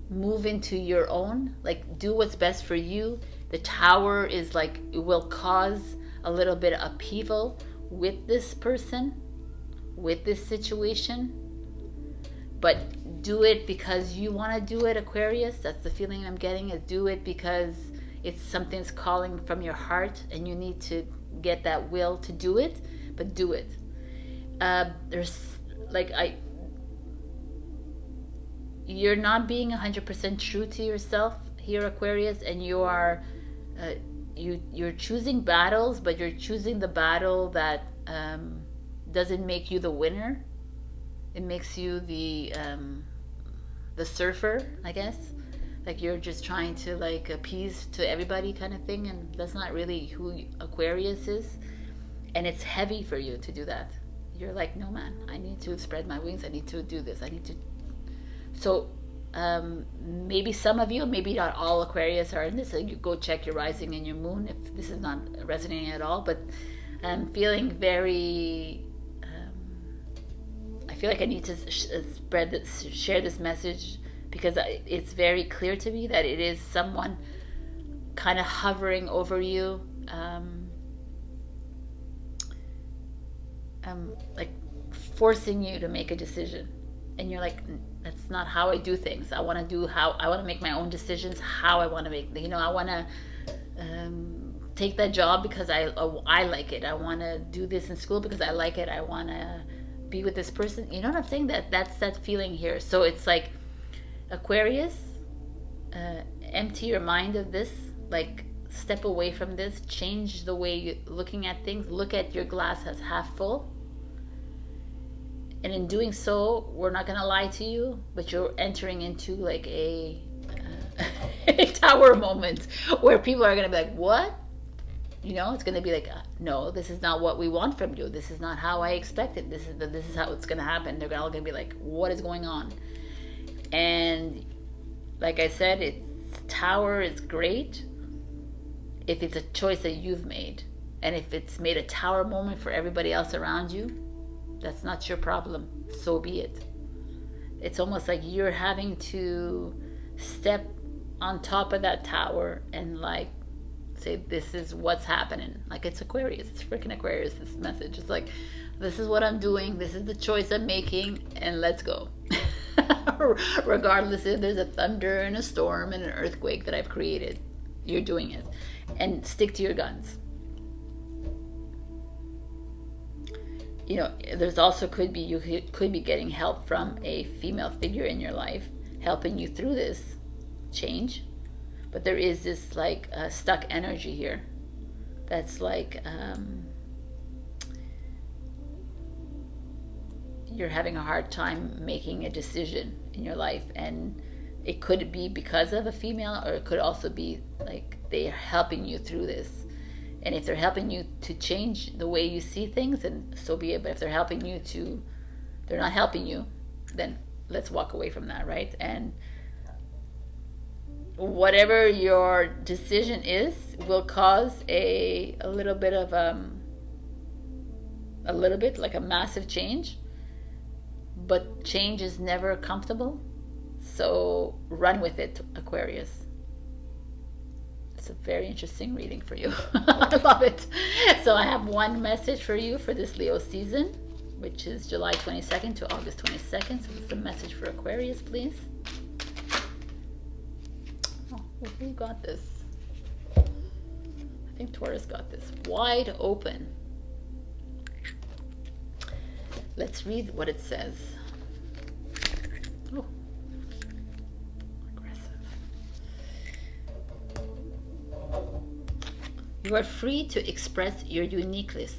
move into your own, like, do what's best for you. The Tower is like, it will cause a little bit of upheaval with this person, with this situation, but do it because you want to do it, Aquarius. That's the feeling I'm getting, is do it because it's something's calling from your heart and you need to get that will to do it, but do it. There's like, you're not being 100% true to yourself here, Aquarius, and you are you're choosing battles, but you're choosing the battle that doesn't make you the winner. It makes you the surfer, I guess. Like, you're just trying to, like, appease to everybody kind of thing, and that's not really who Aquarius is. And it's heavy for you to do that. You're like, no man, I need to spread my wings, I need to do this, I need to. So maybe some of you, maybe not all Aquarius are in this, so you go check your rising and your moon if this is not resonating at all. But I'm feeling very I feel like I need to share this message, because it's very clear to me that it is someone kind of hovering over you, like forcing you to make a decision, and you're like, that's not how I do things. I want to make my own decisions, how I want to make, you know, I want to take that job because I like it. I want to do this in school because I like it. I want to be with this person. You know what I'm saying? That's that feeling here. So it's like, Aquarius, empty your mind of this, like, step away from this, change the way you're looking at things, look at your glass as half full. And in doing so, we're not going to lie to you, but you're entering into like a Tower moment where people are going to be like, what? You know, it's going to be like, no, this is not what we want from you. This is not how I expected. This is how it's going to happen. They're all going to be like, what is going on? And like I said, Tower is great if it's a choice that you've made. And if it's made a Tower moment for everybody else around you, that's not your problem. So be it. It's almost like you're having to step on top of that tower and, like, say, this is what's happening. Like, it's Aquarius. It's freaking Aquarius, this message. It's like, this is what I'm doing. This is the choice I'm making. And let's go. Regardless if there's a thunder and a storm and an earthquake that I've created, you're doing it. And stick to your guns. You know, there's also you could be getting help from a female figure in your life, helping you through this change. But there is this like stuck energy here that's like you're having a hard time making a decision in your life, and it could be because of a female, or it could also be like they're helping you through this. And if they're helping you to change the way you see things, then so be it. But if they're not helping you, then let's walk away from that, right? And whatever your decision is will cause a little bit of like a massive change. But change is never comfortable, so run with it, Aquarius. It's a very interesting reading for you. I love it. So I have one message for you for this Leo season, which is July 22nd to August 22nd. So it's a message for Aquarius, please. Oh, who got this? I think Taurus got this. Wide open. Let's read what it says. Oh, aggressive. You are free to express your uniqueness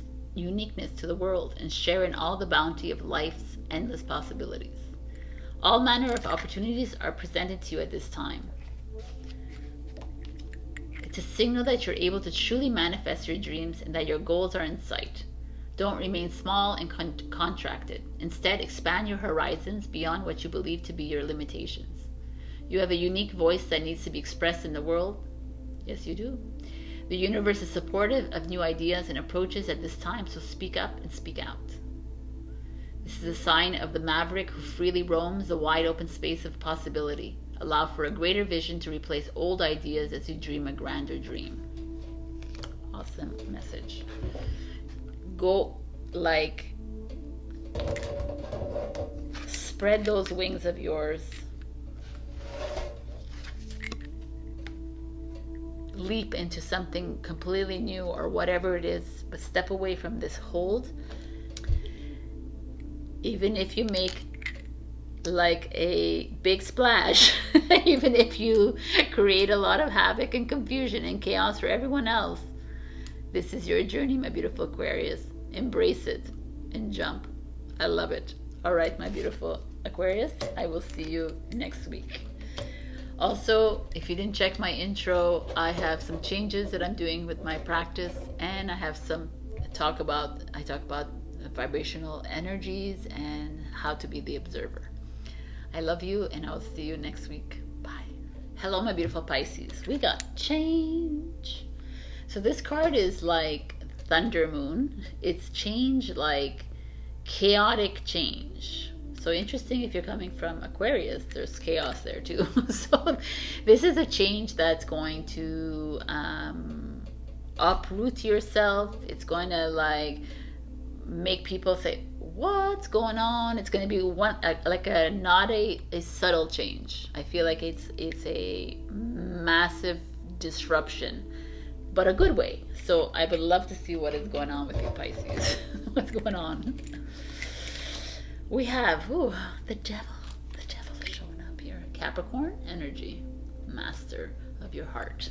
to the world and share in all the bounty of life's endless possibilities. All manner of opportunities are presented to you at this time. It's a signal that you're able to truly manifest your dreams and that your goals are in sight. Don't remain small and contracted. Instead, expand your horizons beyond what you believe to be your limitations. You have a unique voice that needs to be expressed in the world. Yes, you do. The universe is supportive of new ideas and approaches at this time, so speak up and speak out. This is a sign of the maverick who freely roams the wide open space of possibility. Allow for a greater vision to replace old ideas as you dream a grander dream. Awesome message. Go like spread those wings of yours. Leap into something completely new or whatever it is, but step away from this hold. Even if you make like a big splash, even if you create a lot of havoc and confusion and chaos for everyone else, this is your journey, my beautiful Aquarius. Embrace it and jump. I love it. All right, my beautiful Aquarius, I will see you next week. Also, if you didn't check my intro, I have some changes that I'm doing with my practice, and I have some I talk about vibrational energies and how to be the observer. I love you, and I'll see you next week. Bye. Hello, my beautiful Pisces. We got change. So this card is like Thunder Moon. It's change, like chaotic change. So interesting, if you're coming from Aquarius, there's chaos there too. So this is a change that's going to uproot yourself. It's going to like make people say, what's going on? It's going to be not a subtle change. I feel like it's a massive disruption, but a good way. So I would love to see what is going on with you, Pisces. What's going on? We have the devil. The devil is showing up here. Capricorn energy, master of your heart.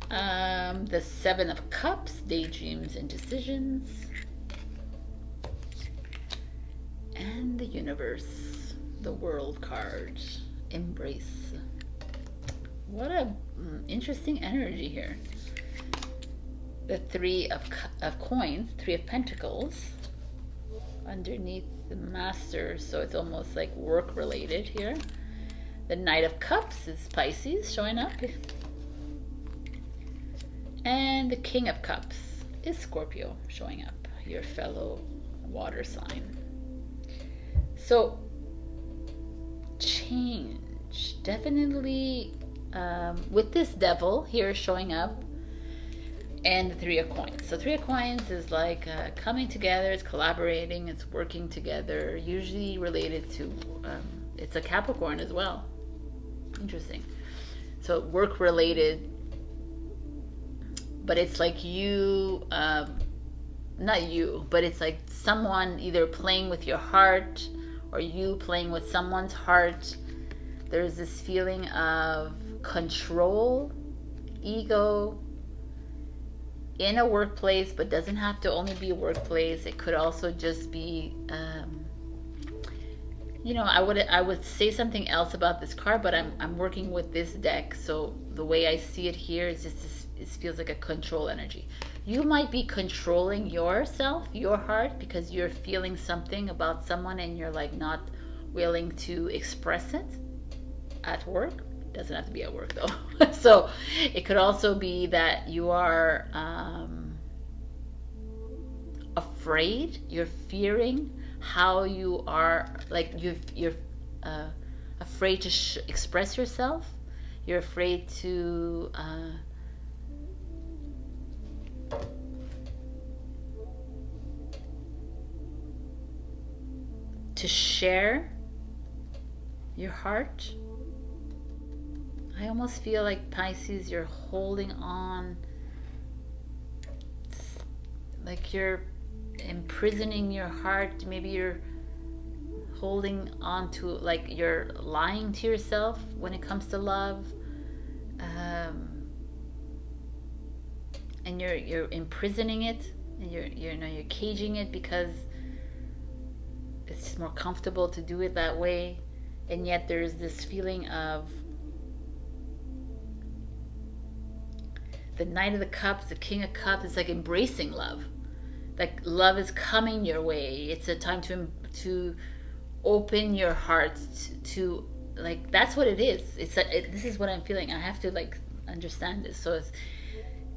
The Seven of Cups, daydreams and decisions. And the universe, the World card, embrace. What a interesting energy here. The Three of Coins, Three of Pentacles, underneath the Master, so it's almost like work related here. The Knight of Cups is Pisces showing up. And the King of Cups is Scorpio showing up, your fellow water sign. So, change. Definitely, with this devil here showing up, and the Three of Coins. So Three of Coins is like coming together, it's collaborating, it's working together, usually related to, it's a Capricorn as well. Interesting. So work related, but it's like you, not you, but it's like someone either playing with your heart or you playing with someone's heart. There's this feeling of control, ego, in a workplace, but doesn't have to only be a workplace. It could also just be, you know, I would say something else about this card, but I'm working with this deck, so the way I see it here is just this, it feels like a control energy. You might be controlling yourself, your heart, because you're feeling something about someone and you're like not willing to express it at work. Doesn't have to be at work though. So it could also be that you are afraid, you're fearing how you are, like you're afraid to express yourself. You're afraid to share your heart. I almost feel like, Pisces, you're holding on, like you're imprisoning your heart. Maybe you're holding on to, like you're lying to yourself when it comes to love, and you're imprisoning it, and you're caging it because it's just more comfortable to do it that way. And yet there's this feeling of the Knight of the Cups, the King of Cups. It's like embracing love. Like love is coming your way. It's a time to open your heart to like, that's what it is. It's this is what I'm feeling. I have to like understand this. So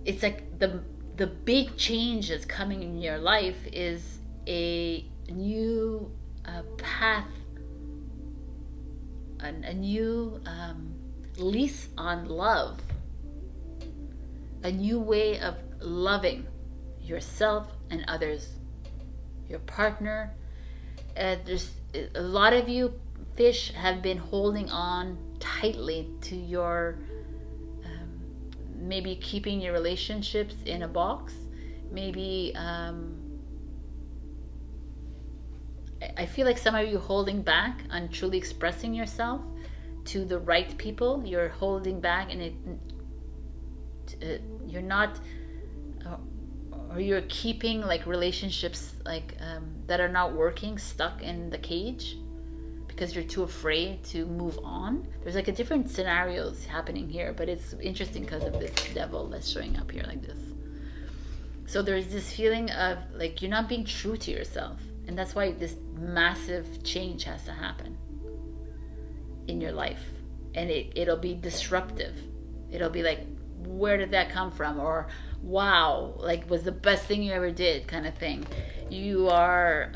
it's like the big change that's coming in your life is a new path, a new lease on love, a new way of loving yourself and others, your partner. There's a lot of you fish have been holding on tightly to your maybe keeping your relationships in a box. Maybe I feel like some of you holding back on truly expressing yourself to the right people. You're holding back, and you're not, or you're keeping like relationships like that are not working, stuck in the cage because you're too afraid to move on. There's like a different scenarios happening here, but it's interesting because of this devil that's showing up here like this. So there's this feeling of like you're not being true to yourself, and that's why this massive change has to happen in your life, and it'll be disruptive. It'll be like, where did that come from? Or wow, like was the best thing you ever did kind of thing. You are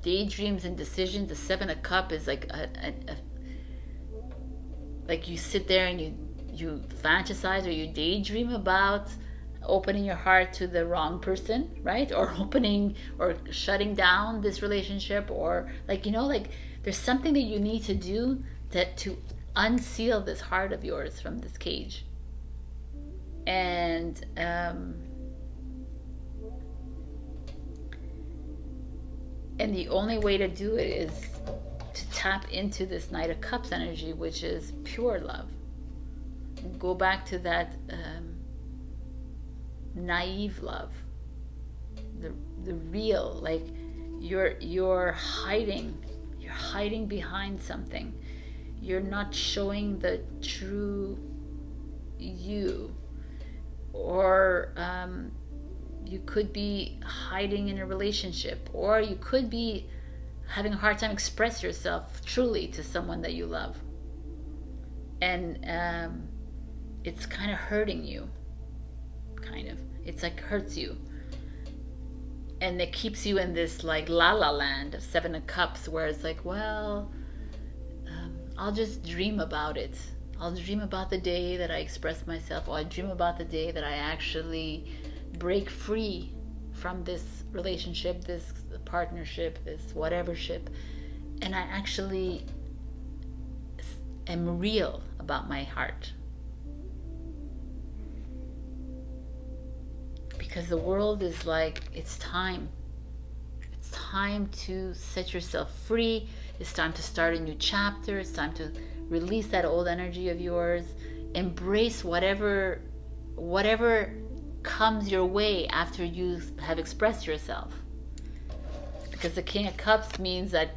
daydreams and decisions. The Seven of Cups is like like you sit there and you fantasize or you daydream about opening your heart to the wrong person, right? Or opening or shutting down this relationship, or like, you know, like there's something that you need to do to unseal this heart of yours from this cage. And the only way to do it is to tap into this Knight of Cups energy, which is pure love. Go back to that naive love, the real, like you're hiding behind something. You're not showing the true you, or you could be hiding in a relationship, or you could be having a hard time express yourself truly to someone that you love, and it's kind of hurting you, it's like hurts you, and it keeps you in this like la la land of Seven of Cups, where it's like, well, I'll just dream about it. I'll dream about the day that I express myself, or I dream about the day that I actually break free from this relationship, this partnership, this whatever ship, and I actually am real about my heart. Because the world is like, it's time. It's time to set yourself free. It's time to start a new chapter. It's time to release that old energy of yours. Embrace whatever comes your way after you have expressed yourself. Because the King of Cups means that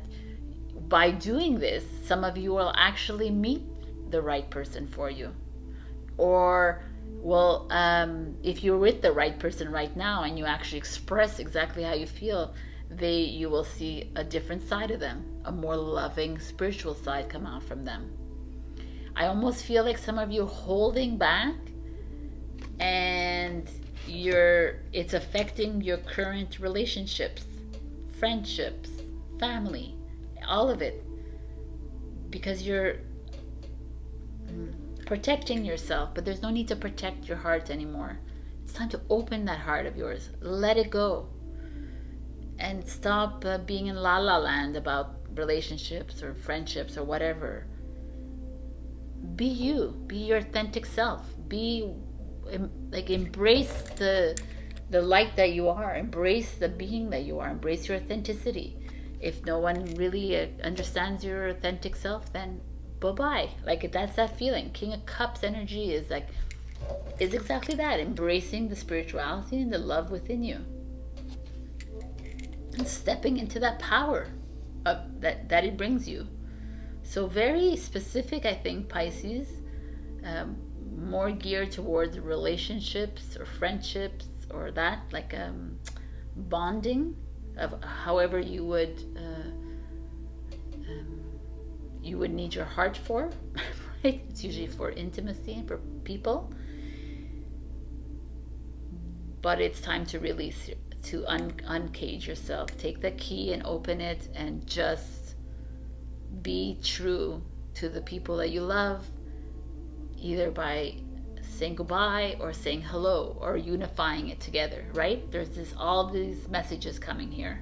by doing this, some of you will actually meet the right person for you. Or, well, if you're with the right person right now and you actually express exactly how you feel, you will see a different side of them, a more loving, spiritual side come out from them. I almost feel like some of you holding back, and it's affecting your current relationships, friendships, family, all of it, because you're protecting yourself. But there's no need to protect your heart anymore. It's time to open that heart of yours, let it go, and stop being in la la land about relationships or friendships or whatever. Be you, be your authentic self, embrace the light that you are, embrace the being that you are, embrace your authenticity. If no one really understands your authentic self, then bye-bye. Like, that's that feeling. King of Cups energy is exactly that, embracing the spirituality and the love within you, and stepping into that power that it brings you. So very specific, I think, Pisces, more geared towards relationships or friendships, or that, like bonding of however you would need your heart for, right? It's usually for intimacy and for people. But it's time to release, to uncage yourself. Take the key and open it, and just be true to the people that you love, either by saying goodbye or saying hello or unifying it together, right? There's all these messages coming here.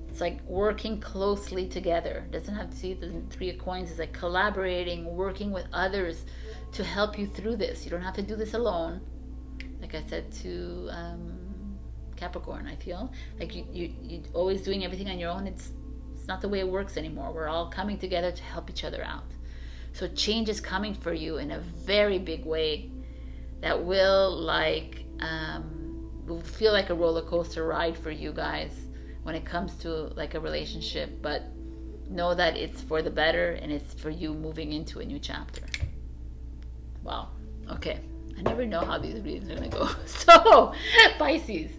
It's like working closely together. It doesn't have to see the Three of Coins. It's like collaborating, working with others to help you through this. You don't have to do this alone. Like I said to Capricorn, I feel like you always doing everything on your own. It's not the way it works anymore. We're all coming together to help each other out. So change is coming for you in a very big way that will feel like a roller coaster ride for you guys when it comes to like a relationship. But know that it's for the better, and it's for you moving into a new chapter. Wow. Okay. I never know how these readings are going to go. So, Pisces,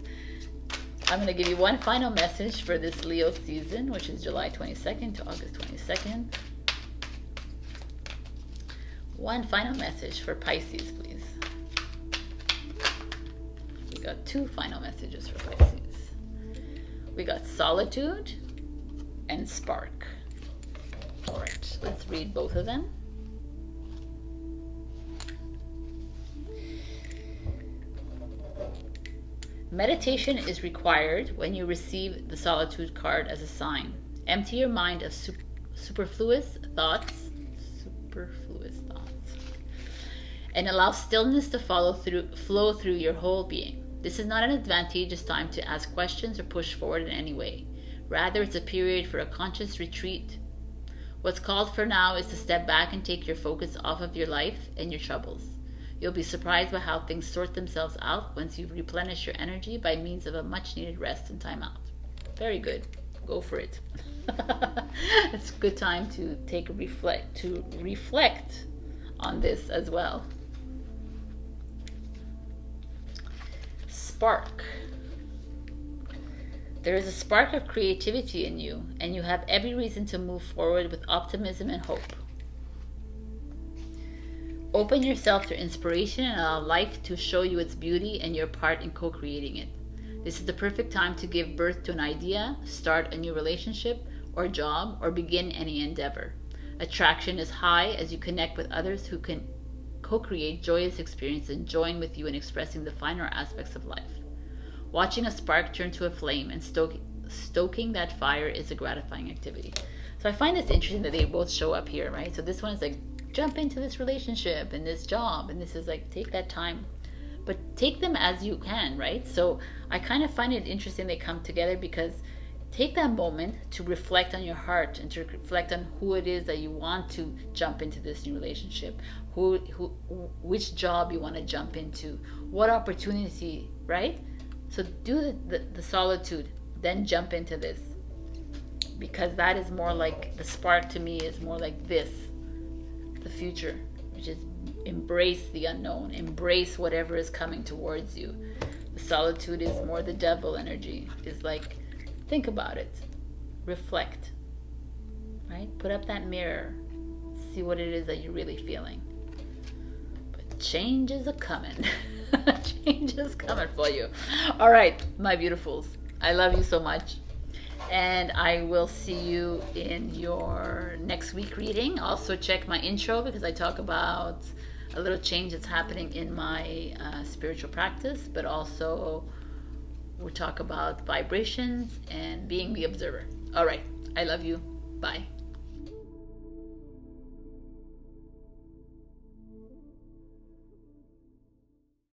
I'm going to give you one final message for this Leo season, which is July 22nd to August 22nd. One final message for Pisces, please. We got two final messages for Pisces. We got solitude and spark. All right, let's read both of them. Meditation is required when you receive the solitude card as a sign. Empty your mind of superfluous thoughts, and allow stillness to flow through your whole being. This is not an advantageous time to ask questions or push forward in any way. Rather, it's a period for a conscious retreat. What's called for now is to step back and take your focus off of your life and your troubles. You'll be surprised by how things sort themselves out once you replenish your energy by means of a much-needed rest and time out. Very good. Go for it. It's a good time to reflect on this as well. Spark. There is a spark of creativity in you, and you have every reason to move forward with optimism and hope. Open yourself to inspiration and allow life to show you its beauty and your part in co-creating it. This is the perfect time to give birth to an idea, start a new relationship, or job or begin any endeavor. Attraction is high as you connect with others who can co-create joyous experiences and join with you in expressing the finer aspects of life. Watching a spark turn to a flame and stoking that fire is a gratifying activity. So I find this interesting that they both show up here, right? So this one is like, jump into this relationship and this job, and this is like, take that time. But take them as you can, right? So I kind of find it interesting they come together, because take that moment to reflect on your heart and to reflect on who it is that you want to jump into this new relationship, which job you want to jump into, what opportunity, right? So do the solitude, then jump into this, because that is more like, the spark to me is more like this, the future, which is embrace the unknown, embrace whatever is coming towards you. The solitude is more the devil energy, is like, think about it, reflect, right? Put up that mirror, see what it is that you're really feeling. But change is a coming. Change is coming for you. All right, my beautifuls, I love you so much, and I will see you in your next week reading. Also check my intro, because I talk about a little change that's happening in my spiritual practice, but also we'll talk about vibrations and being the observer. All right, I love you. Bye.